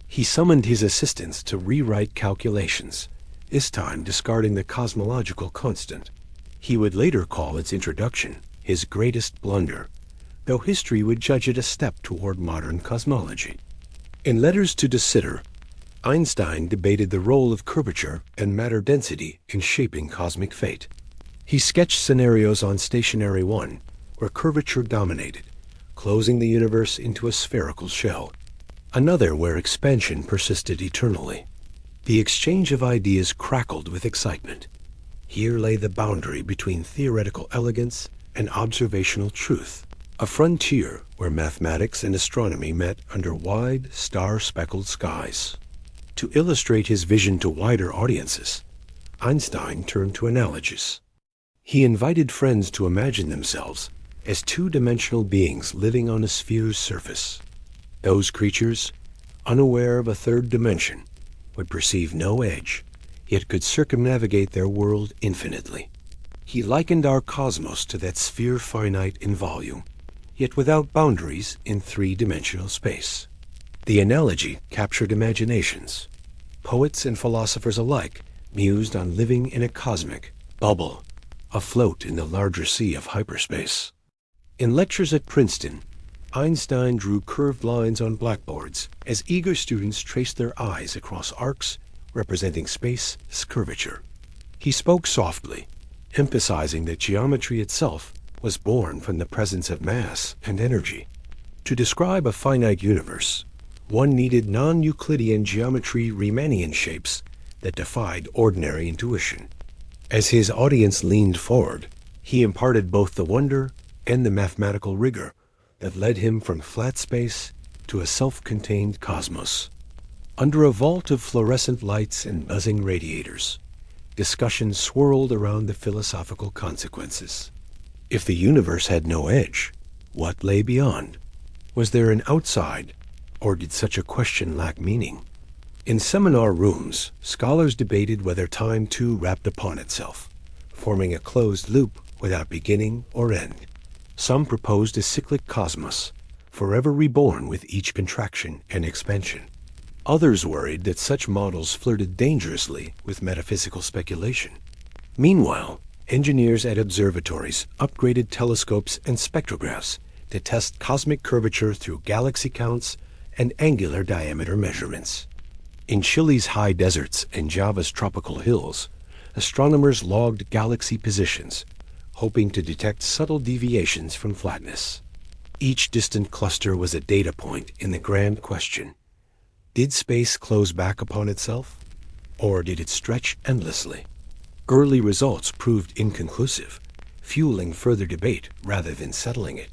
He summoned his assistants to rewrite calculations, this time discarding the cosmological constant. He would later call its introduction his greatest blunder, though history would judge it a step toward modern cosmology. In Letters to De Sitter, Einstein debated the role of curvature and matter density in shaping cosmic fate. He sketched scenarios on Stationary 1 where curvature dominated, closing the universe into a spherical shell, another where expansion persisted eternally. The exchange of ideas crackled with excitement. Here lay the boundary between theoretical elegance and observational truth, a frontier where mathematics and astronomy met under wide, star-speckled skies. To illustrate his vision to wider audiences, Einstein turned to analogies. He invited friends to imagine themselves as 2-dimensional beings living on a sphere's surface. Those creatures, unaware of a 3rd dimension, would perceive no edge, yet could circumnavigate their world infinitely. He likened our cosmos to that sphere finite in volume, yet without boundaries in 3-dimensional space. The analogy captured imaginations. Poets and philosophers alike mused on living in a cosmic bubble, afloat in the larger sea of hyperspace. In lectures at Princeton, Einstein drew curved lines on blackboards as eager students traced their eyes across arcs representing space's curvature. He spoke softly, emphasizing that geometry itself was born from the presence of mass and energy. To describe a finite universe, one needed non-Euclidean geometry Riemannian shapes that defied ordinary intuition. As his audience leaned forward, he imparted both the wonder and the mathematical rigor that led him from flat space to a self-contained cosmos. Under a vault of fluorescent lights and buzzing radiators, discussions swirled around the philosophical consequences. If the universe had no edge, what lay beyond? Was there an outside, or did such a question lack meaning? In seminar rooms, scholars debated whether time too wrapped upon itself, forming a closed loop without beginning or end. Some proposed a cyclic cosmos, forever reborn with each contraction and expansion. Others worried that such models flirted dangerously with metaphysical speculation. Meanwhile, engineers at observatories upgraded telescopes and spectrographs to test cosmic curvature through galaxy counts and angular diameter measurements. In Chile's high deserts and Java's tropical hills, astronomers logged galaxy positions, hoping to detect subtle deviations from flatness. Each distant cluster was a data point in the grand question: did space close back upon itself, or did it stretch endlessly? Early results proved inconclusive, fueling further debate rather than settling it.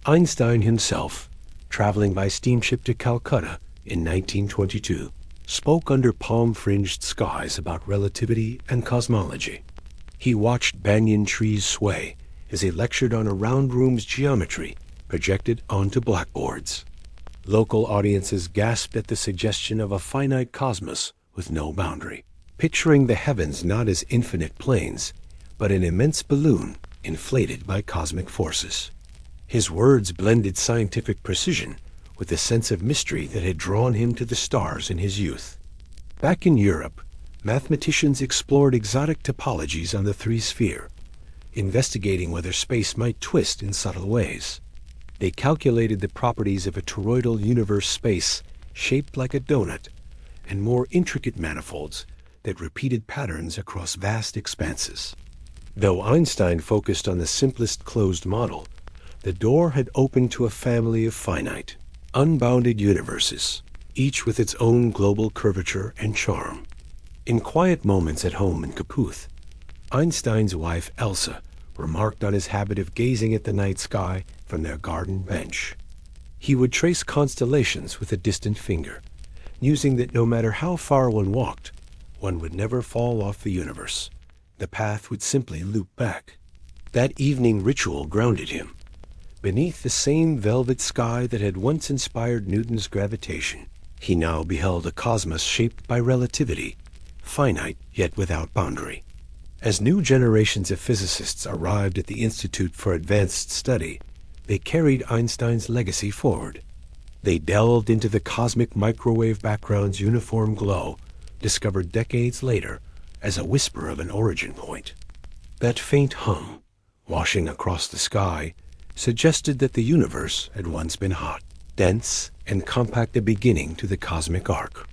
Einstein himself, traveling by steamship to Calcutta in 1922, spoke under palm-fringed skies about relativity and cosmology. He watched banyan trees sway as he lectured on a round room's geometry projected onto blackboards. Local audiences gasped at the suggestion of a finite cosmos with no boundary, picturing the heavens not as infinite planes, but an immense balloon inflated by cosmic forces. His words blended scientific precision with the sense of mystery that had drawn him to the stars in his youth. Back in Europe, mathematicians explored exotic topologies on the three-sphere, investigating whether space might twist in subtle ways. They calculated the properties of a toroidal universe space shaped like a donut and more intricate manifolds that repeated patterns across vast expanses. Though Einstein focused on the simplest closed model, the door had opened to a family of finite, unbounded universes, each with its own global curvature and charm. In quiet moments at home in Kaput, Einstein's wife Elsa remarked on his habit of gazing at the night sky from their garden bench. He would trace constellations with a distant finger, musing that no matter how far one walked, one would never fall off the universe. The path would simply loop back. That evening ritual grounded him. Beneath the same velvet sky that had once inspired Newton's gravitation, he now beheld a cosmos shaped by relativity, finite yet without boundary. As new generations of physicists arrived at the Institute for Advanced Study, they carried Einstein's legacy forward. They delved into the cosmic microwave background's uniform glow, discovered decades later as a whisper of an origin point. That faint hum, washing across the sky, suggested that the universe had once been hot, dense, and compact, a beginning to the cosmic arc.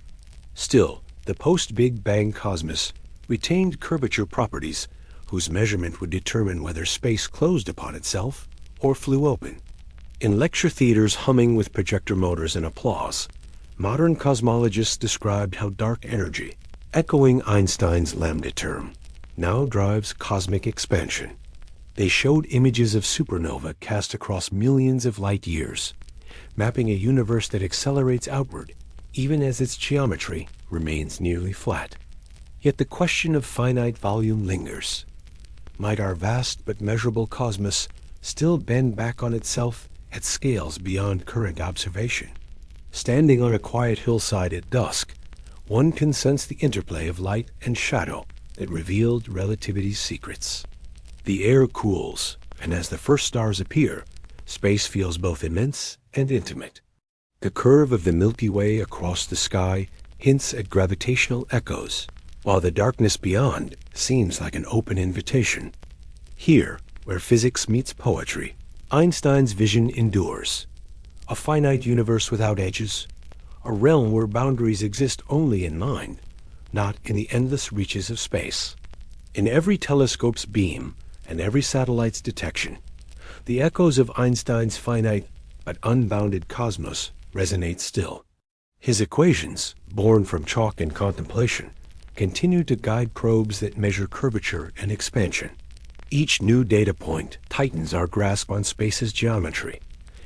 Still, the post-Big Bang cosmos retained curvature properties whose measurement would determine whether space closed upon itself or flew open. In lecture theaters humming with projector motors and applause, modern cosmologists described how dark energy, echoing Einstein's lambda term, now drives cosmic expansion. They showed images of supernova cast across millions of light years, mapping a universe that accelerates outward even as its geometry remains nearly flat. Yet the question of finite volume lingers. Might our vast but measurable cosmos still bend back on itself at scales beyond current observation? Standing on a quiet hillside at dusk, one can sense the interplay of light and shadow that revealed relativity's secrets. The air cools, and as the first stars appear, space feels both immense and intimate. The curve of the Milky Way across the sky hints at gravitational echoes, while the darkness beyond seems like an open invitation. Here, where physics meets poetry, Einstein's vision endures. A finite universe without edges, a realm where boundaries exist only in mind, not in the endless reaches of space. In every telescope's beam and every satellite's detection, the echoes of Einstein's finite but unbounded cosmos resonates still. His equations, born from chalk and contemplation, continue to guide probes that measure curvature and expansion. Each new data point tightens our grasp on space's geometry,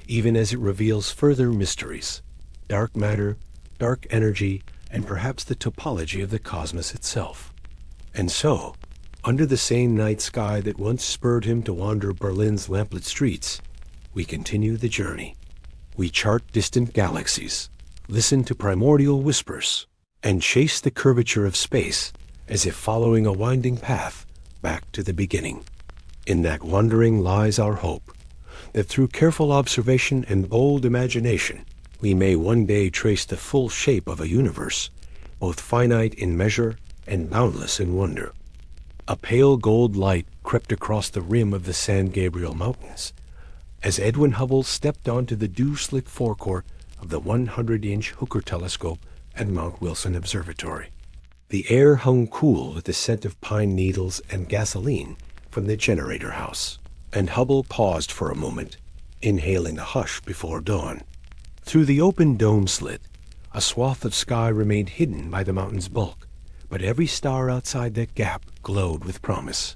even as it reveals further mysteries: dark matter, dark energy, and perhaps the topology of the cosmos itself. And so, under the same night sky that once spurred him to wander Berlin's lamplit streets, we continue the journey. We chart distant galaxies, listen to primordial whispers, and chase the curvature of space as if following a winding path back to the beginning. In that wandering lies our hope, that through careful observation and bold imagination, we may one day trace the full shape of a universe, both finite in measure and boundless in wonder. A pale gold light crept across the rim of the San Gabriel Mountains as Edwin Hubble stepped onto the dew-slick forecourt of the 100-inch Hooker telescope at Mount Wilson Observatory. The air hung cool with the scent of pine needles and gasoline from the generator house, and Hubble paused for a moment, inhaling the hush before dawn. Through the open dome slit, a swath of sky remained hidden by the mountain's bulk, but every star outside that gap glowed with promise.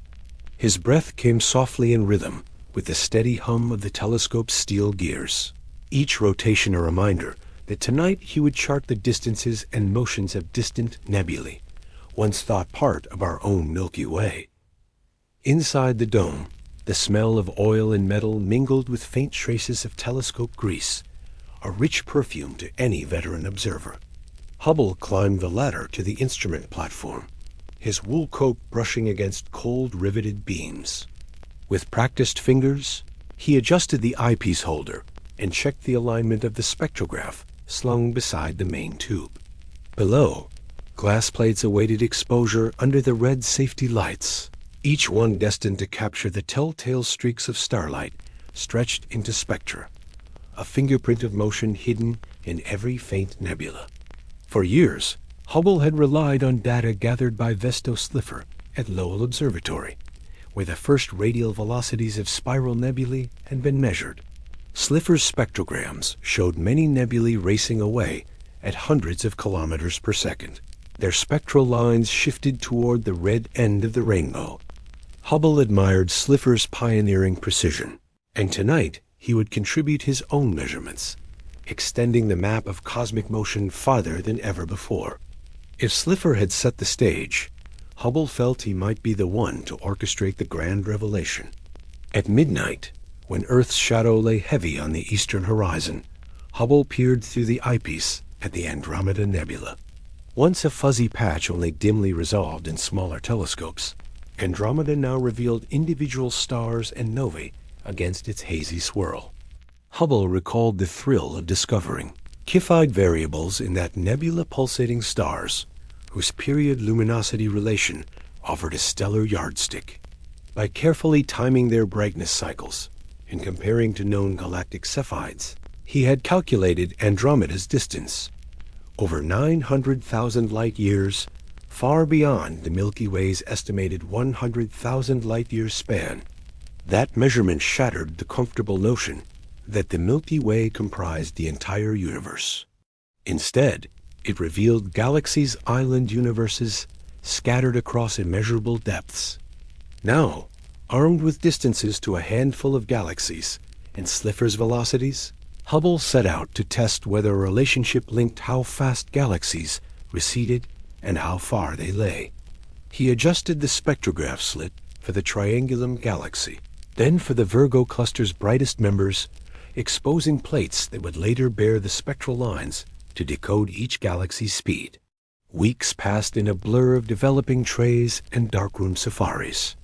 His breath came softly in rhythm with the steady hum of the telescope's steel gears, each rotation a reminder that tonight he would chart the distances and motions of distant nebulae, once thought part of our own Milky Way. Inside the dome, the smell of oil and metal mingled with faint traces of telescope grease, a rich perfume to any veteran observer. Hubble climbed the ladder to the instrument platform, his wool coat brushing against cold, riveted beams. With practiced fingers, he adjusted the eyepiece holder and checked the alignment of the spectrograph slung beside the main tube. Below, glass plates awaited exposure under the red safety lights, each one destined to capture the telltale streaks of starlight stretched into spectra, a fingerprint of motion hidden in every faint nebula. For years, Hubble had relied on data gathered by Vesto Slipher at Lowell Observatory, where the first radial velocities of spiral nebulae had been measured. Slipher's spectrograms showed many nebulae racing away at hundreds of kilometers per second. Their spectral lines shifted toward the red end of the rainbow. Hubble admired Slipher's pioneering precision, and tonight he would contribute his own measurements, extending the map of cosmic motion farther than ever before. If Slipher had set the stage, Hubble felt he might be the one to orchestrate the grand revelation. At midnight, when Earth's shadow lay heavy on the eastern horizon, Hubble peered through the eyepiece at the Andromeda Nebula. Once a fuzzy patch only dimly resolved in smaller telescopes, Andromeda now revealed individual stars and novae against its hazy swirl. Hubble recalled the thrill of discovering Cepheid variables in that nebula pulsating stars, whose period luminosity relation offered a stellar yardstick. By carefully timing their brightness cycles and comparing to known galactic Cepheids, he had calculated Andromeda's distance, over 900,000 light-years, far beyond the Milky Way's estimated 100,000 light-year span. That measurement shattered the comfortable notion that the Milky Way comprised the entire universe. Instead, it revealed galaxies' island universes scattered across immeasurable depths. Now, armed with distances to a handful of galaxies and Slipher's velocities, Hubble set out to test whether a relationship linked how fast galaxies receded and how far they lay. He adjusted the spectrograph slit for the Triangulum Galaxy, then for the Virgo cluster's brightest members, exposing plates that would later bear the spectral lines to decode each galaxy's speed. Weeks passed in a blur of developing trays and darkroom safaris.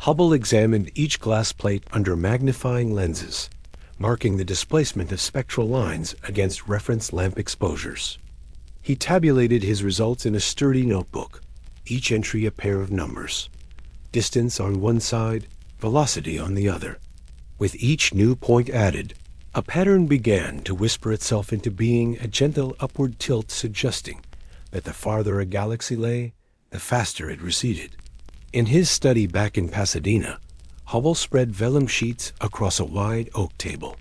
Hubble examined each glass plate under magnifying lenses, marking the displacement of spectral lines against reference lamp exposures. He tabulated his results in a sturdy notebook, each entry a pair of numbers, distance on one side, velocity on the other. With each new point added, a pattern began to whisper itself into being, a gentle upward tilt suggesting that the farther a galaxy lay, the faster it receded. In his study back in Pasadena, Hubble spread vellum sheets across a wide oak table.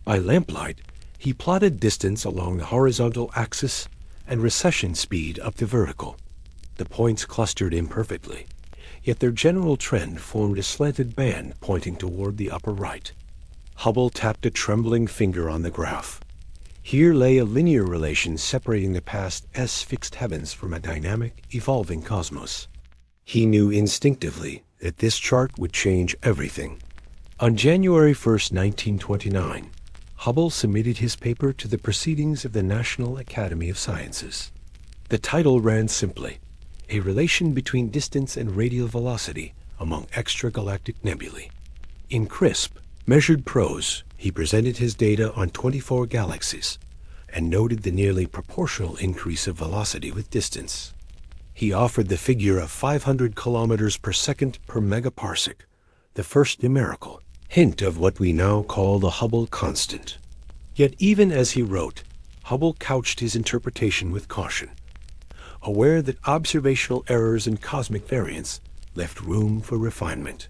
By lamplight, he plotted distance along the horizontal axis and recession speed up the vertical. The points clustered imperfectly, yet their general trend formed a slanted band pointing toward the upper right. Hubble tapped a trembling finger on the graph. Here lay a linear relation separating the past S-fixed heavens from a dynamic, evolving cosmos. He knew instinctively that this chart would change everything. On January 1st, 1929, Hubble submitted his paper to the Proceedings of the National Academy of Sciences. The title ran simply, "A Relation Between Distance and Radial Velocity Among Extragalactic Nebulae." In crisp, measured prose, he presented his data on 24 galaxies and noted the nearly proportional increase of velocity with distance. He offered the figure of 500 kilometers per second per megaparsec, the first numerical hint of what we now call the Hubble constant. Yet even as he wrote, Hubble couched his interpretation with caution, aware that observational errors and cosmic variance left room for refinement.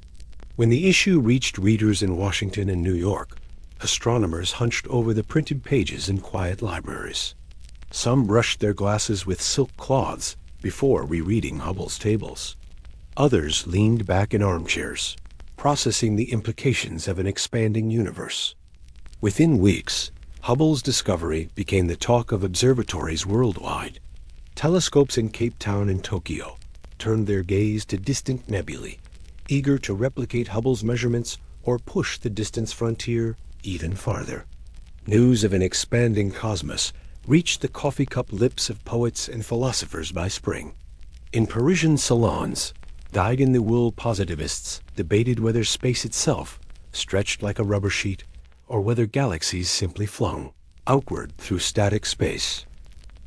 When the issue reached readers in Washington and New York, astronomers hunched over the printed pages in quiet libraries. Some brushed their glasses with silk cloths before rereading Hubble's tables. Others leaned back in armchairs, processing the implications of an expanding universe. Within weeks, Hubble's discovery became the talk of observatories worldwide. Telescopes in Cape Town and Tokyo turned their gaze to distant nebulae, eager to replicate Hubble's measurements or push the distance frontier even farther. News of an expanding cosmos reached the coffee cup lips of poets and philosophers by spring. In Parisian salons, dyed-in-the-wool positivists debated whether space itself stretched like a rubber sheet or whether galaxies simply flung outward through static space.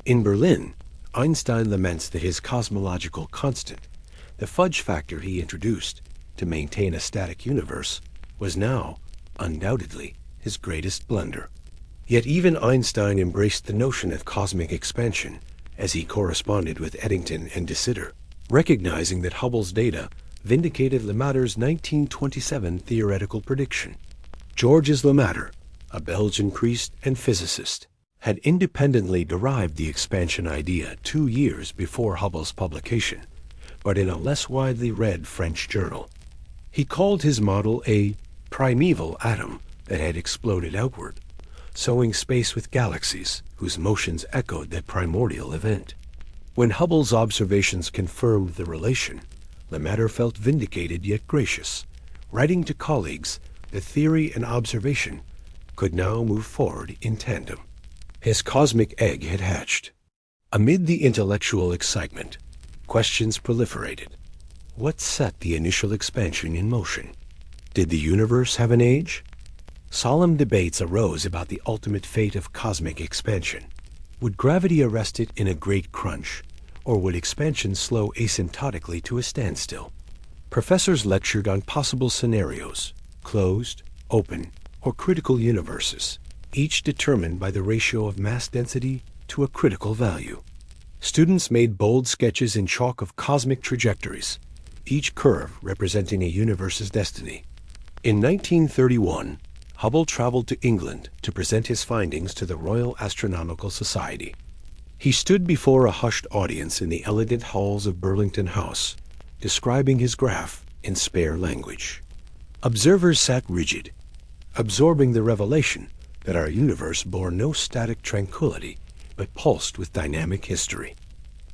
In Berlin, Einstein laments that his cosmological constant, the fudge factor he introduced to maintain a static universe, was now, undoubtedly, his greatest blunder. Yet even Einstein embraced the notion of cosmic expansion as he corresponded with Eddington and de Sitter, recognizing that Hubble's data vindicated Lemaitre's 1927 theoretical prediction. Georges Lemaitre, a Belgian priest and physicist, had independently derived the expansion idea 2 years before Hubble's publication, but in a less widely read French journal. He called his model a primeval atom that had exploded outward, sowing space with galaxies whose motions echoed that primordial event. When Hubble's observations confirmed the relation, Lemaitre felt vindicated yet gracious, writing to colleagues that theory and observation could now move forward in tandem. His cosmic egg had hatched. Amid the intellectual excitement, questions proliferated. What set the initial expansion in motion? Did the universe have an age? Solemn debates arose about the ultimate fate of cosmic expansion. Would gravity arrest it in a great crunch, or would expansion slow asymptotically to a standstill? Professors lectured on possible scenarios, closed, open, or critical universes, each determined by the ratio of mass density to a critical value. Students made bold sketches in chalk of cosmic trajectories, each curve representing a universe's destiny. In 1931, Hubble traveled to England to present his findings to the Royal Astronomical Society. He stood before a hushed audience in the elegant halls of Burlington House, describing his graph in spare language. Observers sat rigid, absorbing the revelation that our universe bore no static tranquility, but pulsed with dynamic history.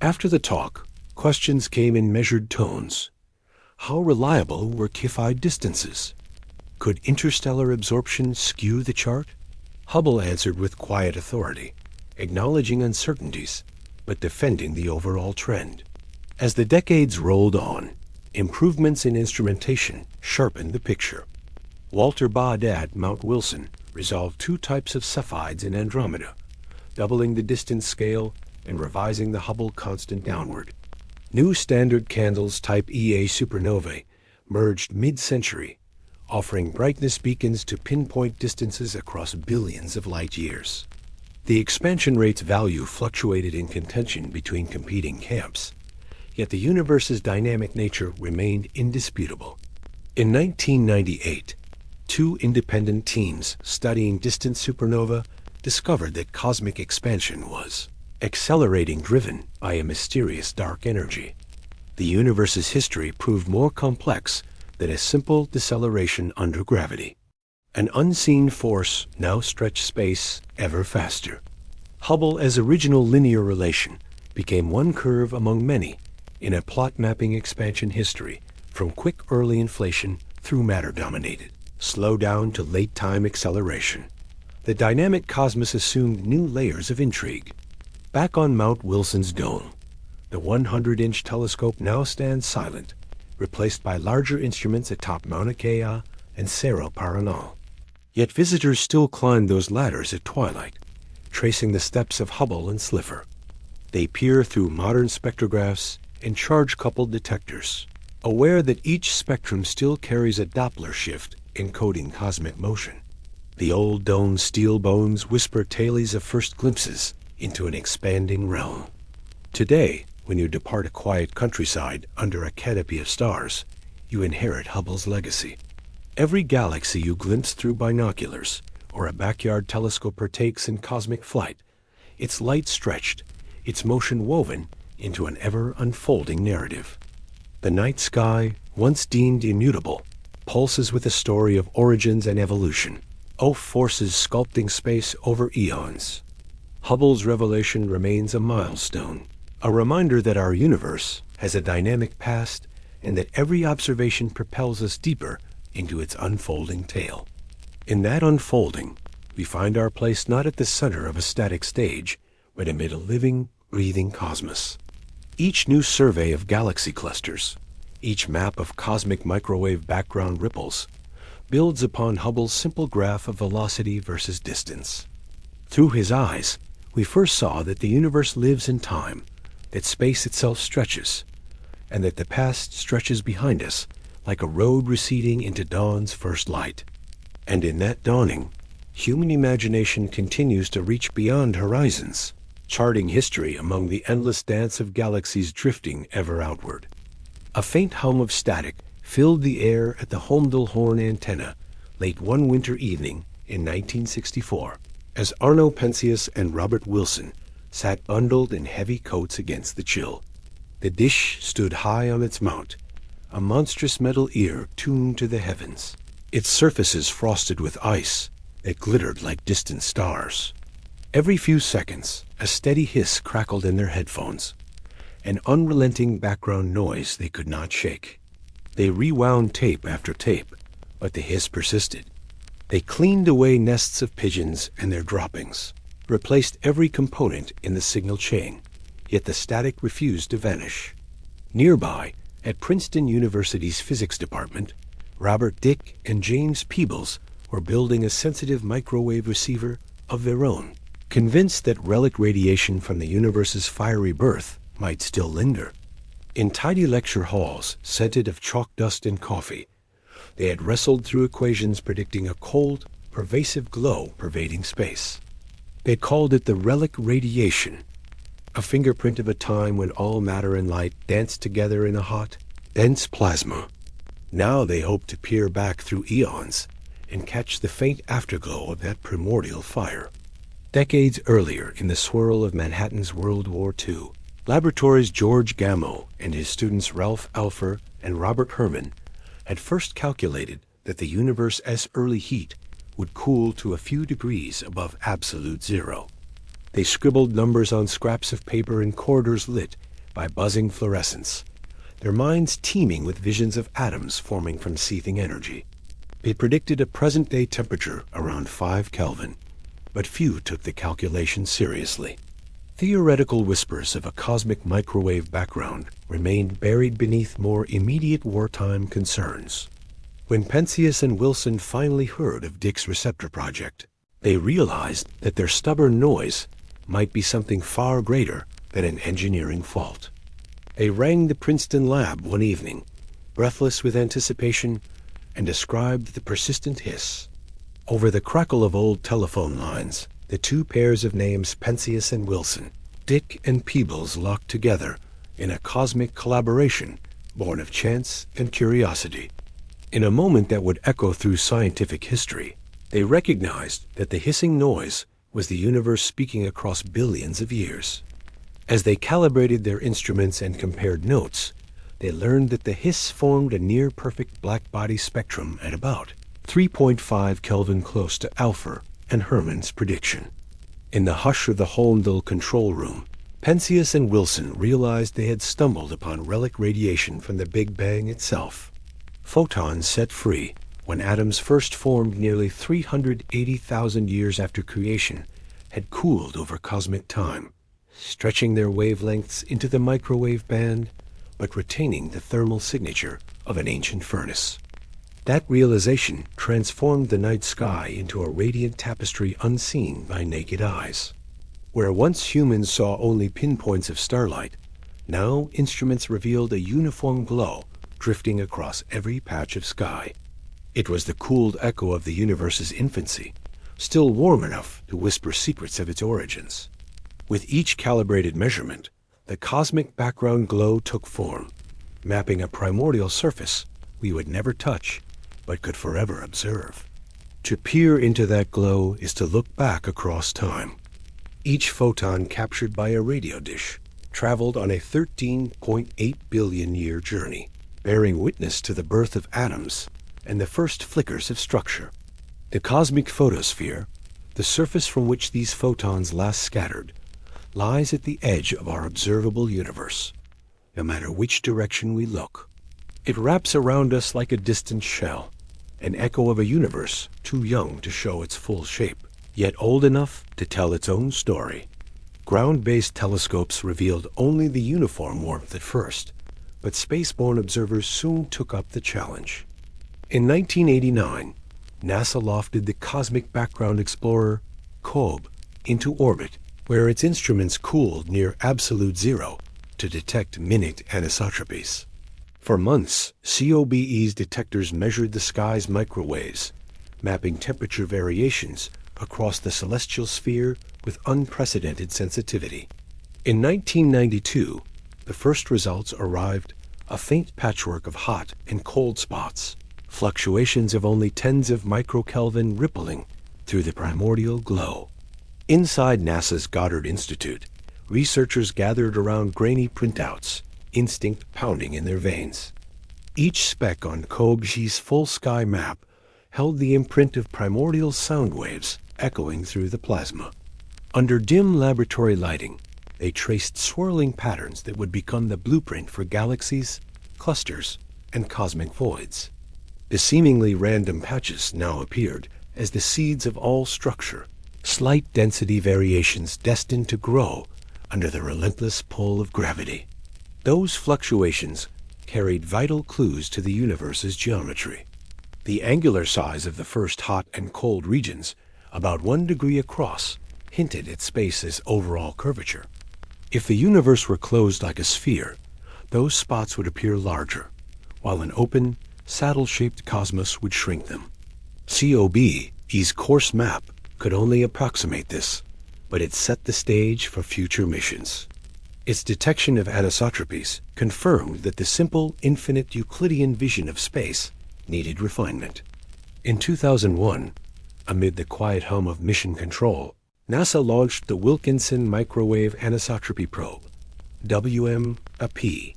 After the talk, questions came in measured tones. How reliable were Cepheid distances? Could interstellar absorption skew the chart? Hubble answered with quiet authority, acknowledging uncertainties, but defending the overall trend. As the decades rolled on, improvements in instrumentation sharpened the picture. Walter Baade at Mount Wilson resolved 2 types of Cepheids in Andromeda, doubling the distance scale and revising the Hubble constant downward. New standard candles type Ia supernovae merged mid-century, offering brightness beacons to pinpoint distances across billions of light years. The expansion rate's value fluctuated in contention between competing camps, yet the universe's dynamic nature remained indisputable. In 1998, Two independent teams studying distant supernova discovered that cosmic expansion was accelerating, driven by a mysterious dark energy. The universe's history proved more complex than a simple deceleration under gravity. An unseen force now stretched space ever faster. Hubble, as original linear relation, became one curve among many in a plot-mapping expansion history, from quick early inflation through matter-dominated slow-down to late-time acceleration. The dynamic cosmos assumed new layers of intrigue. Back on Mount Wilson's dome, the 100-inch telescope now stands silent, replaced by larger instruments atop Mauna Kea and Cerro Paranal. Yet visitors still climb those ladders at twilight, tracing the steps of Hubble and Slipher. They peer through modern spectrographs and charge-coupled detectors, aware that each spectrum still carries a Doppler shift encoding cosmic motion. The old dome's steel bones whisper tales of first glimpses into an expanding realm. Today, when you depart a quiet countryside under a canopy of stars, you inherit Hubble's legacy. Every galaxy you glimpse through binoculars or a backyard telescope partakes in cosmic flight, its light stretched, its motion woven into an ever-unfolding narrative. The night sky, once deemed immutable, pulses with a story of origins and evolution, forces sculpting space over eons. Hubble's revelation remains a milestone, a reminder that our universe has a dynamic past and that every observation propels us deeper into its unfolding tale. In that unfolding, we find our place not at the center of a static stage, but amid a living, breathing cosmos. Each new survey of galaxy clusters, each map of cosmic microwave background ripples, builds upon Hubble's simple graph of velocity versus distance. Through his eyes, we first saw that the universe lives in time, that space itself stretches, and that the past stretches behind us like a road receding into dawn's first light. And in that dawning, human imagination continues to reach beyond horizons, charting history among the endless dance of galaxies drifting ever outward. A faint hum of static filled the air at the Holmdel-Horn antenna late one winter evening in 1964, as Arno Penzias and Robert Wilson sat bundled in heavy coats against the chill. The dish stood high on its mount, a monstrous metal ear tuned to the heavens, its surfaces frosted with ice that glittered like distant stars. Every few seconds, a steady hiss crackled in their headphones, an unrelenting background noise they could not shake. They rewound tape after tape, but the hiss persisted. They cleaned away nests of pigeons and their droppings, replaced every component in the signal chain, yet the static refused to vanish. Nearby, at Princeton University's physics department, Robert Dick and James Peebles were building a sensitive microwave receiver of their own, convinced that relic radiation from the universe's fiery birth might still linger. In tidy lecture halls, scented of chalk dust and coffee, they had wrestled through equations predicting a cold, pervasive glow pervading space. They called it the relic radiation, a fingerprint of a time when all matter and light danced together in a hot, dense plasma. Now they hoped to peer back through eons and catch the faint afterglow of that primordial fire. Decades earlier, in the swirl of Manhattan's World War II, laboratories George Gamow and his students Ralph Alpher and Robert Herman had first calculated that the universe's early heat would cool to a few degrees above absolute zero. They scribbled numbers on scraps of paper in corridors lit by buzzing fluorescence, their minds teeming with visions of atoms forming from seething energy. They predicted a present-day temperature around 5 Kelvin, but few took the calculation seriously. Theoretical whispers of a cosmic microwave background remained buried beneath more immediate wartime concerns. When Penzias and Wilson finally heard of Dick's receptor project, they realized that their stubborn noise might be something far greater than an engineering fault. They rang the Princeton lab one evening, breathless with anticipation, and described the persistent hiss. Over the crackle of old telephone lines, the two pairs of names Penzias and Wilson, Dick and Peebles, locked together in a cosmic collaboration born of chance and curiosity. In a moment that would echo through scientific history, they recognized that the hissing noise was the universe speaking across billions of years. As they calibrated their instruments and compared notes, they learned that the hiss formed a near-perfect black-body spectrum at about 3.5 Kelvin, close to Alpher and Hermann's prediction. In the hush of the Holmdel control room, Penzias and Wilson realized they had stumbled upon relic radiation from the Big Bang itself. Photons set free when atoms first formed nearly 380,000 years after creation had cooled over cosmic time, stretching their wavelengths into the microwave band, but retaining the thermal signature of an ancient furnace. That realization transformed the night sky into a radiant tapestry unseen by naked eyes. Where once humans saw only pinpoints of starlight, now instruments revealed a uniform glow drifting across every patch of sky. It was the cooled echo of the universe's infancy, still warm enough to whisper secrets of its origins. With each calibrated measurement, the cosmic background glow took form, mapping a primordial surface we would never touch, but could forever observe. To peer into that glow is to look back across time. Each photon captured by a radio dish traveled on a 13.8 billion year journey, bearing witness to the birth of atoms and the first flickers of structure. The cosmic photosphere, the surface from which these photons last scattered, lies at the edge of our observable universe, no matter which direction we look. It wraps around us like a distant shell, an echo of a universe too young to show its full shape, yet old enough to tell its own story. Ground-based telescopes revealed only the uniform warmth at first, but space-borne observers soon took up the challenge. In 1989, NASA lofted the Cosmic Background Explorer, COBE, into orbit, where its instruments cooled near absolute zero to detect minute anisotropies. For months, COBE's detectors measured the sky's microwaves, mapping temperature variations across the celestial sphere with unprecedented sensitivity. In 1992, the first results arrived, a faint patchwork of hot and cold spots, fluctuations of only tens of microkelvin rippling through the primordial glow. Inside NASA's Goddard Institute, researchers gathered around grainy printouts, instinct pounding in their veins. Each speck on COBE's full sky map held the imprint of primordial sound waves echoing through the plasma. Under dim laboratory lighting, they traced swirling patterns that would become the blueprint for galaxies, clusters, and cosmic voids. The seemingly random patches now appeared as the seeds of all structure, slight density variations destined to grow under the relentless pull of gravity. Those fluctuations carried vital clues to the universe's geometry. The angular size of the first hot and cold regions, about 1 degree across, hinted at space's overall curvature. If the universe were closed like a sphere, those spots would appear larger, while an open, saddle-shaped cosmos would shrink them. COBE's course map could only approximate this, but it set the stage for future missions. Its detection of anisotropies confirmed that the simple, infinite Euclidean vision of space needed refinement. In 2001, amid the quiet hum of mission control, NASA launched the Wilkinson Microwave Anisotropy Probe, WMAP.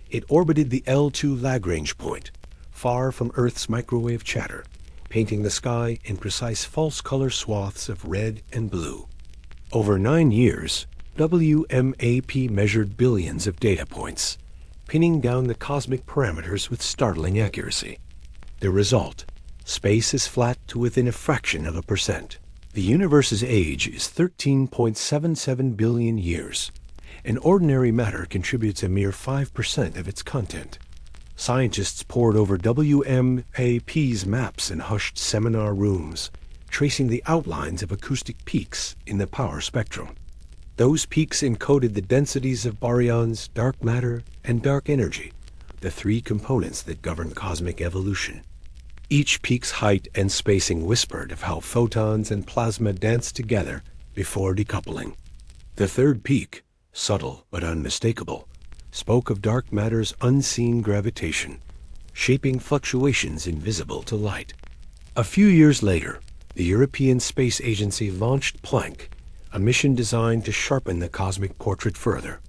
It orbited the L2 Lagrange point, far from Earth's microwave chatter, painting the sky in precise false-color swaths of red and blue. Over 9 years, WMAP measured billions of data points, pinning down the cosmic parameters with startling accuracy. The result: space is flat to within a fraction of a percent. The universe's age is 13.77 billion years, and ordinary matter contributes a mere 5% of its content. Scientists pored over WMAP's maps in hushed seminar rooms, tracing the outlines of acoustic peaks in the power spectrum. Those peaks encoded the densities of baryons, dark matter, and dark energy, the 3 components that govern cosmic evolution. Each peak's height and spacing whispered of how photons and plasma dance together before decoupling. The third peak, subtle but unmistakable, spoke of dark matter's unseen gravitation, shaping fluctuations invisible to light. A few years later, the European Space Agency launched Planck, a mission designed to sharpen the cosmic portrait further.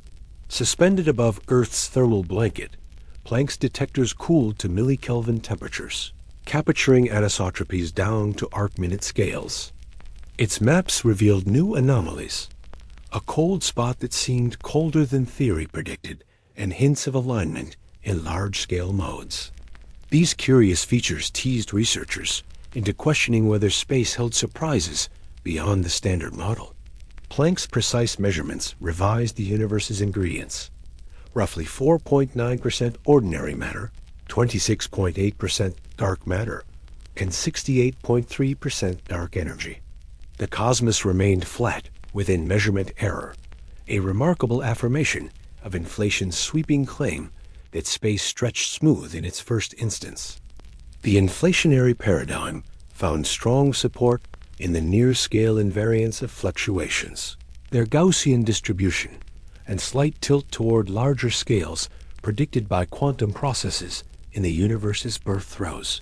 Suspended above Earth's thermal blanket, Planck's detectors cooled to millikelvin temperatures, capturing anisotropies down to arc-minute scales. Its maps revealed new anomalies, a cold spot that seemed colder than theory predicted, and hints of alignment in large-scale modes. These curious features teased researchers into questioning whether space held surprises beyond the standard model. Planck's precise measurements revised the universe's ingredients. Roughly 4.9% ordinary matter, 26.8% dark matter, and 68.3% dark energy. The cosmos remained flat within measurement error, a remarkable affirmation of inflation's sweeping claim that space stretched smooth in its first instance. The inflationary paradigm found strong support in the near-scale invariance of fluctuations. Their Gaussian distribution and slight tilt toward larger scales predicted by quantum processes in the universe's birth throes.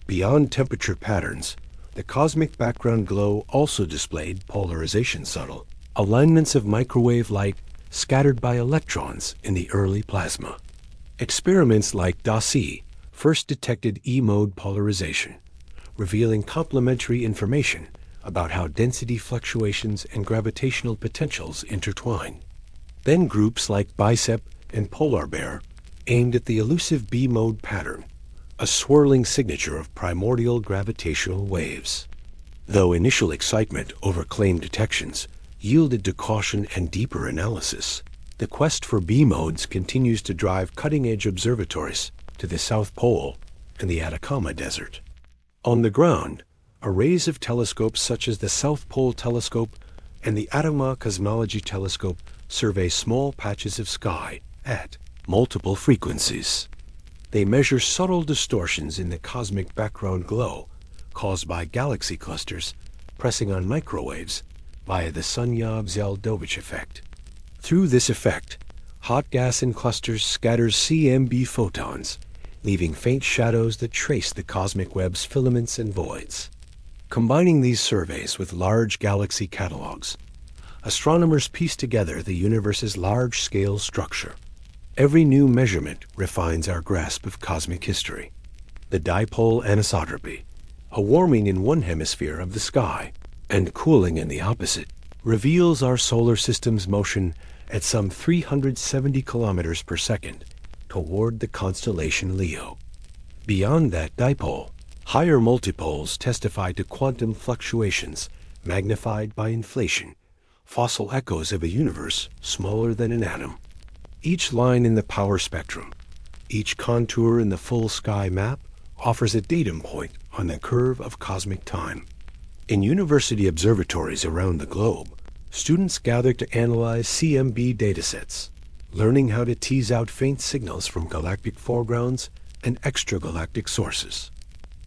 Beyond temperature patterns, the cosmic background glow also displayed polarization subtle, alignments of microwave light scattered by electrons in the early plasma. Experiments like DASI first detected E-mode polarization, revealing complementary information about how density fluctuations and gravitational potentials intertwine. Then groups like BICEP and Polar Bear aimed at the elusive B-mode pattern, a swirling signature of primordial gravitational waves. Though initial excitement over claimed detections yielded to caution and deeper analysis, the quest for B-modes continues to drive cutting-edge observatories to the South Pole and the Atacama Desert. On the ground, arrays of telescopes such as the South Pole Telescope and the Atacama Cosmology Telescope survey small patches of sky at multiple frequencies. They measure subtle distortions in the cosmic background glow caused by galaxy clusters pressing on microwaves via the Sun-Yav-Zeldovich effect. Through this effect, hot gas in clusters scatters CMB photons, leaving faint shadows that trace the cosmic web's filaments and voids. Combining these surveys with large galaxy catalogs, astronomers piece together the universe's large-scale structure. Every new measurement refines our grasp of cosmic history. The dipole anisotropy, a warming in one hemisphere of the sky and cooling in the opposite, reveals our solar system's motion at some 370 kilometers per second toward the constellation Leo. Beyond that dipole, higher multipoles testify to quantum fluctuations magnified by inflation, fossil echoes of a universe smaller than an atom. Each line in the power spectrum, each contour in the full sky map offers a datum point on the curve of cosmic time. In university observatories around the globe, students gather to analyze CMB datasets, learning how to tease out faint signals from galactic foregrounds and extragalactic sources.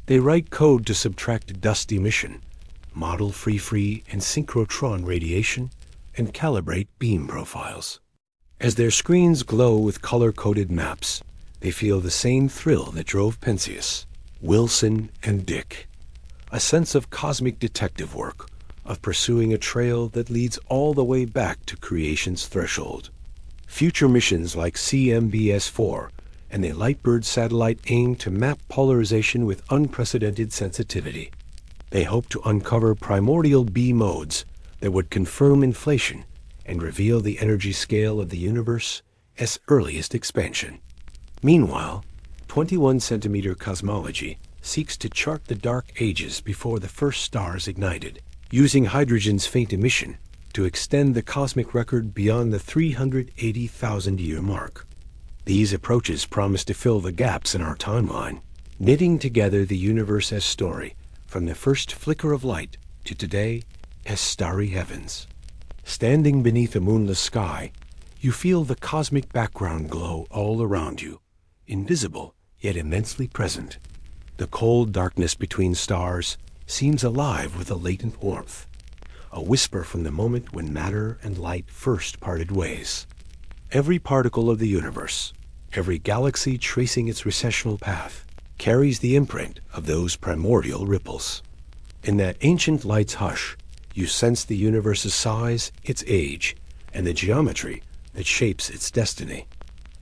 They write code to subtract dust emission, model free and synchrotron radiation, and calibrate beam profiles. As their screens glow with color-coded maps, they feel the same thrill that drove Penzias, Wilson, and Dick. A sense of cosmic detective work, of pursuing a trail that leads all the way back to creation's threshold. Future missions like CMBS-4 and the Lightbird satellite aim to map polarization with unprecedented sensitivity. They hope to uncover primordial B modes that would confirm inflation and reveal the energy scale of the universe's earliest expansion. Meanwhile, 21-centimeter cosmology seeks to chart the dark ages before the first stars ignited, using hydrogen's faint emission to extend the cosmic record beyond the 380,000-year mark. These approaches promise to fill the gaps in our timeline, knitting together the universe's story from the first flicker of light to today as starry heavens. Standing beneath a moonless sky, you feel the cosmic background glow all around you, invisible yet immensely present. The cold darkness between stars seems alive with a latent warmth, a whisper from the moment when matter and light first parted ways. Every particle of the universe, every galaxy tracing its recessional path carries the imprint of those primordial ripples. In that ancient light's hush, you sense the universe's size, its age, and the geometry that shapes its destiny.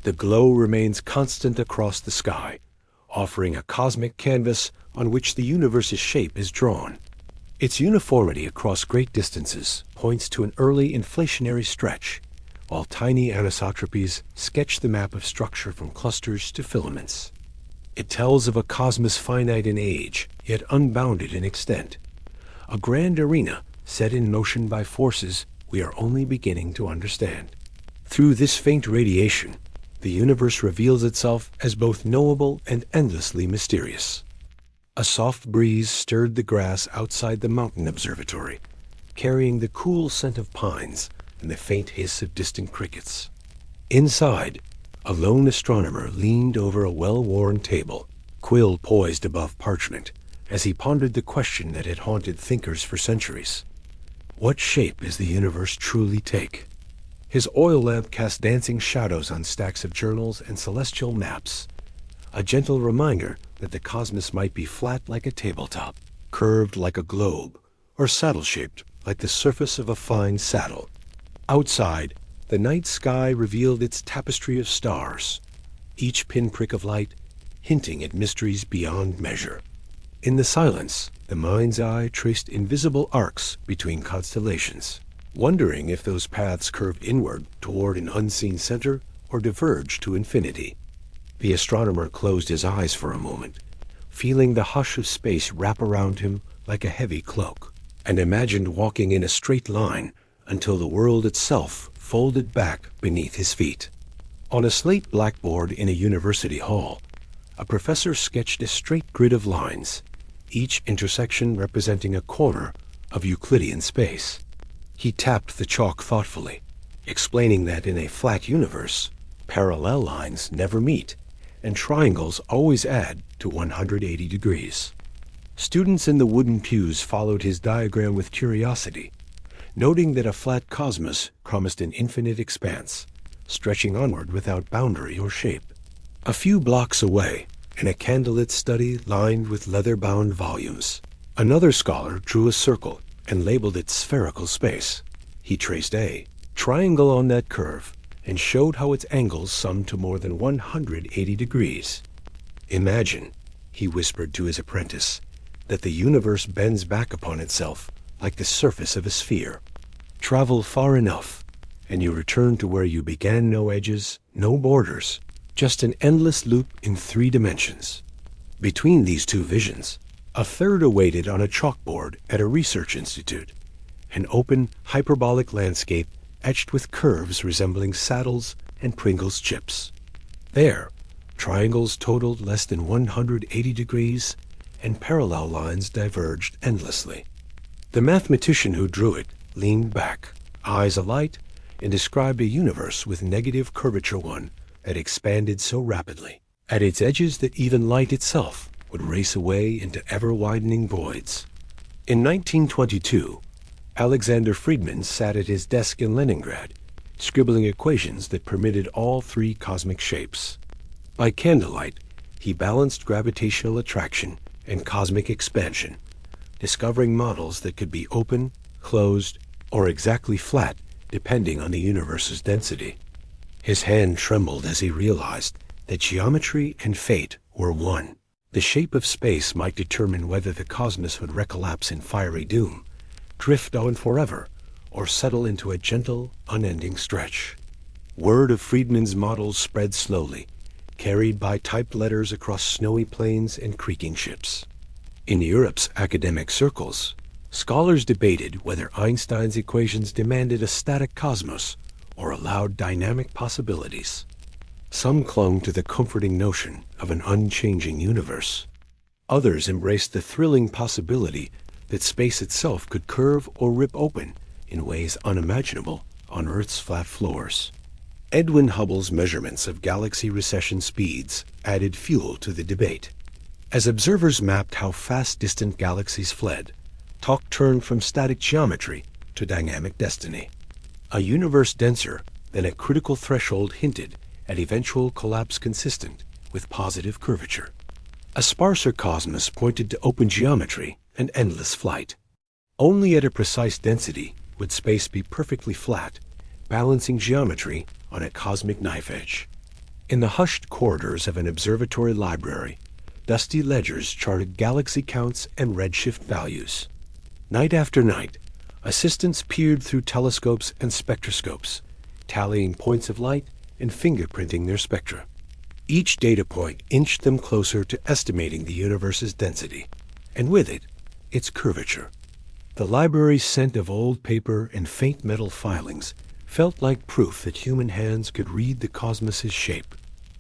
The glow remains constant across the sky, offering a cosmic canvas on which the universe's shape is drawn. Its uniformity across great distances points to an early inflationary stretch, while tiny anisotropies sketch the map of structure from clusters to filaments. It tells of a cosmos finite in age, yet unbounded in extent, a grand arena set in motion by forces we are only beginning to understand. Through this faint radiation, the universe reveals itself as both knowable and endlessly mysterious. A soft breeze stirred the grass outside the mountain observatory, carrying the cool scent of pines and the faint hiss of distant crickets. Inside, a lone astronomer leaned over a well-worn table, quill poised above parchment, as he pondered the question that had haunted thinkers for centuries. What shape does the universe truly take? His oil lamp cast dancing shadows on stacks of journals and celestial maps, a gentle reminder that the cosmos might be flat like a tabletop, curved like a globe, or saddle-shaped like the surface of a fine saddle. Outside, the night sky revealed its tapestry of stars, each pinprick of light hinting at mysteries beyond measure. In the silence, the mind's eye traced invisible arcs between constellations, wondering if those paths curved inward toward an unseen center or diverged to infinity. The astronomer closed his eyes for a moment, feeling the hush of space wrap around him like a heavy cloak, and imagined walking in a straight line until the world itself folded back beneath his feet. On a slate blackboard in a university hall, a professor sketched a straight grid of lines, each intersection representing a corner of Euclidean space. He tapped the chalk thoughtfully, explaining that in a flat universe, parallel lines never meet, and triangles always add to 180 degrees. Students in the wooden pews followed his diagram with curiosity, noting that a flat cosmos promised an infinite expanse, stretching onward without boundary or shape. A few blocks away, in a candlelit study lined with leather-bound volumes, another scholar drew a circle and labeled it spherical space. He traced a triangle on that curve and showed how its angles summed to more than 180 degrees. Imagine, he whispered to his apprentice, that the universe bends back upon itself like the surface of a sphere. Travel far enough, and you return to where you began. No edges, no borders, just an endless loop in 3 dimensions. Between these two visions, a third awaited on a chalkboard at a research institute, an open, hyperbolic landscape etched with curves resembling saddles and Pringles chips. There, triangles totaled less than 180 degrees, and parallel lines diverged endlessly. The mathematician who drew it leaned back, eyes alight, and described a universe with negative curvature one that expanded so rapidly at its edges that even light itself would race away into ever-widening voids. In 1922, Alexander Friedmann sat at his desk in Leningrad, scribbling equations that permitted all 3 cosmic shapes. By candlelight, he balanced gravitational attraction and cosmic expansion, discovering models that could be open, closed, or exactly flat depending on the universe's density. His hand trembled as he realized that geometry and fate were one. The shape of space might determine whether the cosmos would recollapse in fiery doom, drift on forever, or settle into a gentle, unending stretch. Word of Friedmann's models spread slowly, carried by typed letters across snowy plains and creaking ships. In Europe's academic circles, scholars debated whether Einstein's equations demanded a static cosmos or allowed dynamic possibilities. Some clung to the comforting notion of an unchanging universe. Others embraced the thrilling possibility that space itself could curve or rip open in ways unimaginable on Earth's flat floors. Edwin Hubble's measurements of galaxy recession speeds added fuel to the debate. As observers mapped how fast distant galaxies fled, talk turned from static geometry to dynamic destiny. A universe denser than a critical threshold hinted and eventual collapse consistent with positive curvature. A sparser cosmos pointed to open geometry and endless flight. Only at a precise density would space be perfectly flat, balancing geometry on a cosmic knife edge. In the hushed corridors of an observatory library, dusty ledgers charted galaxy counts and redshift values. Night after night, assistants peered through telescopes and spectroscopes, tallying points of light and fingerprinting their spectra. Each data point inched them closer to estimating the universe's density, and with it, its curvature. The library's scent of old paper and faint metal filings felt like proof that human hands could read the cosmos's shape.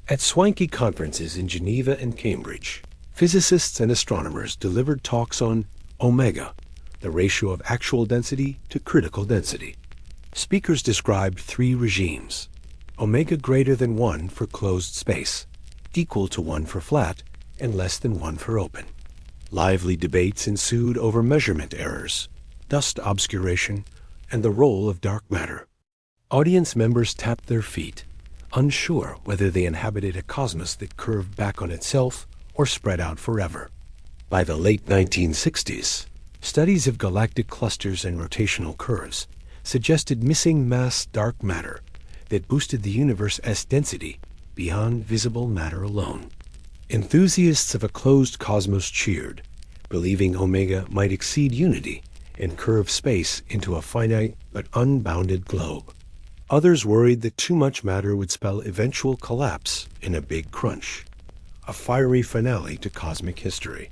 At swanky conferences in Geneva and Cambridge, physicists and astronomers delivered talks on omega, the ratio of actual density to critical density. Speakers described three regimes: omega greater than 1 for closed space, equal to 1 for flat, and less than 1 for open. Lively debates ensued over measurement errors, dust obscuration, and the role of dark matter. Audience members tapped their feet, unsure whether they inhabited a cosmos that curved back on itself or spread out forever. By the late 1960s, studies of galactic clusters and rotational curves suggested missing mass dark matter that boosted the universe's density beyond visible matter alone. Enthusiasts of a closed cosmos cheered, believing omega might exceed unity and curve space into a finite but unbounded globe. Others worried that too much matter would spell eventual collapse in a big crunch, a fiery finale to cosmic history.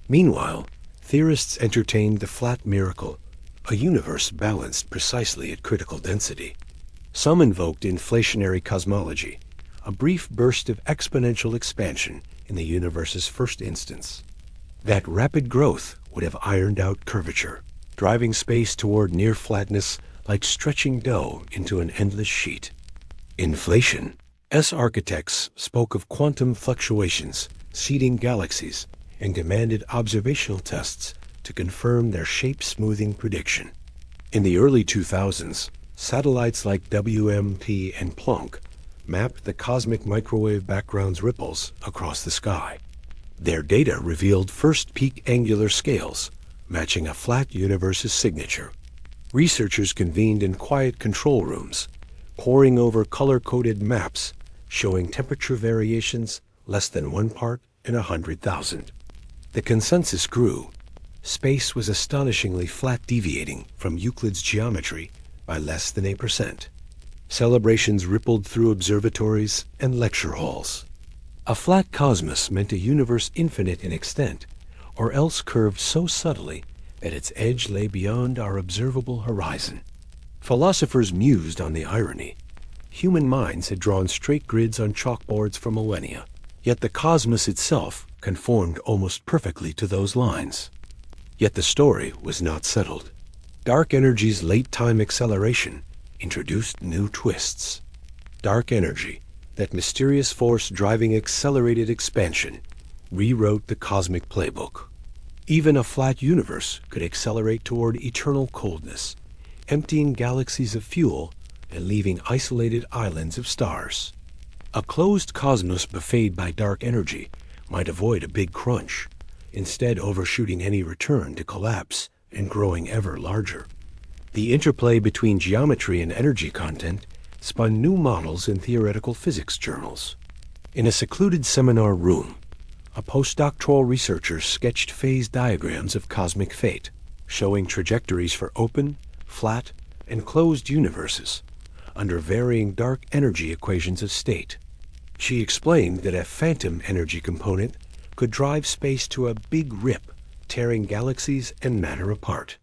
Meanwhile, theorists entertained the flat miracle, a universe balanced precisely at critical density. Some invoked inflationary cosmology, a brief burst of exponential expansion in the universe's first instance. That rapid growth would have ironed out curvature, driving space toward near flatness like stretching dough into an endless sheet. Inflation. Architects spoke of quantum fluctuations, seeding galaxies, and demanded observational tests to confirm their shape-smoothing prediction. In the early 2000s, satellites like WMP and Planck mapped the cosmic microwave background's ripples across the sky. Their data revealed first peak angular scales, matching a flat universe's signature. Researchers convened in quiet control rooms, poring over color-coded maps showing temperature variations less than 1 part in 100,000. The consensus grew. Space was astonishingly flat, deviating from Euclid's geometry by less than 1%. Celebrations rippled through observatories and lecture halls. A flat cosmos meant a universe infinite in extent, or else curved so subtly that its edge lay beyond our observable horizon. Philosophers mused on the irony. Human minds had drawn straight grids on chalkboards for millennia, yet the cosmos itself conformed almost perfectly to those lines. Yet the story was not settled. Dark energy's late-time acceleration introduced new twists. Dark energy, that mysterious force driving accelerated expansion, rewrote the cosmic playbook. Even a flat universe could accelerate toward eternal coldness, emptying galaxies of fuel and leaving isolated islands of stars. A closed cosmos buffeted by dark energy might avoid a big crunch, instead overshooting any return to collapse and growing ever larger. The interplay between geometry and energy content spun new models in theoretical physics journals. In a secluded seminar room, a postdoctoral researcher sketched phase diagrams of cosmic fate, showing trajectories for open, flat, and closed universes under varying dark energy equations of state. She explained that a phantom energy component could drive space to a big rip, tearing galaxies and matter apart.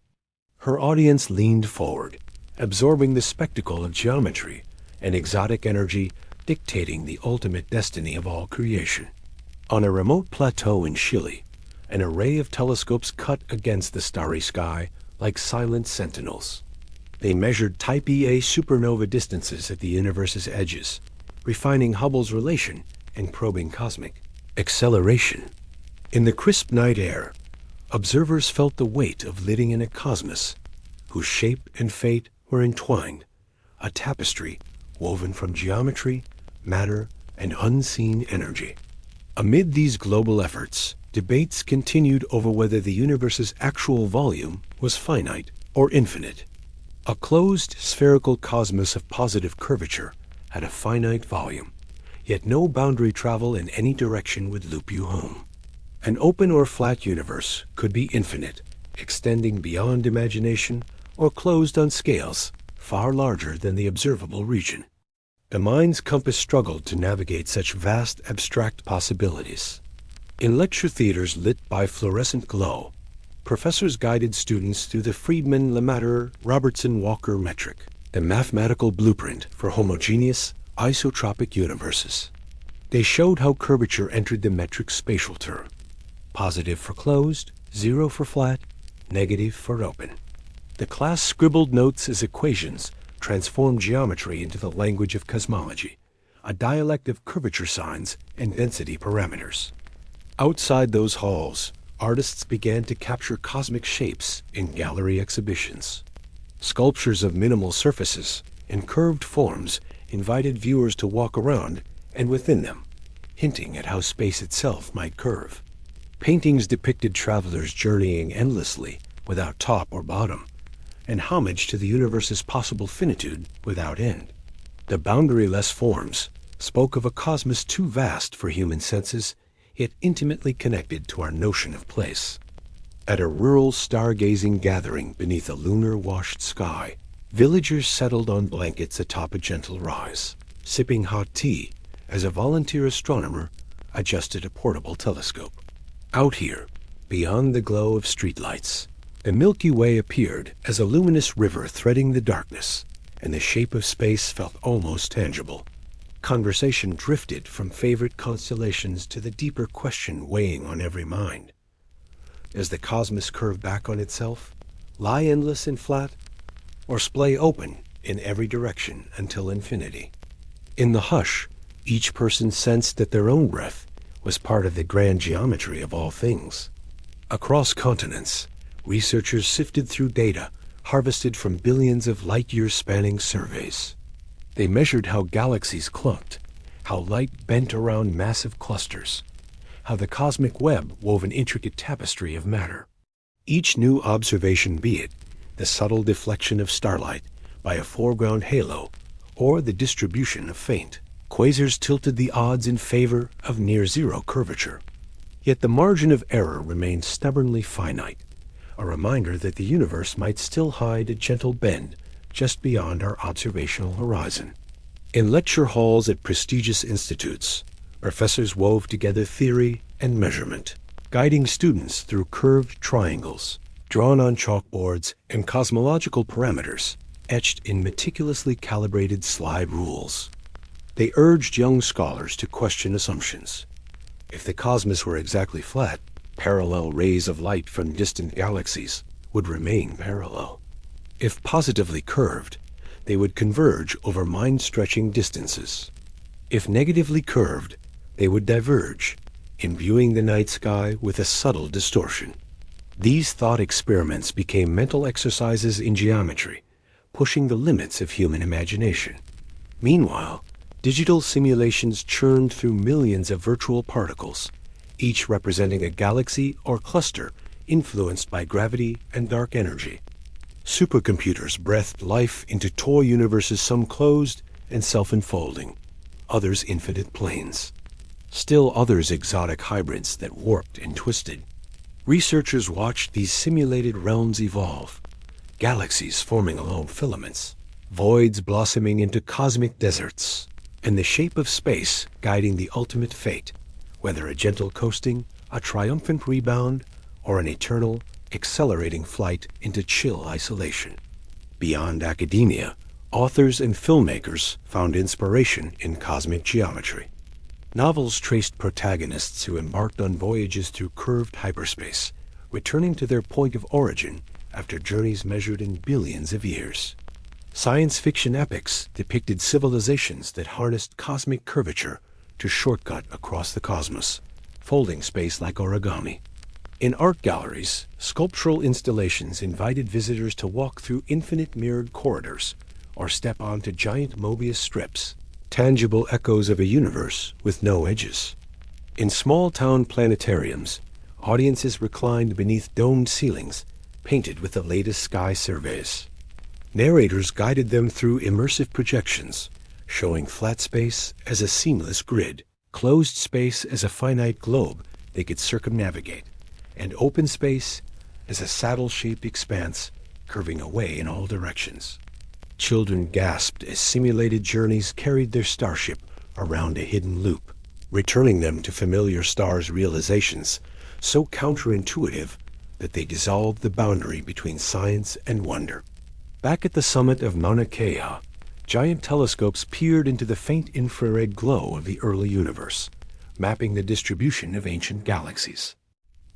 Her audience leaned forward, absorbing the spectacle of geometry and exotic energy dictating the ultimate destiny of all creation. On a remote plateau in Chile, an array of telescopes cut against the starry sky like silent sentinels. They measured Type Ia supernova distances at the universe's edges, refining Hubble's relation and probing cosmic acceleration. In the crisp night air, observers felt the weight of living in a cosmos whose shape and fate were entwined, a tapestry woven from geometry, matter, and unseen energy. Amid these global efforts, debates continued over whether the universe's actual volume was finite or infinite. A closed spherical cosmos of positive curvature had a finite volume, yet no boundary travel in any direction would loop you home. An open or flat universe could be infinite, extending beyond imagination, or closed on scales far larger than the observable region. The mind's compass struggled to navigate such vast abstract possibilities. In lecture theaters lit by fluorescent glow, professors guided students through the Friedman-Lemaître-Robertson-Walker metric, the mathematical blueprint for homogeneous, isotropic universes. They showed how curvature entered the metric's spatial term: positive for closed, 0 for flat, negative for open. The class scribbled notes as equations transformed geometry into the language of cosmology, a dialect of curvature signs and density parameters. Outside those halls, artists began to capture cosmic shapes in gallery exhibitions. Sculptures of minimal surfaces and curved forms invited viewers to walk around and within them, hinting at how space itself might curve. Paintings depicted travelers journeying endlessly without top or bottom, and homage to the universe's possible finitude without end. The boundaryless forms spoke of a cosmos too vast for human senses, yet intimately connected to our notion of place. At a rural stargazing gathering beneath a lunar-washed sky, villagers settled on blankets atop a gentle rise, sipping hot tea as a volunteer astronomer adjusted a portable telescope. Out here, beyond the glow of streetlights, the Milky Way appeared as a luminous river threading the darkness, and the shape of space felt almost tangible. Conversation drifted from favorite constellations to the deeper question weighing on every mind. Does the cosmos curve back on itself, lie endless and flat, or splay open in every direction until infinity? In the hush, each person sensed that their own breath was part of the grand geometry of all things. Across continents, researchers sifted through data harvested from billions of light-years spanning surveys. They measured how galaxies clunked, how light bent around massive clusters, how the cosmic web wove an intricate tapestry of matter. Each new observation, be it the subtle deflection of starlight by a foreground halo or the distribution of faint quasars, tilted the odds in favor of near-zero curvature. Yet the margin of error remained stubbornly finite, a reminder that the universe might still hide a gentle bend just beyond our observational horizon. In lecture halls at prestigious institutes, professors wove together theory and measurement, guiding students through curved triangles, drawn on chalkboards, and cosmological parameters etched in meticulously calibrated slide rules. They urged young scholars to question assumptions. If the cosmos were exactly flat, parallel rays of light from distant galaxies would remain parallel. If positively curved, they would converge over mind-stretching distances. If negatively curved, they would diverge, imbuing the night sky with a subtle distortion. These thought experiments became mental exercises in geometry, pushing the limits of human imagination. Meanwhile, digital simulations churned through millions of virtual particles, each representing a galaxy or cluster influenced by gravity and dark energy. Supercomputers breathed life into toy universes, some closed and self-unfolding, others infinite planes. Still others exotic hybrids that warped and twisted. Researchers watched these simulated realms evolve, galaxies forming along filaments, voids blossoming into cosmic deserts, and the shape of space guiding the ultimate fate, whether a gentle coasting, a triumphant rebound, or an eternal, accelerating flight into chill isolation. Beyond academia, authors and filmmakers found inspiration in cosmic geometry. Novels traced protagonists who embarked on voyages through curved hyperspace, returning to their point of origin after journeys measured in billions of years. Science fiction epics depicted civilizations that harnessed cosmic curvature to shortcut across the cosmos, folding space like origami. In art galleries, sculptural installations invited visitors to walk through infinite mirrored corridors or step onto giant Mobius strips, tangible echoes of a universe with no edges. In small-town planetariums, audiences reclined beneath domed ceilings, painted with the latest sky surveys. Narrators guided them through immersive projections, showing flat space as a seamless grid, closed space as a finite globe they could circumnavigate, and open space as a saddle-shaped expanse curving away in all directions. Children gasped as simulated journeys carried their starship around a hidden loop, returning them to familiar stars' realizations so counterintuitive that they dissolved the boundary between science and wonder. Back at the summit of Mauna Kea, giant telescopes peered into the faint infrared glow of the early universe, mapping the distribution of ancient galaxies.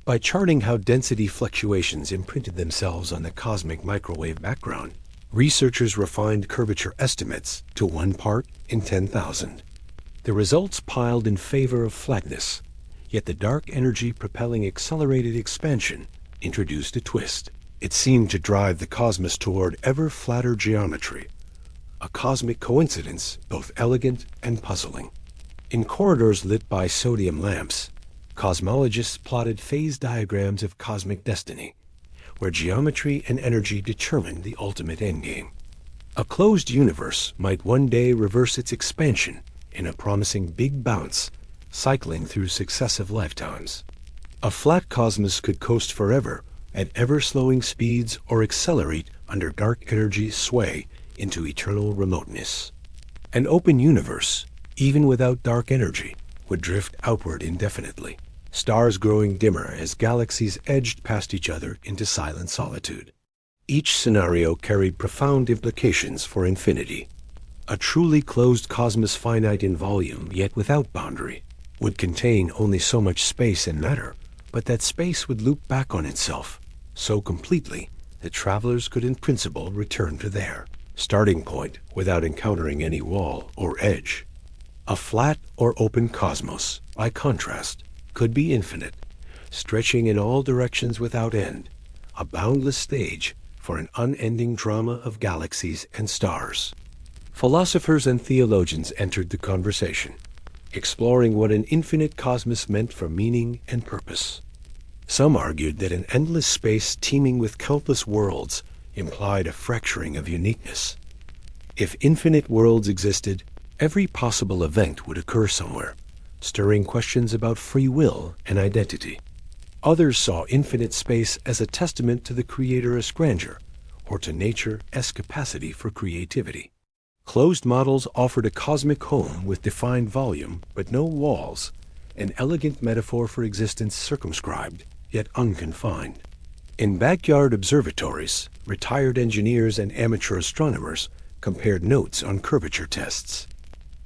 By charting how density fluctuations imprinted themselves on the cosmic microwave background, researchers refined curvature estimates to 1 part in 10,000. The results piled in favor of flatness, yet the dark energy propelling accelerated expansion introduced a twist. It seemed to drive the cosmos toward ever flatter geometry, a cosmic coincidence both elegant and puzzling. In corridors lit by sodium lamps, cosmologists plotted phase diagrams of cosmic destiny, where geometry and energy determined the ultimate endgame. A closed universe might one day reverse its expansion in a promising big bounce, cycling through successive lifetimes. A flat cosmos could coast forever at ever-slowing speeds or accelerate under dark energy's sway into eternal remoteness. An open universe, even without dark energy, would drift outward indefinitely, stars growing dimmer as galaxies edged past each other into silent solitude. Each scenario carried profound implications for infinity. A truly closed cosmos, finite in volume yet without boundary, would contain only so much space and matter, but that space would loop back on itself so completely that travelers could in principle return to their starting point without encountering any wall or edge. A flat or open cosmos, by contrast, could be infinite, stretching in all directions without end, a boundless stage for an unending drama of galaxies and stars. Philosophers and theologians entered the conversation, exploring what an infinite cosmos meant for meaning and purpose. Some argued that an endless space teeming with countless worlds implied a fracturing of uniqueness. If infinite worlds existed, every possible event would occur somewhere, stirring questions about free will and identity. Others saw infinite space as a testament to the Creator's grandeur, or to nature's capacity for creativity. Closed models offered a cosmic home with defined volume but no walls, an elegant metaphor for existence circumscribed, yet unconfined. In backyard observatories, retired engineers and amateur astronomers compared notes on curvature tests.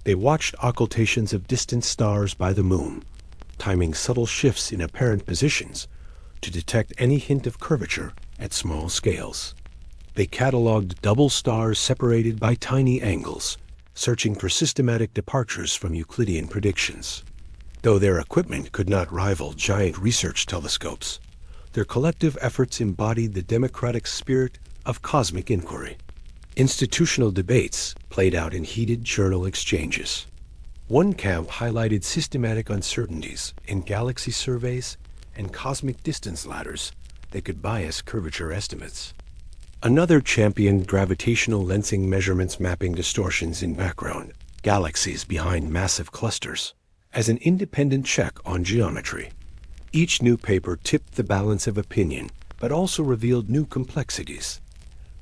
They watched occultations of distant stars by the moon, timing subtle shifts in apparent positions to detect any hint of curvature at small scales. They cataloged double stars separated by tiny angles, searching for systematic departures from Euclidean predictions. Though their equipment could not rival giant research telescopes, their collective efforts embodied the democratic spirit of cosmic inquiry. Institutional debates played out in heated journal exchanges. One camp highlighted systematic uncertainties in galaxy surveys and cosmic distance ladders that could bias curvature estimates. Another championed gravitational lensing measurements, mapping distortions in background galaxies behind massive clusters as an independent check on geometry. Each new paper tipped the balance of opinion, but also revealed new complexities: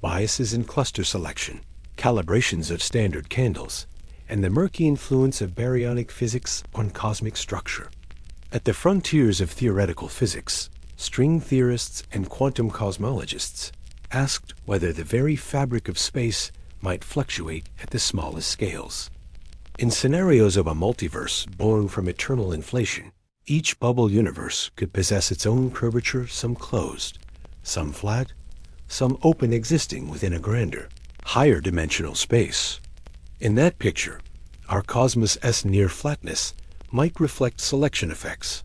biases in cluster selection, calibrations of standard candles, and the murky influence of baryonic physics on cosmic structure. At the frontiers of theoretical physics, string theorists and quantum cosmologists asked whether the very fabric of space might fluctuate at the smallest scales. In scenarios of a multiverse born from eternal inflation, each bubble universe could possess its own curvature, some closed, some flat, some open, existing within a grander, higher dimensional space. In that picture, our cosmos' near flatness might reflect selection effects.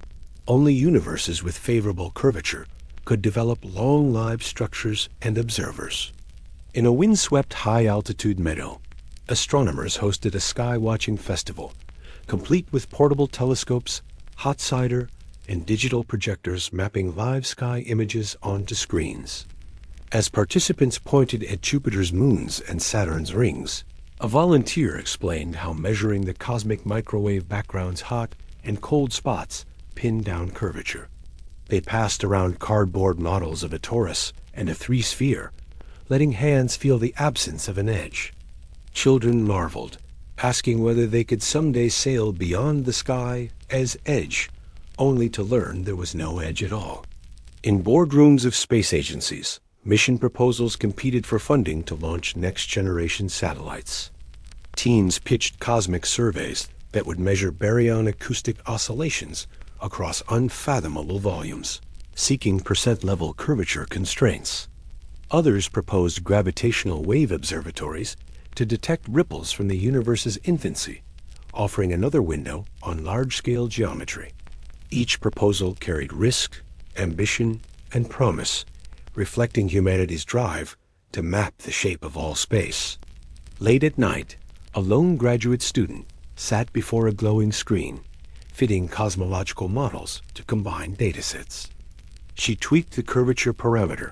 Only universes with favorable curvature could develop long-lived structures and observers. In a windswept high-altitude meadow, astronomers hosted a sky-watching festival, complete with portable telescopes, hot cider, and digital projectors mapping live sky images onto screens. As participants pointed at Jupiter's moons and Saturn's rings, a volunteer explained how measuring the cosmic microwave background's hot and cold spots pinned down curvature. They passed around cardboard models of a torus and a three-sphere, letting hands feel the absence of an edge. Children marveled, asking whether they could someday sail beyond the sky as edge, only to learn there was no edge at all. In boardrooms of space agencies, mission proposals competed for funding to launch next-generation satellites. Teams pitched cosmic surveys that would measure baryon acoustic oscillations across unfathomable volumes, seeking percent-level curvature constraints. Others proposed gravitational wave observatories to detect ripples from the universe's infancy, offering another window on large-scale geometry. Each proposal carried risk, ambition, and promise, reflecting humanity's drive to map the shape of all space. Late at night, a lone graduate student sat before a glowing screen, fitting cosmological models to combine datasets. She tweaked the curvature parameter,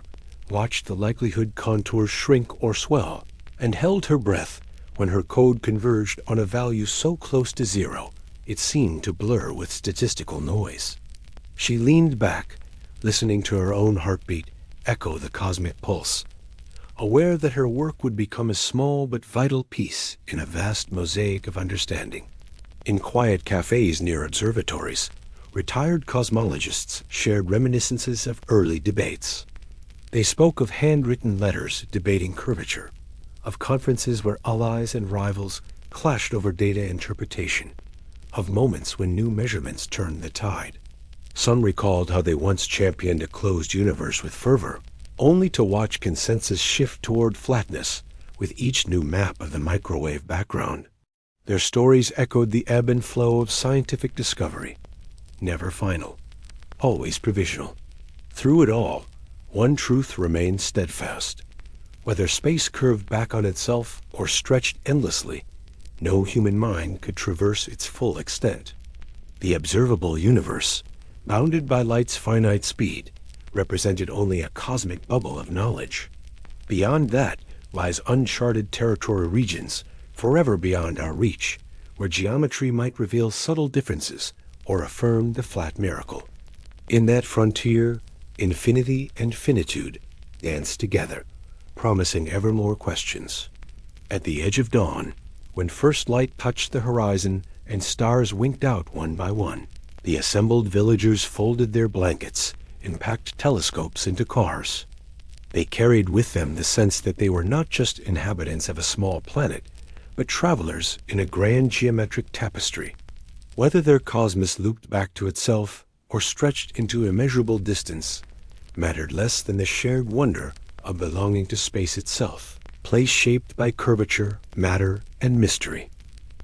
watched the likelihood contours shrink or swell, and held her breath when her code converged on a value so close to zero it seemed to blur with statistical noise. She leaned back, listening to her own heartbeat echo the cosmic pulse, aware that her work would become a small but vital piece in a vast mosaic of understanding. In quiet cafes near observatories, retired cosmologists shared reminiscences of early debates. They spoke of handwritten letters debating curvature, of conferences where allies and rivals clashed over data interpretation, of moments when new measurements turned the tide. Some recalled how they once championed a closed universe with fervor, only to watch consensus shift toward flatness with each new map of the microwave background. Their stories echoed the ebb and flow of scientific discovery, never final, always provisional. Through it all, one truth remained steadfast. Whether space curved back on itself or stretched endlessly, no human mind could traverse its full extent. The observable universe, bounded by light's finite speed, represented only a cosmic bubble of knowledge. Beyond that lies uncharted territorial regions, forever beyond our reach, where geometry might reveal subtle differences or affirm the flat miracle. In that frontier, infinity and finitude dance together, promising ever more questions. At the edge of dawn, when first light touched the horizon and stars winked out one by one, the assembled villagers folded their blankets and packed telescopes into cars. They carried with them the sense that they were not just inhabitants of a small planet, but travelers in a grand geometric tapestry. Whether their cosmos looped back to itself or stretched into immeasurable distance mattered less than the shared wonder of belonging to space itself, place shaped by curvature, matter, and mystery.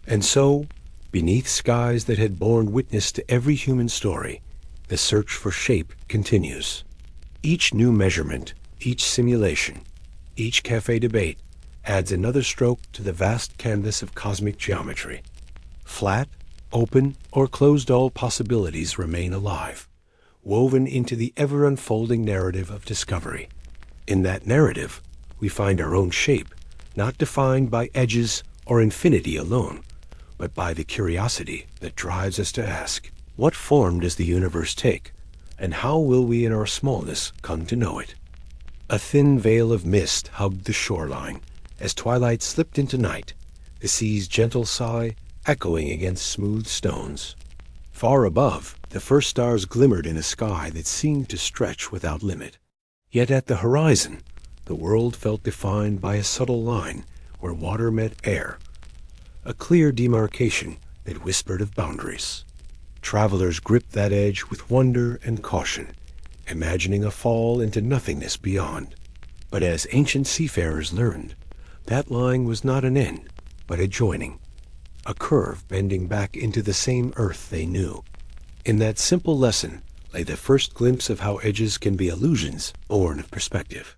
And so, beneath skies that had borne witness to every human story, the search for shape continues. Each new measurement, each simulation, each cafe debate adds another stroke to the vast canvas of cosmic geometry. Flat, open, or closed, all possibilities remain alive, woven into the ever-unfolding narrative of discovery. In that narrative, we find our own shape, not defined by edges or infinity alone, but by the curiosity that drives us to ask, what form does the universe take, and how will we in our smallness come to know it? A thin veil of mist hugged the shoreline as twilight slipped into night, the sea's gentle sigh echoing against smooth stones. Far above, the first stars glimmered in a sky that seemed to stretch without limit. Yet at the horizon, the world felt defined by a subtle line where water met air, a clear demarcation that whispered of boundaries. Travelers gripped that edge with wonder and caution, imagining a fall into nothingness beyond. But as ancient seafarers learned, that line was not an end, but a joining, a curve bending back into the same earth they knew. In that simple lesson lay the first glimpse of how edges can be illusions born of perspective.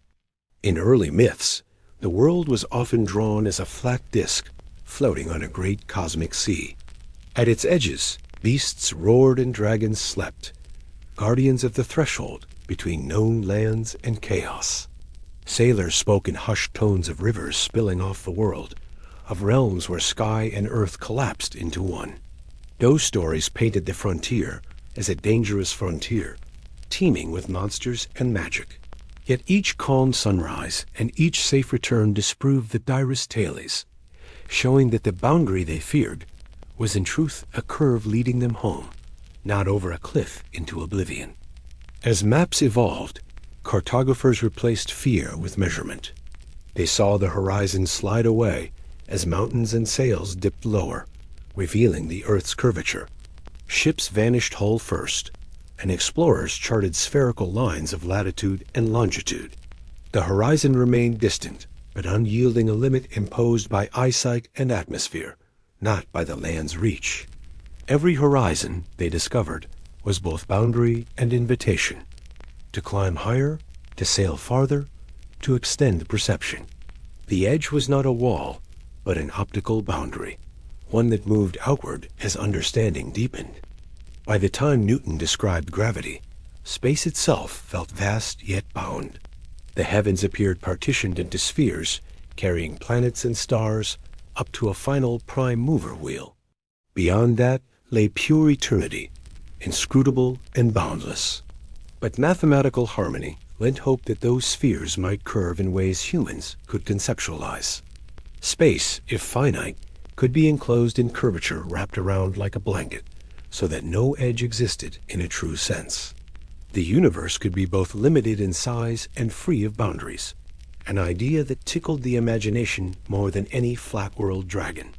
In early myths, the world was often drawn as a flat disk floating on a great cosmic sea. At its edges, beasts roared and dragons slept, guardians of the threshold between known lands and chaos. Sailors spoke in hushed tones of rivers spilling off the world, of realms where sky and earth collapsed into one. Those stories painted the frontier as a dangerous frontier, teeming with monsters and magic. Yet each calm sunrise and each safe return disproved the direst tales, showing that the boundary they feared was in truth a curve leading them home, not over a cliff into oblivion. As maps evolved, cartographers replaced fear with measurement. They saw the horizon slide away as mountains and sails dipped lower, revealing the Earth's curvature. Ships vanished hull first, and explorers charted spherical lines of latitude and longitude. The horizon remained distant, but unyielding a limit imposed by eyesight and atmosphere, not by the land's reach. Every horizon, they discovered, was both boundary and invitation. To climb higher, to sail farther, to extend perception. The edge was not a wall, but an optical boundary, one that moved outward as understanding deepened. By the time Newton described gravity, space itself felt vast yet bound. The heavens appeared partitioned into spheres, carrying planets and stars up to a final prime mover wheel. Beyond that lay pure eternity, inscrutable and boundless. But mathematical harmony lent hope that those spheres might curve in ways humans could conceptualize. Space, if finite, could be enclosed in curvature wrapped around like a blanket, so that no edge existed in a true sense. The universe could be both limited in size and free of boundaries, an idea that tickled the imagination more than any flat-world dragon.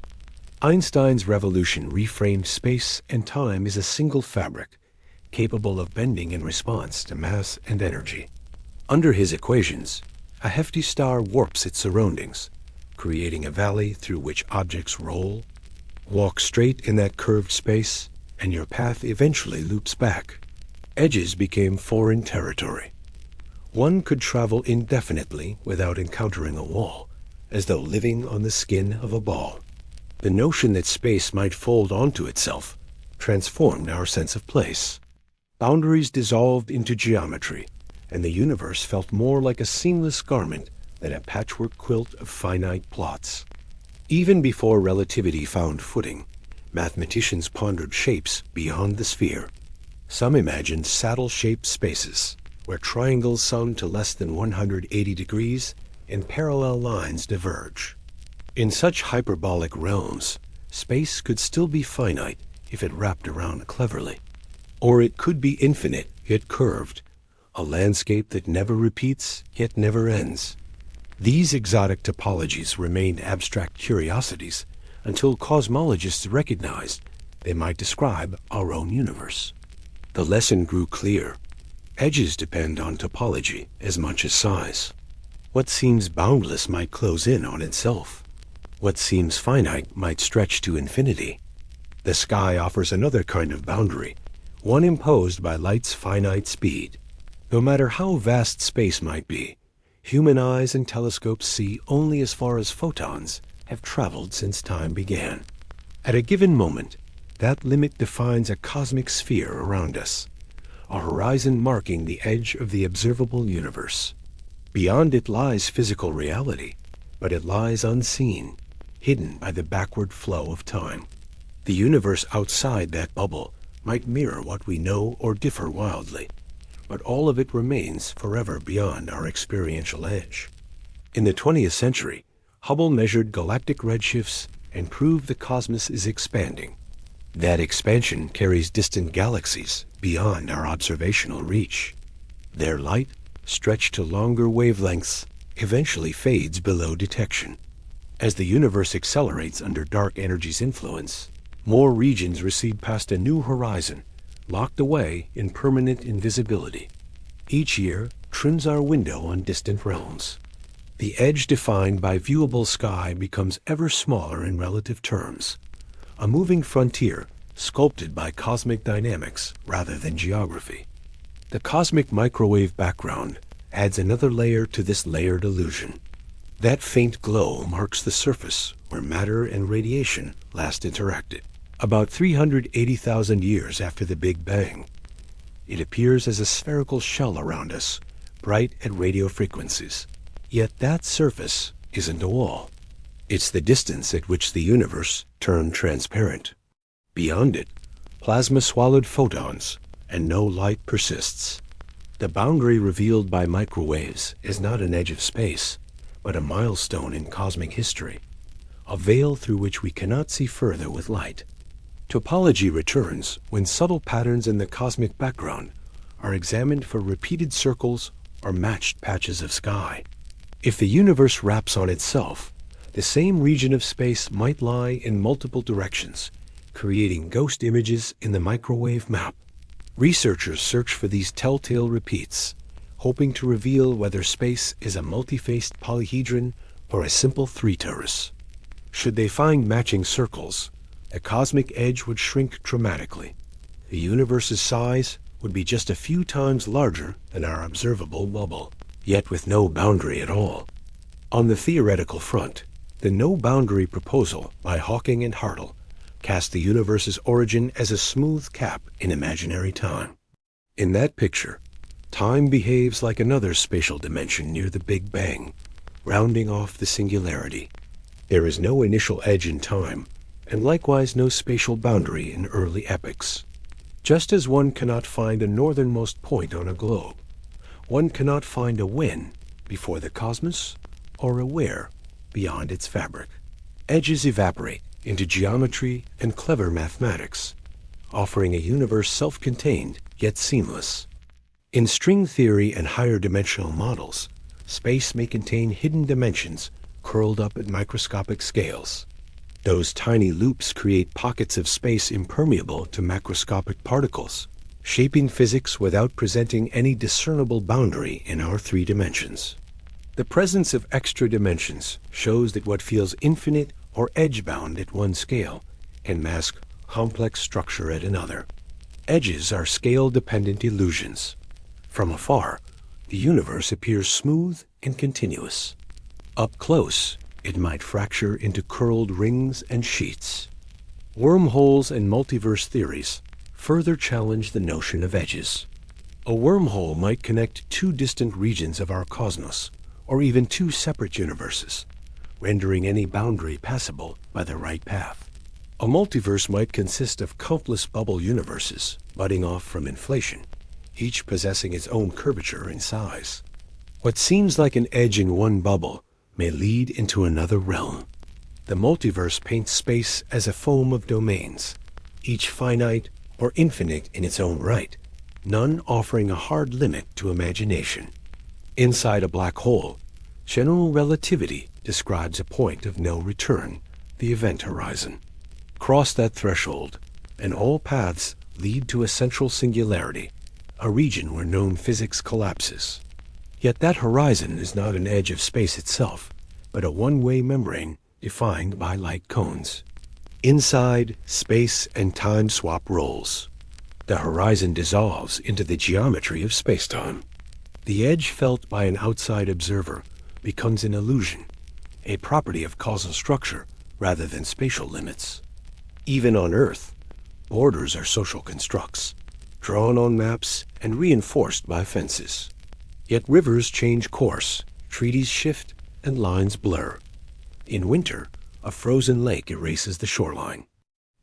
Einstein's revolution reframed space and time as a single fabric, capable of bending in response to mass and energy. Under his equations, a hefty star warps its surroundings, creating a valley through which objects roll. Walk straight in that curved space, and your path eventually loops back. Edges became foreign territory. One could travel indefinitely without encountering a wall, as though living on the skin of a ball. The notion that space might fold onto itself transformed our sense of place. Boundaries dissolved into geometry, and the universe felt more like a seamless garment than a patchwork quilt of finite plots. Even before relativity found footing, mathematicians pondered shapes beyond the sphere. Some imagined saddle-shaped spaces, where triangles sum to less than 180 degrees and parallel lines diverge. In such hyperbolic realms, space could still be finite if it wrapped around cleverly. Or it could be infinite, yet curved, a landscape that never repeats, yet never ends. These exotic topologies remained abstract curiosities until cosmologists recognized they might describe our own universe. The lesson grew clear. Edges depend on topology as much as size. What seems boundless might close in on itself. What seems finite might stretch to infinity. The sky offers another kind of boundary, one imposed by light's finite speed. No matter how vast space might be, human eyes and telescopes see only as far as photons have traveled since time began. At a given moment, that limit defines a cosmic sphere around us, a horizon marking the edge of the observable universe. Beyond it lies physical reality, but it lies unseen, hidden by the backward flow of time. The universe outside that bubble might mirror what we know or differ wildly, but all of it remains forever beyond our experiential edge. In the 20th century, Hubble measured galactic redshifts and proved the cosmos is expanding. That expansion carries distant galaxies beyond our observational reach. Their light, stretched to longer wavelengths, eventually fades below detection. As the universe accelerates under dark energy's influence, more regions recede past a new horizon, locked away in permanent invisibility. Each year trims our window on distant realms. The edge defined by viewable sky becomes ever smaller in relative terms, a moving frontier sculpted by cosmic dynamics rather than geography. The cosmic microwave background adds another layer to this layered illusion. That faint glow marks the surface where matter and radiation last interacted. About 380,000 years after the Big Bang, it appears as a spherical shell around us, bright at radio frequencies. Yet that surface isn't a wall. It's the distance at which the universe turned transparent. Beyond it, plasma swallowed photons, and no light persists. The boundary revealed by microwaves is not an edge of space, but a milestone in cosmic history, a veil through which we cannot see further with light. Topology returns when subtle patterns in the cosmic background are examined for repeated circles or matched patches of sky. If the universe wraps on itself, the same region of space might lie in multiple directions, creating ghost images in the microwave map. Researchers search for these telltale repeats, hoping to reveal whether space is a multi-faced polyhedron or a simple three-torus. Should they find matching circles, the cosmic edge would shrink dramatically. The universe's size would be just a few times larger than our observable bubble, yet with no boundary at all. On the theoretical front, the no-boundary proposal by Hawking and Hartle cast the universe's origin as a smooth cap in imaginary time. In that picture, time behaves like another spatial dimension near the Big Bang, rounding off the singularity. There is no initial edge in time, and likewise no spatial boundary in early epochs. Just as one cannot find a northernmost point on a globe, one cannot find a when before the cosmos or a where beyond its fabric. Edges evaporate into geometry and clever mathematics, offering a universe self-contained yet seamless. In string theory and higher dimensional models, space may contain hidden dimensions curled up at microscopic scales. Those tiny loops create pockets of space impermeable to macroscopic particles, shaping physics without presenting any discernible boundary in our three dimensions. The presence of extra dimensions shows that what feels infinite or edge-bound at one scale can mask complex structure at another. Edges are scale-dependent illusions. From afar, the universe appears smooth and continuous. Up close, it might fracture into curled rings and sheets. Wormholes and multiverse theories further challenge the notion of edges. A wormhole might connect two distant regions of our cosmos, or even two separate universes, rendering any boundary passable by the right path. A multiverse might consist of countless bubble universes budding off from inflation, each possessing its own curvature and size. What seems like an edge in one bubble may lead into another realm. The multiverse paints space as a foam of domains, each finite or infinite in its own right, none offering a hard limit to imagination. Inside a black hole, general relativity describes a point of no return, the event horizon. Cross that threshold, and all paths lead to a central singularity, a region where known physics collapses. Yet that horizon is not an edge of space itself, but a one-way membrane defined by light cones. Inside, space and time swap roles. The horizon dissolves into the geometry of spacetime. The edge felt by an outside observer becomes an illusion, a property of causal structure rather than spatial limits. Even on Earth, borders are social constructs, drawn on maps and reinforced by fences. Yet rivers change course, treaties shift, and lines blur. In winter, a frozen lake erases the shoreline.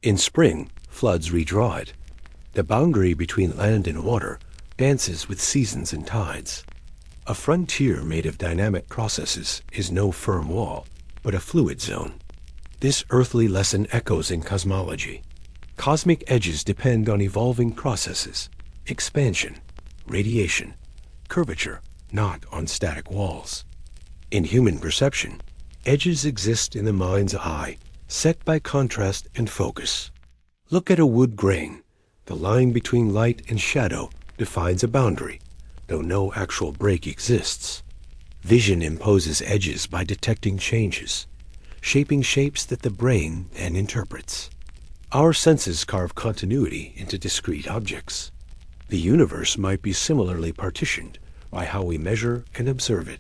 In spring, floods redraw it. The boundary between land and water dances with seasons and tides. A frontier made of dynamic processes is no firm wall, but a fluid zone. This earthly lesson echoes in cosmology. Cosmic edges depend on evolving processes, expansion, radiation, curvature, not on static walls. In human perception, edges exist in the mind's eye, set by contrast and focus. Look at a wood grain. The line between light and shadow defines a boundary, though no actual break exists. Vision imposes edges by detecting changes, shaping shapes that the brain then interprets. Our senses carve continuity into discrete objects. The universe might be similarly partitioned by how we measure and observe it,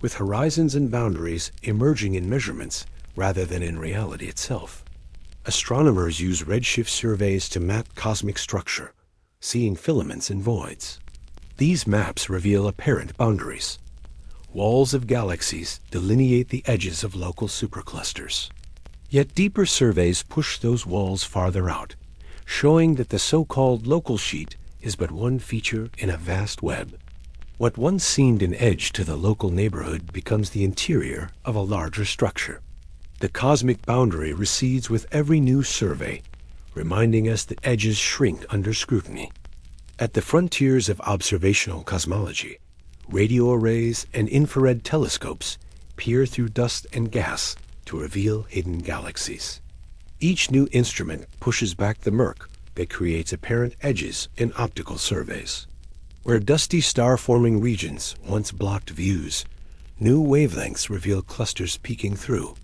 with horizons and boundaries emerging in measurements rather than in reality itself. Astronomers use redshift surveys to map cosmic structure, seeing filaments and voids. These maps reveal apparent boundaries. Walls of galaxies delineate the edges of local superclusters. Yet deeper surveys push those walls farther out, showing that the so-called local sheet is but one feature in a vast web. What once seemed an edge to the local neighborhood becomes the interior of a larger structure. The cosmic boundary recedes with every new survey, reminding us that edges shrink under scrutiny. At the frontiers of observational cosmology, radio arrays and infrared telescopes peer through dust and gas to reveal hidden galaxies. Each new instrument pushes back the murk that creates apparent edges in optical surveys. Where dusty star-forming regions once blocked views, new wavelengths reveal clusters peeking through.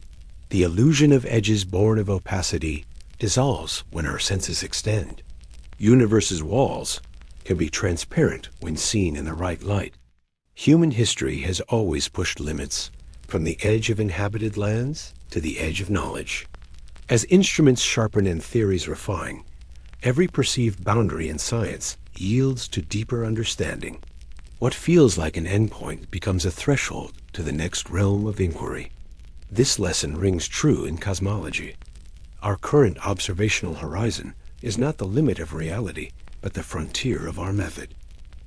The illusion of edges born of opacity dissolves when our senses extend. Universe's walls can be transparent when seen in the right light. Human history has always pushed limits, from the edge of inhabited lands to the edge of knowledge. As instruments sharpen and theories refine, every perceived boundary in science yields to deeper understanding. What feels like an endpoint becomes a threshold to the next realm of inquiry. This lesson rings true in cosmology. Our current observational horizon is not the limit of reality, but the frontier of our method.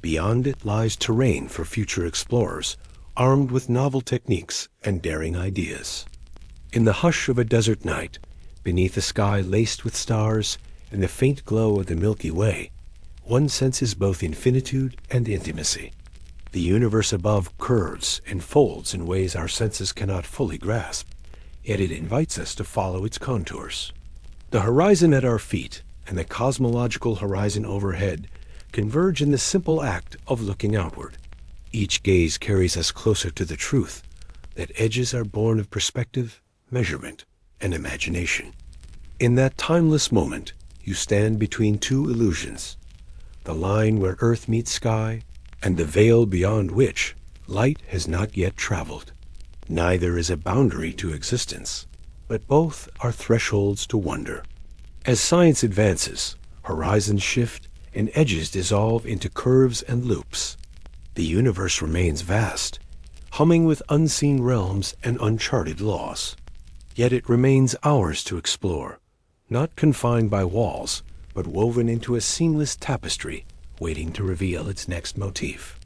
Beyond it lies terrain for future explorers, armed with novel techniques and daring ideas. In the hush of a desert night, beneath a sky laced with stars and the faint glow of the Milky Way, one senses both infinitude and intimacy. The universe above curves and folds in ways our senses cannot fully grasp, yet it invites us to follow its contours. The horizon at our feet and the cosmological horizon overhead converge in the simple act of looking outward. Each gaze carries us closer to the truth that edges are born of perspective, measurement, and imagination. In that timeless moment, you stand between two illusions, the line where earth meets sky, and the veil beyond which light has not yet traveled. Neither is a boundary to existence, but both are thresholds to wonder. As science advances, horizons shift and edges dissolve into curves and loops. The universe remains vast, humming with unseen realms and uncharted laws. Yet it remains ours to explore, not confined by walls, but woven into a seamless tapestry waiting to reveal its next motif.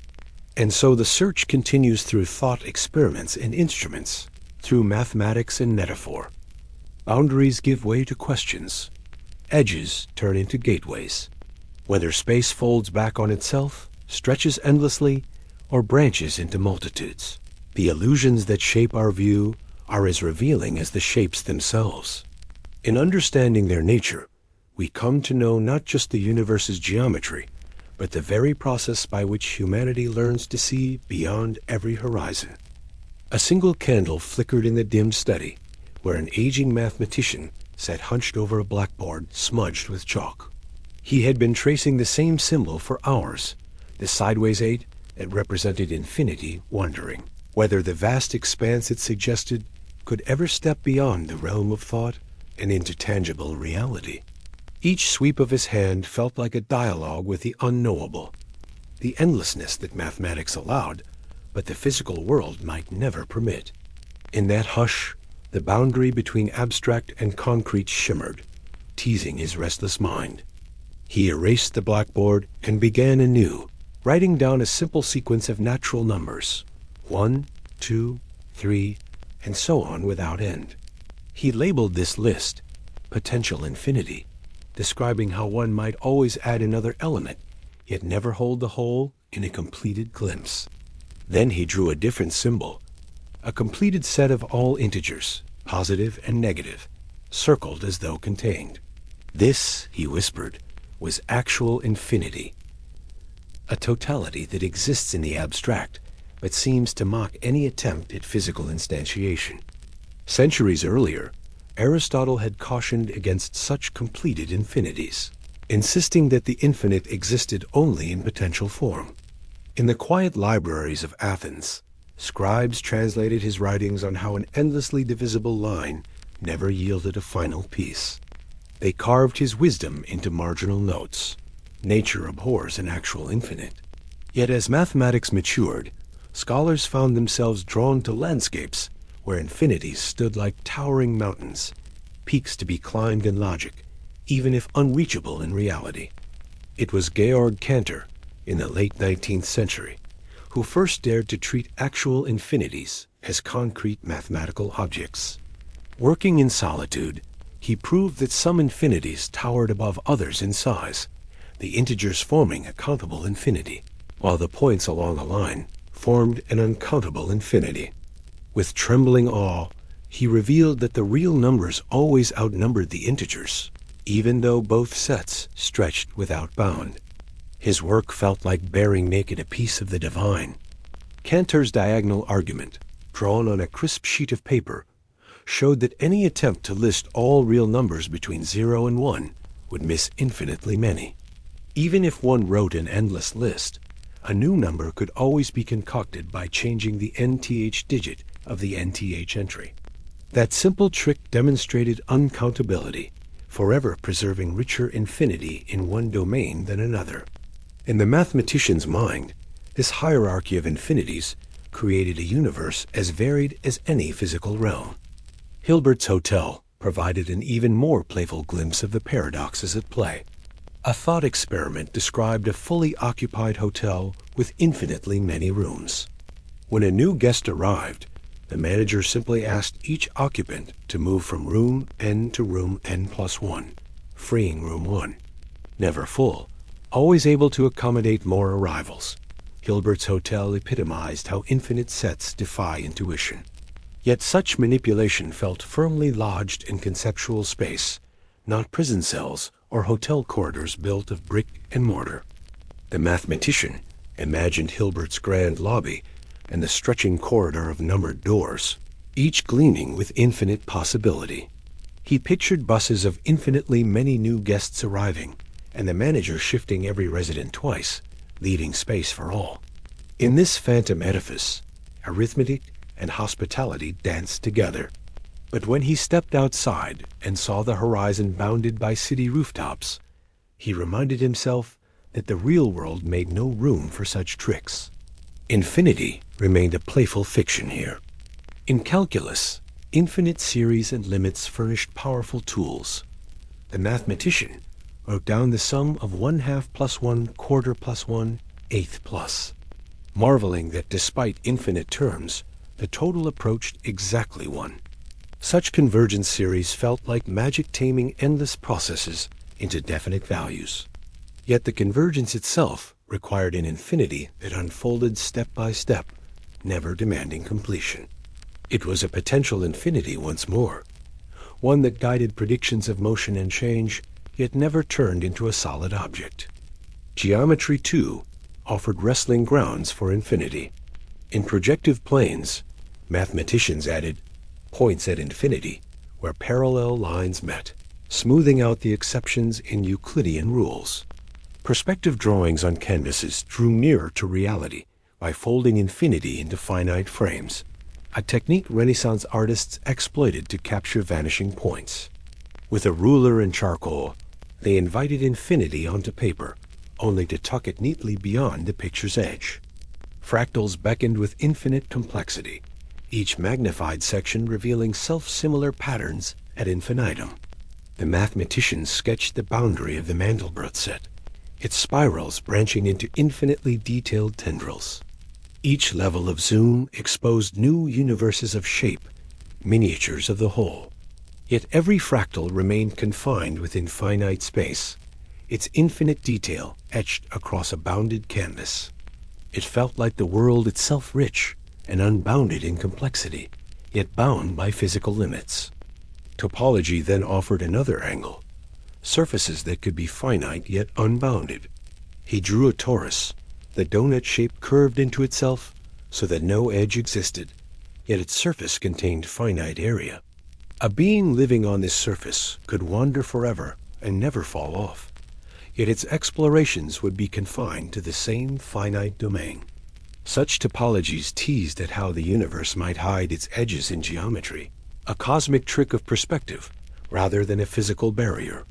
And so the search continues through thought experiments and instruments, through mathematics and metaphor. Boundaries give way to questions. Edges turn into gateways. Whether space folds back on itself, stretches endlessly, or branches into multitudes, the illusions that shape our view are as revealing as the shapes themselves. In understanding their nature, we come to know not just the universe's geometry, but the very process by which humanity learns to see beyond every horizon. A single candle flickered in the dim study, where an aging mathematician sat hunched over a blackboard smudged with chalk. He had been tracing the same symbol for hours, the sideways 8 that represented infinity, wondering whether the vast expanse it suggested could ever step beyond the realm of thought and into tangible reality. Each sweep of his hand felt like a dialogue with the unknowable, the endlessness that mathematics allowed, but the physical world might never permit. In that hush, the boundary between abstract and concrete shimmered, teasing his restless mind. He erased the blackboard and began anew, writing down a simple sequence of natural numbers, 1, 2, 3, and so on without end. He labeled this list potential infinity, describing how one might always add another element, yet never hold the whole in a completed glimpse. Then he drew a different symbol, a completed set of all integers, positive and negative, circled as though contained. This, he whispered, was actual infinity, a totality that exists in the abstract, but seems to mock any attempt at physical instantiation. Centuries earlier, Aristotle had cautioned against such completed infinities, insisting that the infinite existed only in potential form. In the quiet libraries of Athens, Scribes translated his writings on how an endlessly divisible line never yielded a final piece. They carved his wisdom into marginal notes. Nature abhors an actual infinite. Yet as mathematics matured, scholars found themselves drawn to landscapes where infinities stood like towering mountains, peaks to be climbed in logic, even if unreachable in reality. It was Georg Cantor, in the late 19th century, who first dared to treat actual infinities as concrete mathematical objects. Working in solitude, he proved that some infinities towered above others in size, the integers forming a countable infinity, while the points along a line formed an uncountable infinity. With trembling awe, he revealed that the real numbers always outnumbered the integers, even though both sets stretched without bound. His work felt like bearing naked a piece of the divine. Cantor's diagonal argument, drawn on a crisp sheet of paper, showed that any attempt to list all real numbers between 0 and 1 would miss infinitely many. Even if one wrote an endless list, a new number could always be concocted by changing the nth digit of the nth entry. That simple trick demonstrated uncountability, forever preserving richer infinity in one domain than another. In the mathematician's mind, this hierarchy of infinities created a universe as varied as any physical realm. Hilbert's Hotel provided an even more playful glimpse of the paradoxes at play. A thought experiment described a fully occupied hotel with infinitely many rooms. When a new guest arrived, the manager simply asked each occupant to move from room n to room n+1, freeing room 1. Never full, always able to accommodate more arrivals, Hilbert's Hotel epitomized how infinite sets defy intuition. Yet such manipulation felt firmly lodged in conceptual space, not prison cells or hotel corridors built of brick and mortar. The mathematician imagined Hilbert's grand lobby and the stretching corridor of numbered doors, each gleaming with infinite possibility. He pictured buses of infinitely many new guests arriving, and the manager shifting every resident twice, leaving space for all. In this phantom edifice, arithmetic and hospitality danced together. But when he stepped outside and saw the horizon bounded by city rooftops, he reminded himself that the real world made no room for such tricks. Infinity remained a playful fiction here. In calculus, infinite series and limits furnished powerful tools. The mathematician wrote down the sum of 1/2 + 1/4 + 1/8 plus, marveling that despite infinite terms, the total approached exactly 1. Such convergence series felt like magic taming endless processes into definite values. Yet the convergence itself required an infinity that unfolded step by step, never demanding completion. It was a potential infinity once more, one that guided predictions of motion and change, yet never turned into a solid object. Geometry, too, offered wrestling grounds for infinity. In projective planes, mathematicians added points at infinity where parallel lines met, smoothing out the exceptions in Euclidean rules. Perspective drawings on canvases drew nearer to reality by folding infinity into finite frames, a technique Renaissance artists exploited to capture vanishing points. With a ruler and charcoal, they invited infinity onto paper, only to tuck it neatly beyond the picture's edge. Fractals beckoned with infinite complexity, each magnified section revealing self-similar patterns ad infinitum. The mathematicians sketched the boundary of the Mandelbrot set, its spirals branching into infinitely detailed tendrils. Each level of zoom exposed new universes of shape, miniatures of the whole. Yet every fractal remained confined within finite space, its infinite detail etched across a bounded canvas. It felt like the world itself rich and unbounded in complexity, yet bound by physical limits. Topology then offered another angle, surfaces that could be finite yet unbounded. He drew a torus, the donut shape curved into itself so that no edge existed, yet its surface contained finite area. A being living on this surface could wander forever and never fall off, yet its explorations would be confined to the same finite domain. Such topologies teased at how the universe might hide its edges in geometry, a cosmic trick of perspective rather than a physical barrier.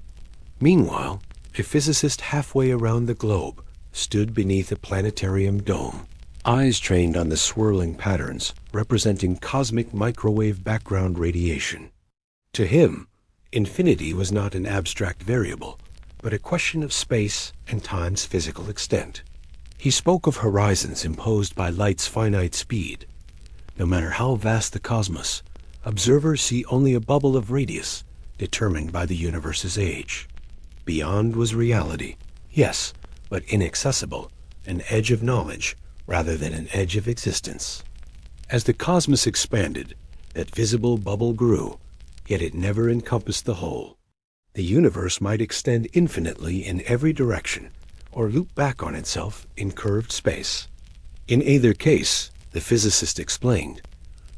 Meanwhile, a physicist halfway around the globe stood beneath a planetarium dome, eyes trained on the swirling patterns representing cosmic microwave background radiation. To him, infinity was not an abstract variable, but a question of space and time's physical extent. He spoke of horizons imposed by light's finite speed. No matter how vast the cosmos, observers see only a bubble of radius determined by the universe's age. Beyond was reality, yes, but inaccessible, an edge of knowledge rather than an edge of existence. As the cosmos expanded, that visible bubble grew, yet it never encompassed the whole. The universe might extend infinitely in every direction, or loop back on itself in curved space. In either case, the physicist explained,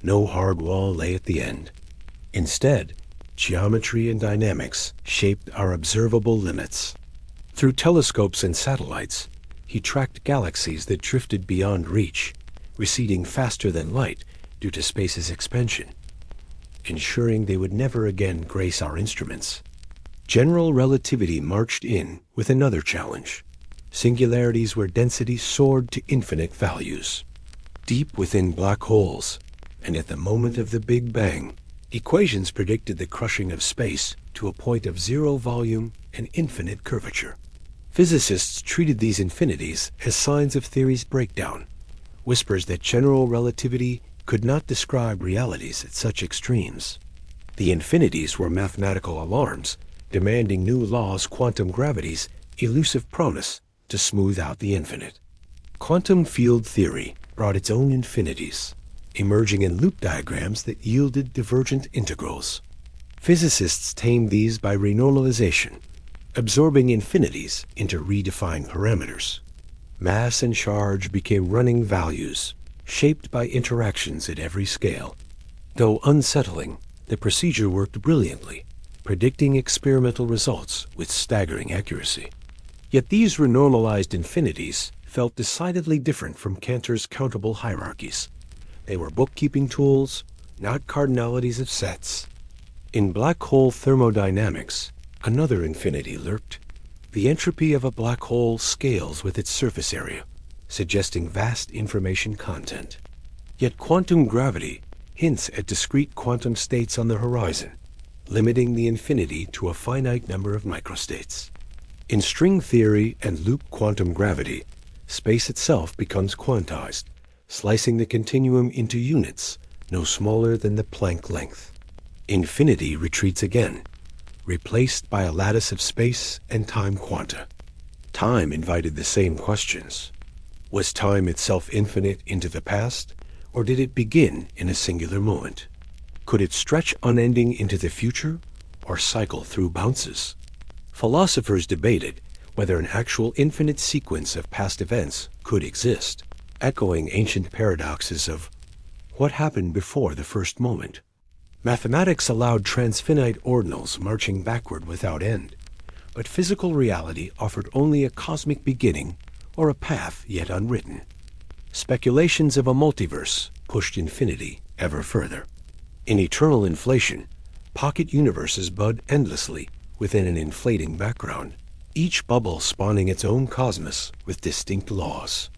no hard wall lay at the end. Instead, geometry and dynamics shaped our observable limits. Through telescopes and satellites, he tracked galaxies that drifted beyond reach, receding faster than light due to space's expansion, ensuring they would never again grace our instruments. General relativity marched in with another challenge: singularities where density soared to infinite values. Deep within black holes, and at the moment of the Big Bang, equations predicted the crushing of space to a point of zero volume and infinite curvature. Physicists treated these infinities as signs of theory's breakdown, whispers that general relativity could not describe realities at such extremes. The infinities were mathematical alarms, demanding new laws, quantum gravity's elusive promise to smooth out the infinite. Quantum field theory brought its own infinities, emerging in loop diagrams that yielded divergent integrals. Physicists tamed these by renormalization, absorbing infinities into redefined parameters. Mass and charge became running values, shaped by interactions at every scale. Though unsettling, the procedure worked brilliantly, predicting experimental results with staggering accuracy. Yet these renormalized infinities felt decidedly different from Cantor's countable hierarchies. They were bookkeeping tools, not cardinalities of sets. In black hole thermodynamics, another infinity lurked. The entropy of a black hole scales with its surface area, suggesting vast information content. Yet quantum gravity hints at discrete quantum states on the horizon, limiting the infinity to a finite number of microstates. In string theory and loop quantum gravity, space itself becomes quantized, slicing the continuum into units no smaller than the Planck length. Infinity retreats again, replaced by a lattice of space and time quanta. Time invited the same questions. Was time itself infinite into the past, or did it begin in a singular moment? Could it stretch unending into the future, or cycle through bounces? Philosophers debated whether an actual infinite sequence of past events could exist, echoing ancient paradoxes of what happened before the first moment. Mathematics allowed transfinite ordinals marching backward without end, but physical reality offered only a cosmic beginning or a path yet unwritten. Speculations of a multiverse pushed infinity ever further. In eternal inflation, pocket universes bud endlessly within an inflating background, each bubble spawning its own cosmos with distinct laws.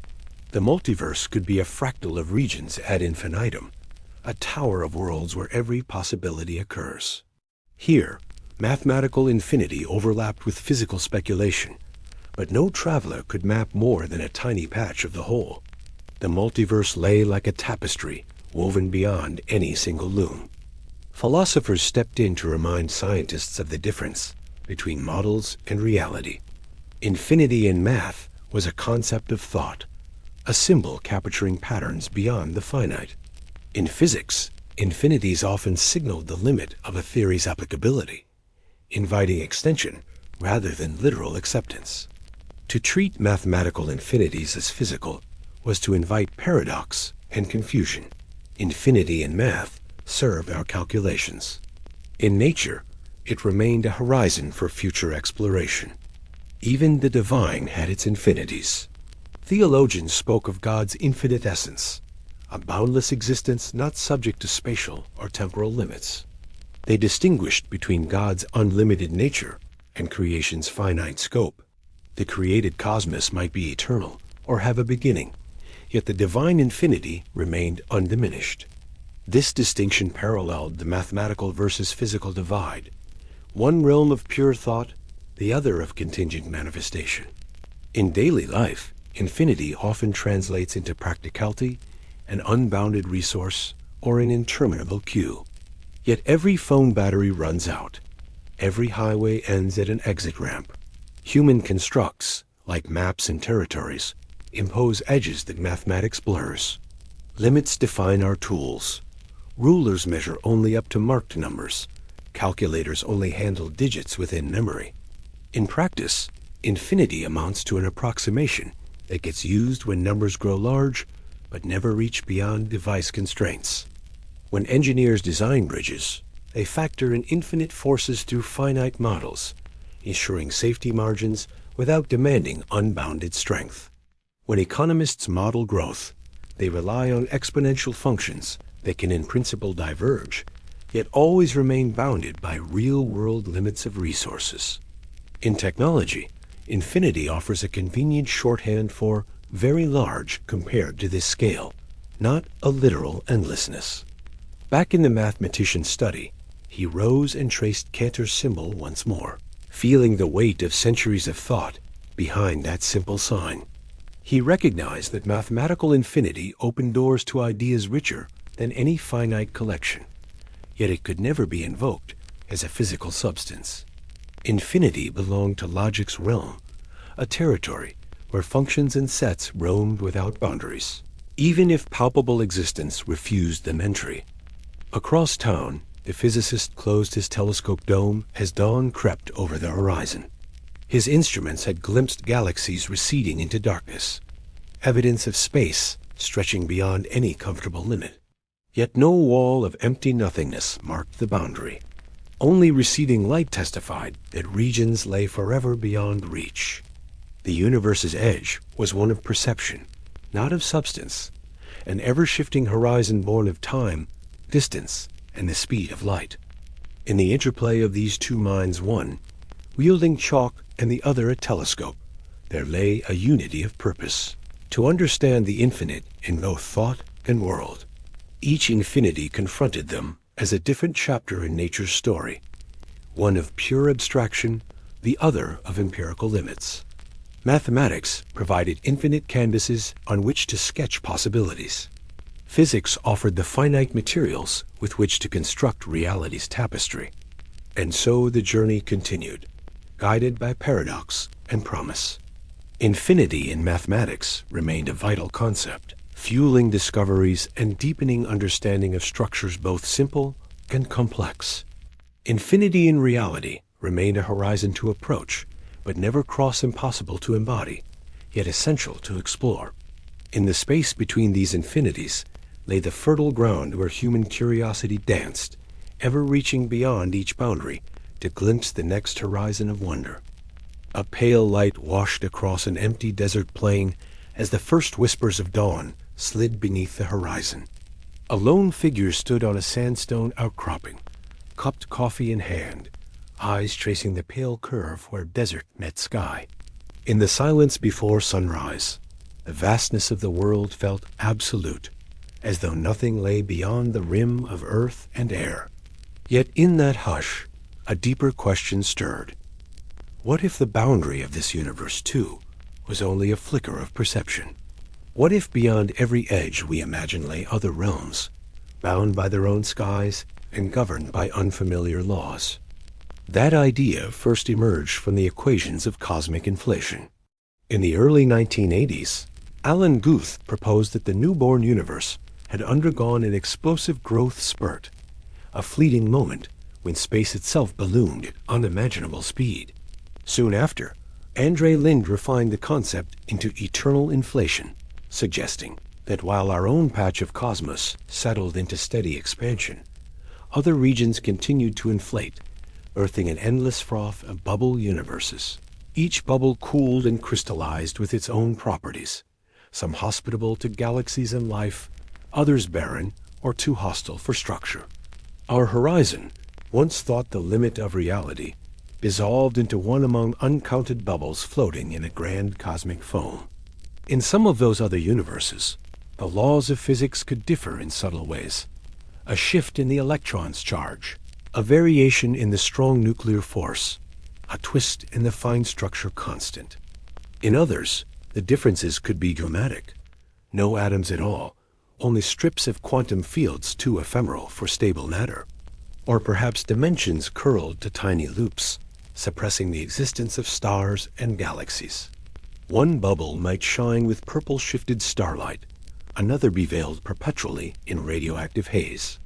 The multiverse could be a fractal of regions ad infinitum, a tower of worlds where every possibility occurs. Here, mathematical infinity overlapped with physical speculation, but no traveler could map more than a tiny patch of the whole. The multiverse lay like a tapestry, woven beyond any single loom. Philosophers stepped in to remind scientists of the difference between models and reality. Infinity in math was a concept of thought, a symbol capturing patterns beyond the finite. In physics, infinities often signaled the limit of a theory's applicability, inviting extension rather than literal acceptance. To treat mathematical infinities as physical was to invite paradox and confusion. Infinity in math served our calculations. In nature, it remained a horizon for future exploration. Even the divine had its infinities. Theologians spoke of God's infinite essence, a boundless existence not subject to spatial or temporal limits. They distinguished between God's unlimited nature and creation's finite scope. The created cosmos might be eternal or have a beginning, yet the divine infinity remained undiminished. This distinction paralleled the mathematical versus physical divide, one realm of pure thought, the other of contingent manifestation. In daily life, infinity often translates into practicality, an unbounded resource, or an interminable queue. Yet every phone battery runs out. Every highway ends at an exit ramp. Human constructs, like maps and territories, impose edges that mathematics blurs. Limits define our tools. Rulers measure only up to marked numbers. Calculators only handle digits within memory. In practice, infinity amounts to an approximation that gets used when numbers grow large, but never reach beyond device constraints. When engineers design bridges, they factor in infinite forces through finite models, ensuring safety margins without demanding unbounded strength. When economists model growth, they rely on exponential functions that can in principle diverge, yet always remain bounded by real-world limits of resources. In technology, infinity offers a convenient shorthand for very large compared to this scale, not a literal endlessness. Back in the mathematician's study, he rose and traced Cantor's symbol once more, feeling the weight of centuries of thought behind that simple sign. He recognized that mathematical infinity opened doors to ideas richer than any finite collection, yet it could never be invoked as a physical substance. Infinity belonged to logic's realm, a territory where functions and sets roamed without boundaries, even if palpable existence refused them entry. Across town, the physicist closed his telescope dome as dawn crept over the horizon. His instruments had glimpsed galaxies receding into darkness, evidence of space stretching beyond any comfortable limit. Yet no wall of empty nothingness marked the boundary. Only receding light testified that regions lay forever beyond reach. The universe's edge was one of perception, not of substance, an ever-shifting horizon born of time, distance, and the speed of light. In the interplay of these two minds, one wielding chalk and the other a telescope, there lay a unity of purpose, to understand the infinite in both thought and world. Each infinity confronted them as a different chapter in nature's story, one of pure abstraction, the other of empirical limits. Mathematics provided infinite canvases on which to sketch possibilities. Physics offered the finite materials with which to construct reality's tapestry. And so the journey continued, guided by paradox and promise. Infinity in mathematics remained a vital concept, fueling discoveries and deepening understanding of structures both simple and complex. Infinity in reality remained a horizon to approach, but never cross impossible to embody, yet essential to explore. In the space between these infinities lay the fertile ground where human curiosity danced, ever reaching beyond each boundary to glimpse the next horizon of wonder. A pale light washed across an empty desert plain as the first whispers of dawn slid beneath the horizon. A lone figure stood on a sandstone outcropping, cupped coffee in hand, eyes tracing the pale curve where desert met sky. In the silence before sunrise, the vastness of the world felt absolute, as though nothing lay beyond the rim of earth and air. Yet in that hush, a deeper question stirred. What if the boundary of this universe, too, was only a flicker of perception? What if beyond every edge we imagine lay other realms, bound by their own skies and governed by unfamiliar laws? That idea first emerged from the equations of cosmic inflation. In the early 1980s, Alan Guth proposed that the newborn universe had undergone an explosive growth spurt, a fleeting moment when space itself ballooned at unimaginable speed. Soon after, Andre Linde refined the concept into eternal inflation, suggesting that while our own patch of cosmos settled into steady expansion, other regions continued to inflate, birthing an endless froth of bubble universes. Each bubble cooled and crystallized with its own properties, some hospitable to galaxies and life, others barren or too hostile for structure. Our horizon, once thought the limit of reality, dissolved into one among uncounted bubbles floating in a grand cosmic foam. In some of those other universes, the laws of physics could differ in subtle ways. A shift in the electron's charge, a variation in the strong nuclear force, a twist in the fine structure constant. In others, the differences could be dramatic. No atoms at all, only strips of quantum fields too ephemeral for stable matter. Or perhaps dimensions curled to tiny loops, suppressing the existence of stars and galaxies. One bubble might shine with purple-shifted starlight, another be veiled perpetually in radioactive haze.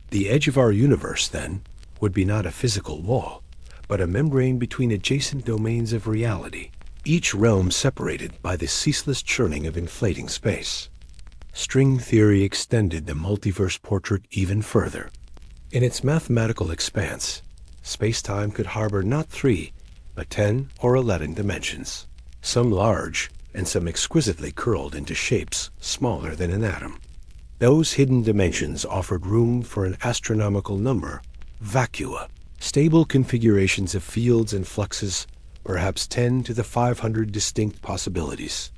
The edge of our universe, then, would be not a physical wall, but a membrane between adjacent domains of reality, each realm separated by the ceaseless churning of inflating space. String theory extended the multiverse portrait even further. In its mathematical expanse, space-time could harbor not 3, but 10 or 11 dimensions, some large and some exquisitely curled into shapes smaller than an atom. Those hidden dimensions offered room for an astronomical number, vacua, stable configurations of fields and fluxes, perhaps 10 to the 500 distinct possibilities.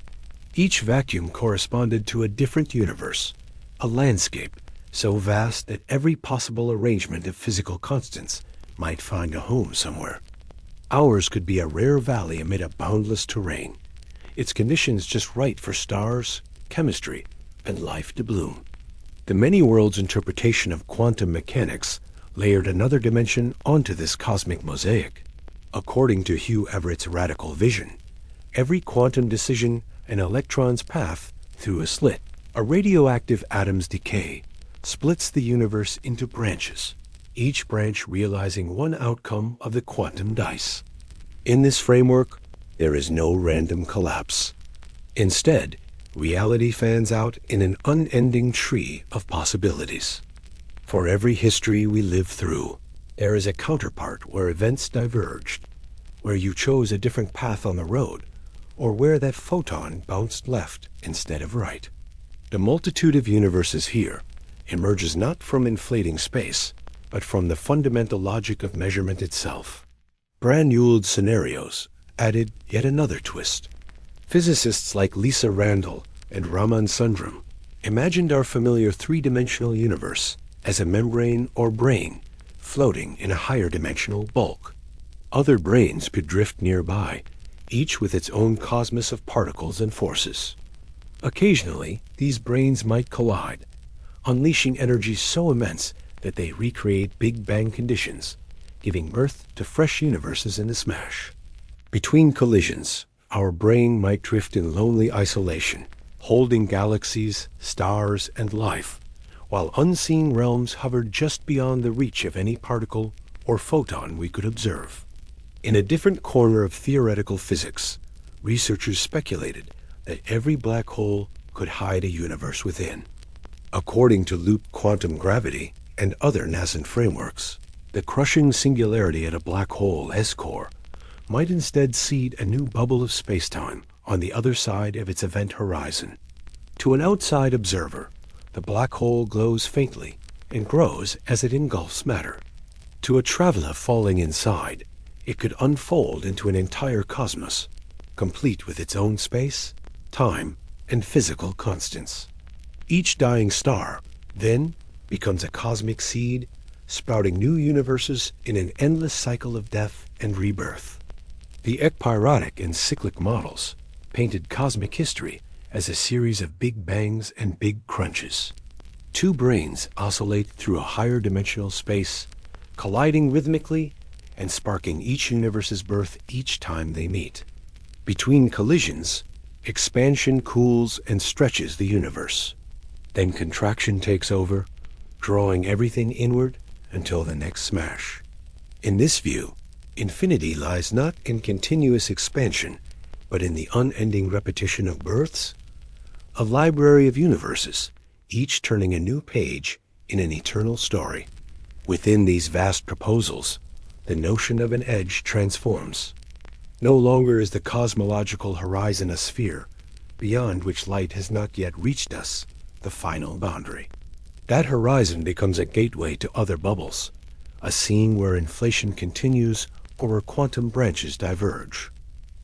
Each vacuum corresponded to a different universe, a landscape so vast that every possible arrangement of physical constants might find a home somewhere. Ours could be a rare valley amid a boundless terrain, its conditions just right for stars, chemistry, and life to bloom. The many worlds interpretation of quantum mechanics layered another dimension onto this cosmic mosaic. According to Hugh Everett's radical vision, every quantum decision an electron's path through a slit, a radioactive atom's decay, splits the universe into branches, each branch realizing one outcome of the quantum dice. In this framework, there is no random collapse. Instead, reality fans out in an unending tree of possibilities. For every history we live through, there is a counterpart where events diverged, where you chose a different path on the road, or where that photon bounced left instead of right. The multitude of universes here emerges not from inflating space, but from the fundamental logic of measurement itself. Brand-newed scenarios added yet another twist. Physicists like Lisa Randall and Raman Sundram imagined our familiar three-dimensional universe as a membrane or brain floating in a higher dimensional bulk. Other brains could drift nearby, each with its own cosmos of particles and forces. Occasionally, these brains might collide, unleashing energies so immense that they recreate Big Bang conditions, giving birth to fresh universes in a smash. Between collisions, our brain might drift in lonely isolation, holding galaxies, stars, and life, while unseen realms hovered just beyond the reach of any particle or photon we could observe. In a different corner of theoretical physics, researchers speculated that every black hole could hide a universe within. According to loop quantum gravity and other nascent frameworks, the crushing singularity at a black hole S-core might instead seed a new bubble of spacetime on the other side of its event horizon. To an outside observer, the black hole glows faintly and grows as it engulfs matter. To a traveler falling inside, it could unfold into an entire cosmos, complete with its own space, time, and physical constants. Each dying star, then, becomes a cosmic seed, sprouting new universes in an endless cycle of death and rebirth. The ekpyrotic and cyclic models painted cosmic history as a series of big bangs and big crunches. Two brains oscillate through a higher dimensional space, colliding rhythmically and sparking each universe's birth each time they meet. Between collisions, expansion cools and stretches the universe. Then contraction takes over, drawing everything inward until the next smash. In this view, infinity lies not in continuous expansion, but in the unending repetition of births, a library of universes, each turning a new page in an eternal story. Within these vast proposals, the notion of an edge transforms. No longer is the cosmological horizon a sphere, beyond which light has not yet reached us, the final boundary. That horizon becomes a gateway to other bubbles, a seeing where inflation continues or where quantum branches diverge.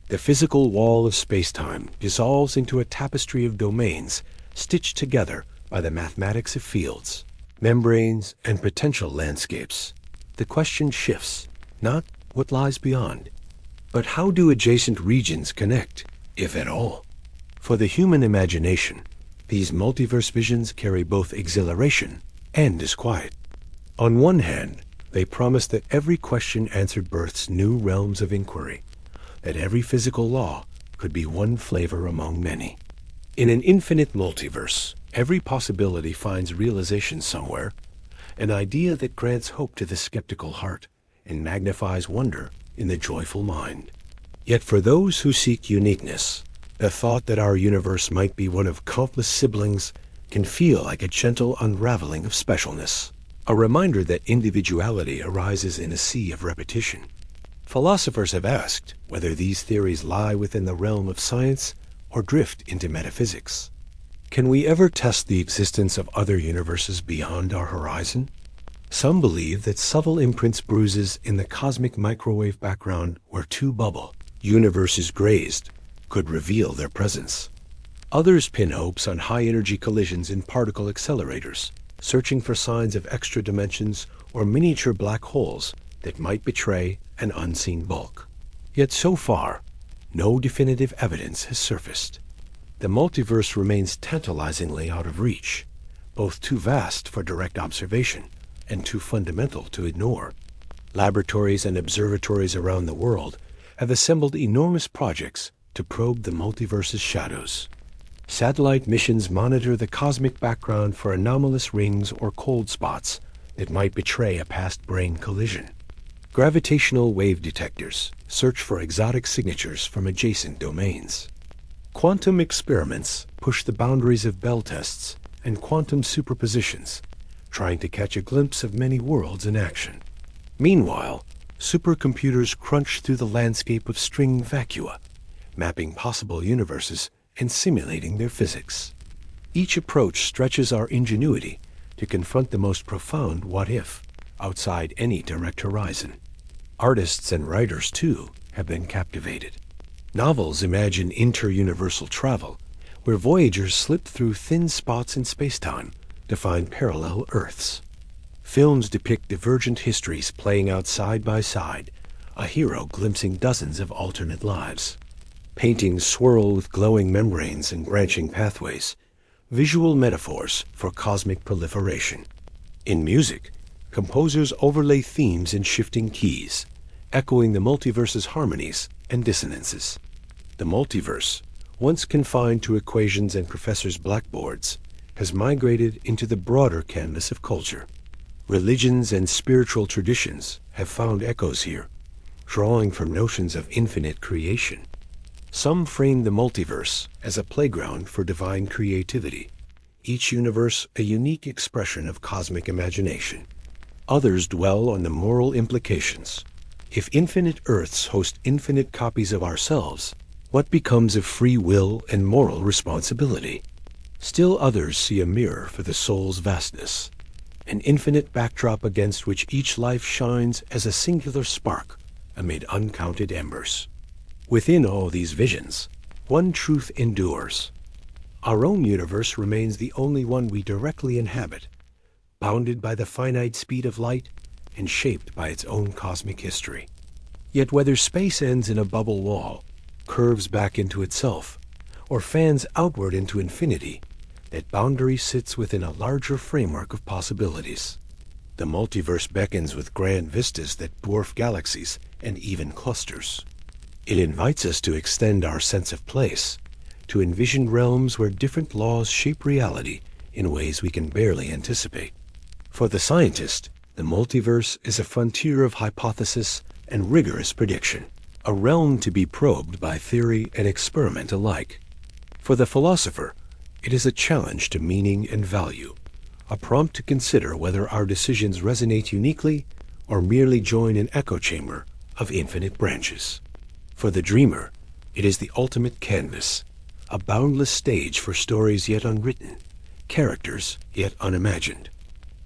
The physical wall of space-time dissolves into a tapestry of domains stitched together by the mathematics of fields, membranes, and potential landscapes. The question shifts, not what lies beyond, but how do adjacent regions connect, if at all? For the human imagination, these multiverse visions carry both exhilaration and disquiet. On one hand, they promise that every question answered births new realms of inquiry, that every physical law could be one flavor among many. In an infinite multiverse, every possibility finds realization somewhere, an idea that grants hope to the skeptical heart and magnifies wonder in the joyful mind. Yet for those who seek uniqueness, the thought that our universe might be one of countless siblings can feel like a gentle unraveling of specialness, a reminder that individuality arises in a sea of repetition. Philosophers have asked whether these theories lie within the realm of science or drift into metaphysics. Can we ever test the existence of other universes beyond our horizon? Some believe that subtle imprints bruises in the cosmic microwave background where two bubble universes grazed could reveal their presence. Others pin hopes on high-energy collisions in particle accelerators, searching for signs of extra dimensions or miniature black holes that might betray an unseen bulk. Yet so far, no definitive evidence has surfaced. The multiverse remains tantalizingly out of reach, both too vast for direct observation and too fundamental to ignore. Laboratories and observatories around the world have assembled enormous projects to probe the multiverse's shadows. Satellite missions monitor the cosmic background for anomalous rings or cold spots that might betray a past brain collision. Gravitational wave detectors search for exotic signatures from adjacent domains. Quantum experiments push the boundaries of Bell tests and quantum superpositions, trying to catch a glimpse of many worlds in action. Meanwhile, supercomputers crunch through the landscape of string vacua, mapping possible universes and simulating their physics. Each approach stretches our ingenuity to confront the most profound what-if outside any direct horizon. Artists and writers, too, have been captivated. Novels imagine inter-universal travel, where voyagers slip through thin spots in space-time to find parallel Earths. Films depict divergent histories playing out side by side, a hero glimpsing dozens of alternate lives. Paintings swirl with glowing membranes and branching pathways, visual metaphors for cosmic proliferation. In music, composers overlay themes in shifting keys, echoing the multiverse's harmonies and dissonances. The multiverse, once confined to equations and professors' blackboards, has migrated into the broader canvas of culture. Religions and spiritual traditions have found echoes here, drawing from notions of infinite creation. Some frame the multiverse as a playground for divine creativity, each universe a unique expression of cosmic imagination. Others dwell on the moral implications. If infinite Earths host infinite copies of ourselves, what becomes of free will and moral responsibility? Still others see a mirror for the soul's vastness, an infinite backdrop against which each life shines as a singular spark amid uncounted embers. Within all these visions, one truth endures. Our own universe remains the only one we directly inhabit, bounded by the finite speed of light and shaped by its own cosmic history. Yet whether space ends in a bubble wall, curves back into itself, or fans outward into infinity, that boundary sits within a larger framework of possibilities. The multiverse beckons with grand vistas that dwarf galaxies and even clusters. It invites us to extend our sense of place, to envision realms where different laws shape reality in ways we can barely anticipate. For the scientist, the multiverse is a frontier of hypothesis and rigorous prediction, a realm to be probed by theory and experiment alike. For the philosopher, it is a challenge to meaning and value, a prompt to consider whether our decisions resonate uniquely or merely join an echo chamber of infinite branches. For the dreamer, it is the ultimate canvas, a boundless stage for stories yet unwritten, characters yet unimagined.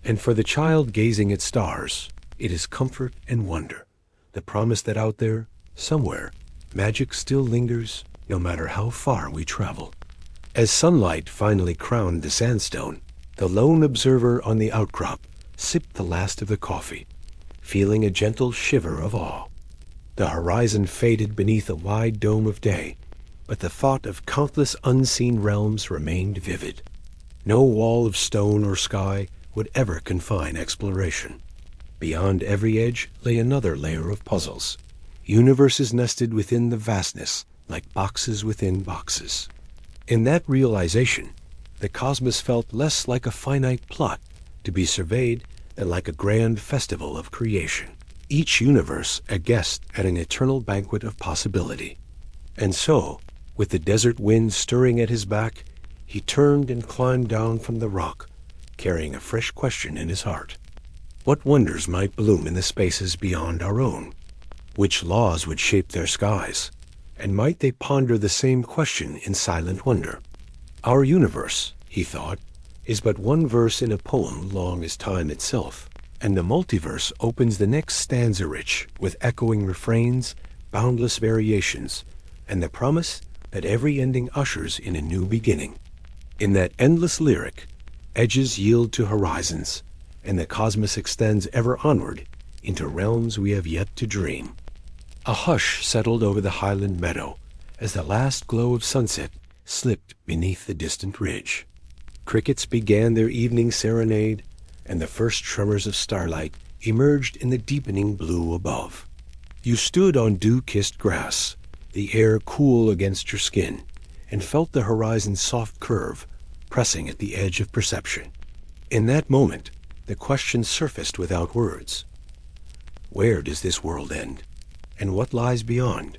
And for the child gazing at stars, it is comfort and wonder, the promise that out there, somewhere, magic still lingers no matter how far we travel. As sunlight finally crowned the sandstone, the lone observer on the outcrop sipped the last of the coffee, feeling a gentle shiver of awe. The horizon faded beneath a wide dome of day, but the thought of countless unseen realms remained vivid. No wall of stone or sky would ever confine exploration. Beyond every edge lay another layer of puzzles, universes nested within the vastness like boxes within boxes. In that realization, the cosmos felt less like a finite plot to be surveyed than like a grand festival of creation, each universe a guest at an eternal banquet of possibility. And so, with the desert wind stirring at his back, he turned and climbed down from the rock, carrying a fresh question in his heart. What wonders might bloom in the spaces beyond our own? Which laws would shape their skies? And might they ponder the same question in silent wonder? Our universe, he thought, is but one verse in a poem long as time itself, and the multiverse opens the next stanza rich with echoing refrains, boundless variations, and the promise that every ending ushers in a new beginning. In that endless lyric, edges yield to horizons, and the cosmos extends ever onward into realms we have yet to dream. A hush settled over the highland meadow as the last glow of sunset slipped beneath the distant ridge. Crickets began their evening serenade, and the first tremors of starlight emerged in the deepening blue above. You stood on dew-kissed grass, the air cool against your skin, and felt the horizon's soft curve pressing at the edge of perception. In that moment, the question surfaced without words. Where does this world end? And what lies beyond?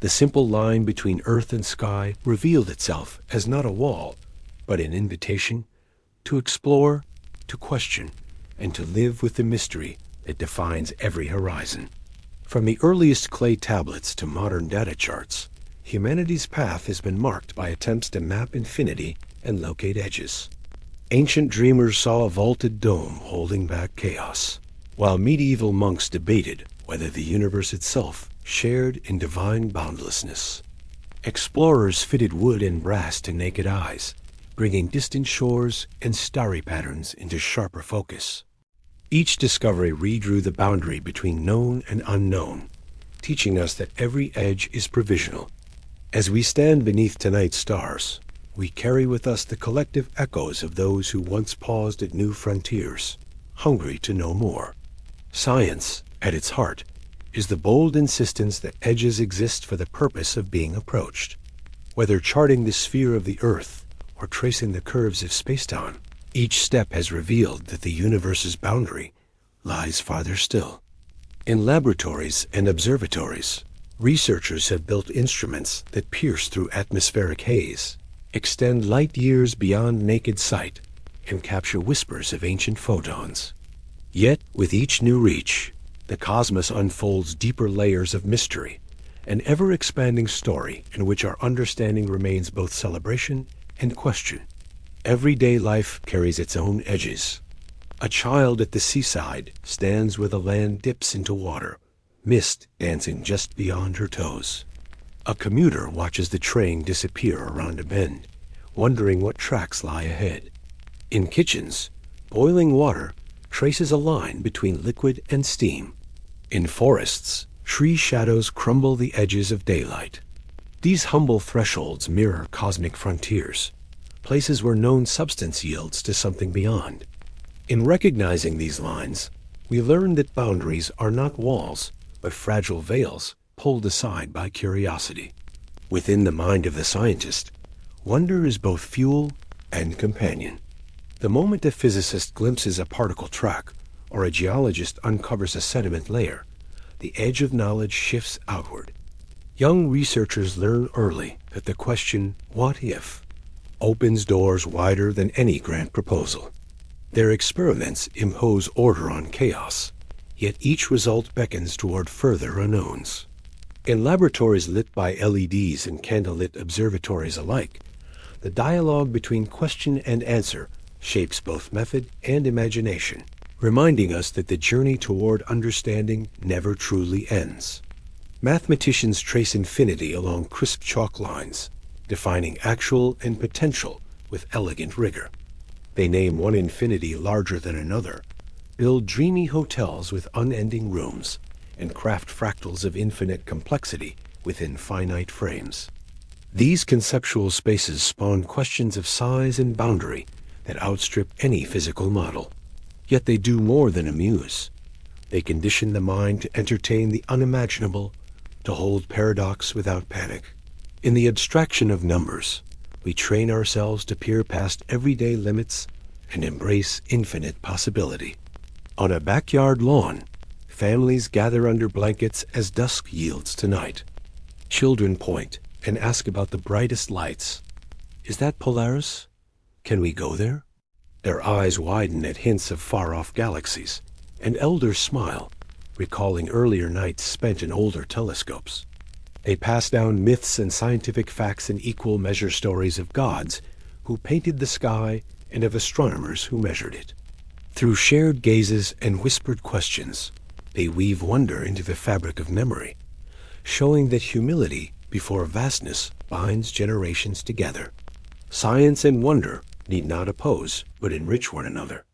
The simple line between earth and sky revealed itself as not a wall, but an invitation to explore, to question, and to live with the mystery that defines every horizon. From the earliest clay tablets to modern data charts, humanity's path has been marked by attempts to map infinity and locate edges. Ancient dreamers saw a vaulted dome holding back chaos, while medieval monks debated whether the universe itself shared in divine boundlessness. Explorers fitted wood and brass to naked eyes, bringing distant shores and starry patterns into sharper focus. Each discovery redrew the boundary between known and unknown, teaching us that every edge is provisional. As we stand beneath tonight's stars, we carry with us the collective echoes of those who once paused at new frontiers, hungry to know more. Science, at its heart, is the bold insistence that edges exist for the purpose of being approached. Whether charting the sphere of the Earth or tracing the curves of spacetime, each step has revealed that the universe's boundary lies farther still. In laboratories and observatories, researchers have built instruments that pierce through atmospheric haze, extend light years beyond naked sight, and capture whispers of ancient photons. Yet, with each new reach, the cosmos unfolds deeper layers of mystery, an ever-expanding story in which our understanding remains both celebration and question. Everyday life carries its own edges. A child at the seaside stands where the land dips into water, mist dancing just beyond her toes. A commuter watches the train disappear around a bend, wondering what tracks lie ahead. In kitchens, boiling water traces a line between liquid and steam. In forests, tree shadows crumble the edges of daylight. These humble thresholds mirror cosmic frontiers, places where known substance yields to something beyond. In recognizing these lines, we learn that boundaries are not walls, but fragile veils pulled aside by curiosity. Within the mind of the scientist, wonder is both fuel and companion. The moment a physicist glimpses a particle track, or a geologist uncovers a sediment layer, the edge of knowledge shifts outward. Young researchers learn early that the question, "What if?" opens doors wider than any grant proposal. Their experiments impose order on chaos, yet each result beckons toward further unknowns. In laboratories lit by LEDs and candlelit observatories alike, the dialogue between question and answer shapes both method and imagination, reminding us that the journey toward understanding never truly ends. Mathematicians trace infinity along crisp chalk lines, defining actual and potential with elegant rigor. They name one infinity larger than another, build dreamy hotels with unending rooms, and craft fractals of infinite complexity within finite frames. These conceptual spaces spawn questions of size and boundary that outstrip any physical model. Yet they do more than amuse. They condition the mind to entertain the unimaginable, to hold paradox without panic. In the abstraction of numbers, we train ourselves to peer past everyday limits and embrace infinite possibility. On a backyard lawn, families gather under blankets as dusk yields to night. Children point and ask about the brightest lights. Is that Polaris? Can we go there? Their eyes widen at hints of far-off galaxies, and elders smile, recalling earlier nights spent in older telescopes. They pass down myths and scientific facts in equal measure stories of gods who painted the sky and of astronomers who measured it. Through shared gazes and whispered questions, they weave wonder into the fabric of memory, showing that humility before vastness binds generations together. Science and wonder need not oppose, but enrich one another.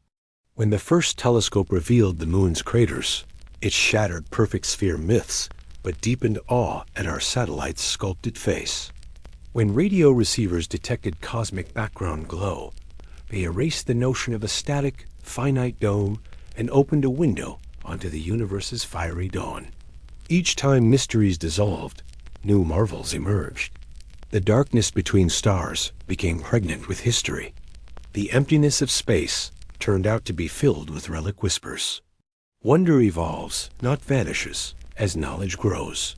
When the first telescope revealed the moon's craters, it shattered perfect sphere myths, but deepened awe at our satellite's sculpted face. When radio receivers detected cosmic background glow, they erased the notion of a static, finite dome and opened a window onto the universe's fiery dawn. Each time mysteries dissolved, new marvels emerged. The darkness between stars became pregnant with history. The emptiness of space turned out to be filled with relic whispers. Wonder evolves, not vanishes, as knowledge grows.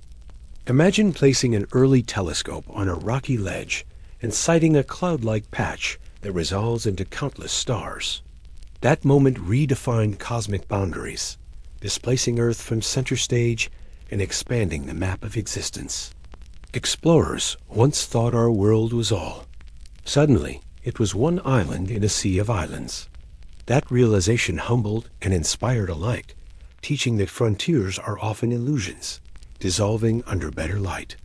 Imagine placing an early telescope on a rocky ledge and sighting a cloud-like patch that resolves into countless stars. That moment redefined cosmic boundaries, displacing Earth from center stage and expanding the map of existence. Explorers once thought our world was all. Suddenly, it was one island in a sea of islands. That realization humbled and inspired alike, teaching that frontiers are often illusions, dissolving under better light.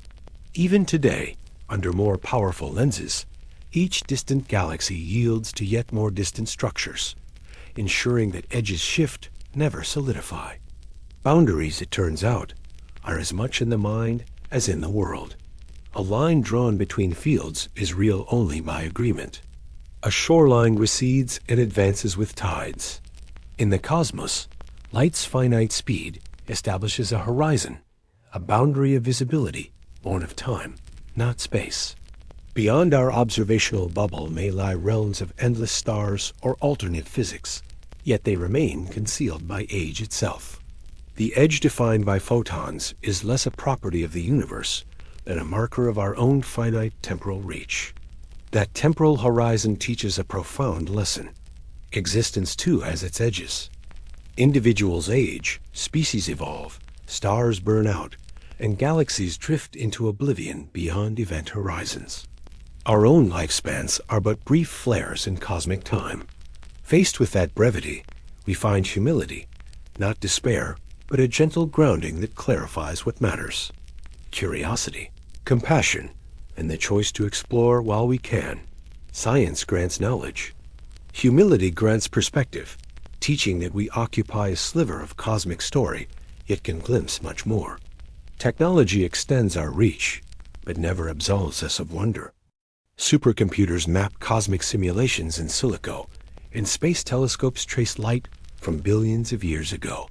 Even today, under more powerful lenses, each distant galaxy yields to yet more distant structures, ensuring that edges shift, never solidify. Boundaries, it turns out, are as much in the mind as in the world. A line drawn between fields is real only by agreement. A shoreline recedes and advances with tides. In the cosmos, light's finite speed establishes a horizon, a boundary of visibility born of time, not space. Beyond our observational bubble may lie realms of endless stars or alternate physics, yet they remain concealed by age itself. The edge defined by photons is less a property of the universe than a marker of our own finite temporal reach. That temporal horizon teaches a profound lesson. Existence too has its edges. Individuals age, species evolve, stars burn out, and galaxies drift into oblivion beyond event horizons. Our own lifespans are but brief flares in cosmic time. Faced with that brevity, we find humility, not despair, but a gentle grounding that clarifies what matters. Curiosity, compassion, and the choice to explore while we can. Science grants knowledge. Humility grants perspective, teaching that we occupy a sliver of cosmic story, yet can glimpse much more. Technology extends our reach, but never absolves us of wonder. Supercomputers map cosmic simulations in silico, and space telescopes trace light from billions of years ago.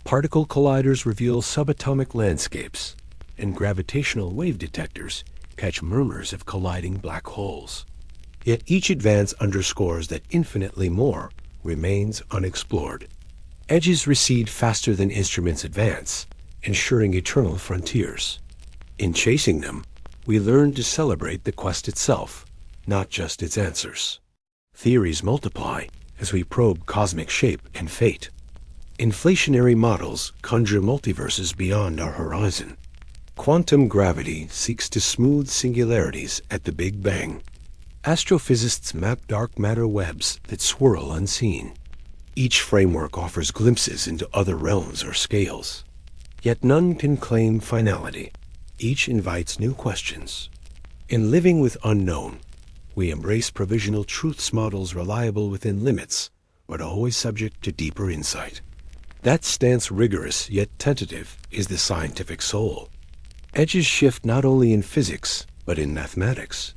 Particle colliders reveal subatomic landscapes, and gravitational wave detectors catch murmurs of colliding black holes. Yet each advance underscores that infinitely more remains unexplored. Edges recede faster than instruments advance, ensuring eternal frontiers. In chasing them, we learn to celebrate the quest itself, not just its answers. Theories multiply as we probe cosmic shape and fate. Inflationary models conjure multiverses beyond our horizon. Quantum gravity seeks to smooth singularities at the Big Bang. Astrophysicists map dark matter webs that swirl unseen. Each framework offers glimpses into other realms or scales. Yet none can claim finality. Each invites new questions. In Living with Unknown, we embrace provisional truths models reliable within limits, but always subject to deeper insight. That stance, rigorous yet tentative, is the scientific soul. Edges shift not only in physics, but in mathematics.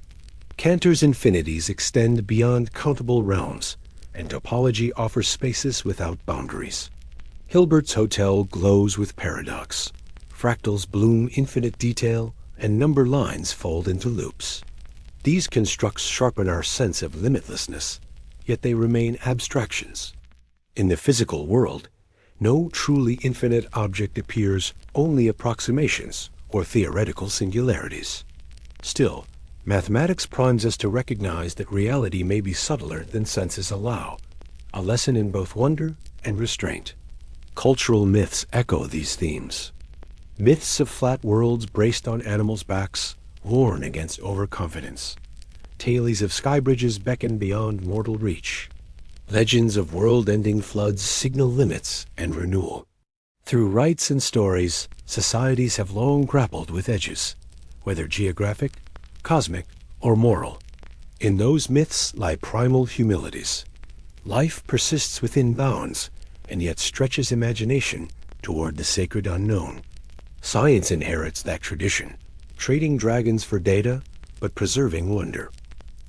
Cantor's infinities extend beyond countable realms, and topology offers spaces without boundaries. Hilbert's Hotel glows with paradox. Fractals bloom infinite detail, and number lines fold into loops. These constructs sharpen our sense of limitlessness, yet they remain abstractions. In the physical world, no truly infinite object appears, only approximations or theoretical singularities. Still, mathematics primes us to recognize that reality may be subtler than senses allow, a lesson in both wonder and restraint. Cultural myths echo these themes. Myths of flat worlds braced on animals' backs warn against overconfidence. Tales of sky bridges beckon beyond mortal reach. Legends of world-ending floods signal limits and renewal. Through rites and stories, societies have long grappled with edges, whether geographic, cosmic, or moral. In those myths lie primal humilities. Life persists within bounds, and yet stretches imagination toward the sacred unknown. Science inherits that tradition, trading dragons for data, but preserving wonder.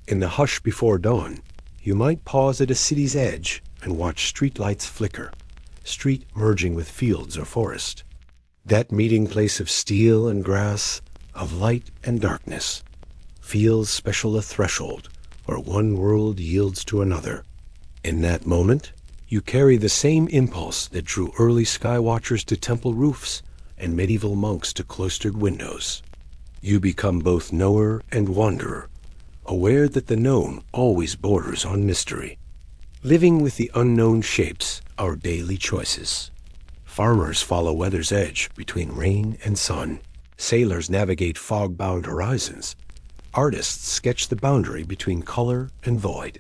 In the hush before dawn, you might pause at a city's edge and watch streetlights flicker, street merging with fields or forest. That meeting place of steel and grass, of light and darkness, feels special a threshold where one world yields to another. In that moment, you carry the same impulse that drew early sky watchers to temple roofs and medieval monks to cloistered windows. You become both knower and wanderer, aware that the known always borders on mystery. Living with the unknown shapes our daily choices. Farmers follow weather's edge between rain and sun. Sailors navigate fog-bound horizons. Artists sketch the boundary between color and void.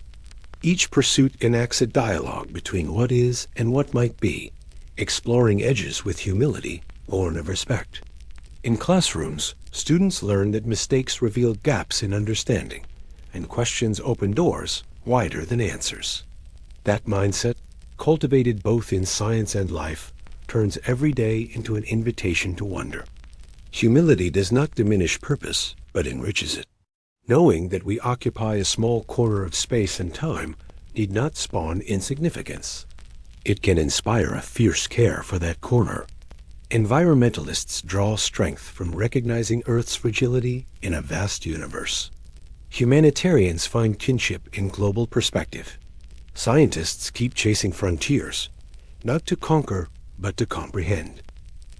Each pursuit enacts a dialogue between what is and what might be, exploring edges with humility born of respect. In classrooms, students learn that mistakes reveal gaps in understanding, and questions open doors wider than answers. That mindset, cultivated both in science and life, turns every day into an invitation to wonder. Humility does not diminish purpose, but enriches it. Knowing that we occupy a small corner of space and time need not spawn insignificance. It can inspire a fierce care for that corner. Environmentalists draw strength from recognizing Earth's fragility in a vast universe. Humanitarians find kinship in global perspective. Scientists keep chasing frontiers, not to conquer, but to comprehend.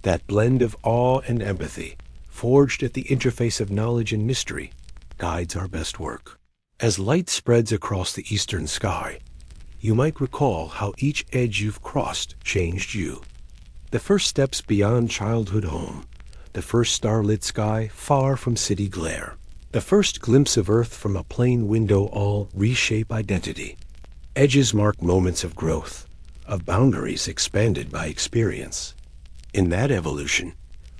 That blend of awe and empathy, forged at the interface of knowledge and mystery, guides our best work. As light spreads across the eastern sky, you might recall how each edge you've crossed changed you. The first steps beyond childhood home, the first starlit sky far from city glare, the first glimpse of Earth from a plain window all reshape identity. Edges mark moments of growth, of boundaries expanded by experience. In that evolution,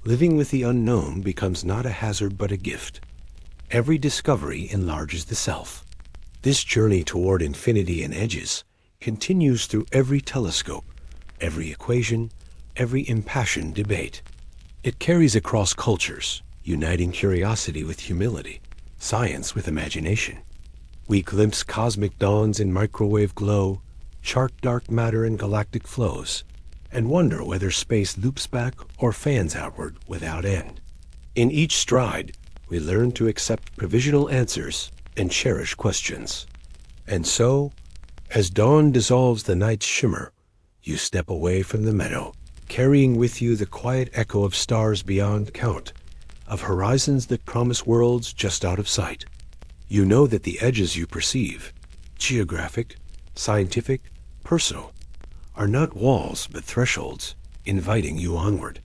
living with the unknown becomes not a hazard but a gift. Every discovery enlarges the self. This journey toward infinity and edges continues through every telescope, every equation, every impassioned debate. It carries across cultures, uniting curiosity with humility, science with imagination. We glimpse cosmic dawns in microwave glow, chart dark matter in galactic flows, and wonder whether space loops back or fans outward without end. In each stride, we learn to accept provisional answers and cherish questions. And so, as dawn dissolves the night's shimmer, you step away from the meadow, carrying with you the quiet echo of stars beyond count, of horizons that promise worlds just out of sight. You know that the edges you perceive, geographic, scientific, personal, are not walls but thresholds, inviting you onward.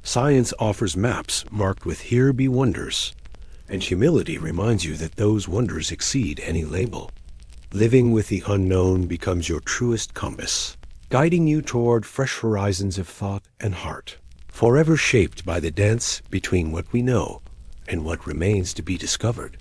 Science offers maps marked with "Here be wonders," and humility reminds you that those wonders exceed any label. Living with the unknown becomes your truest compass, guiding you toward fresh horizons of thought and heart, forever shaped by the dance between what we know and what remains to be discovered.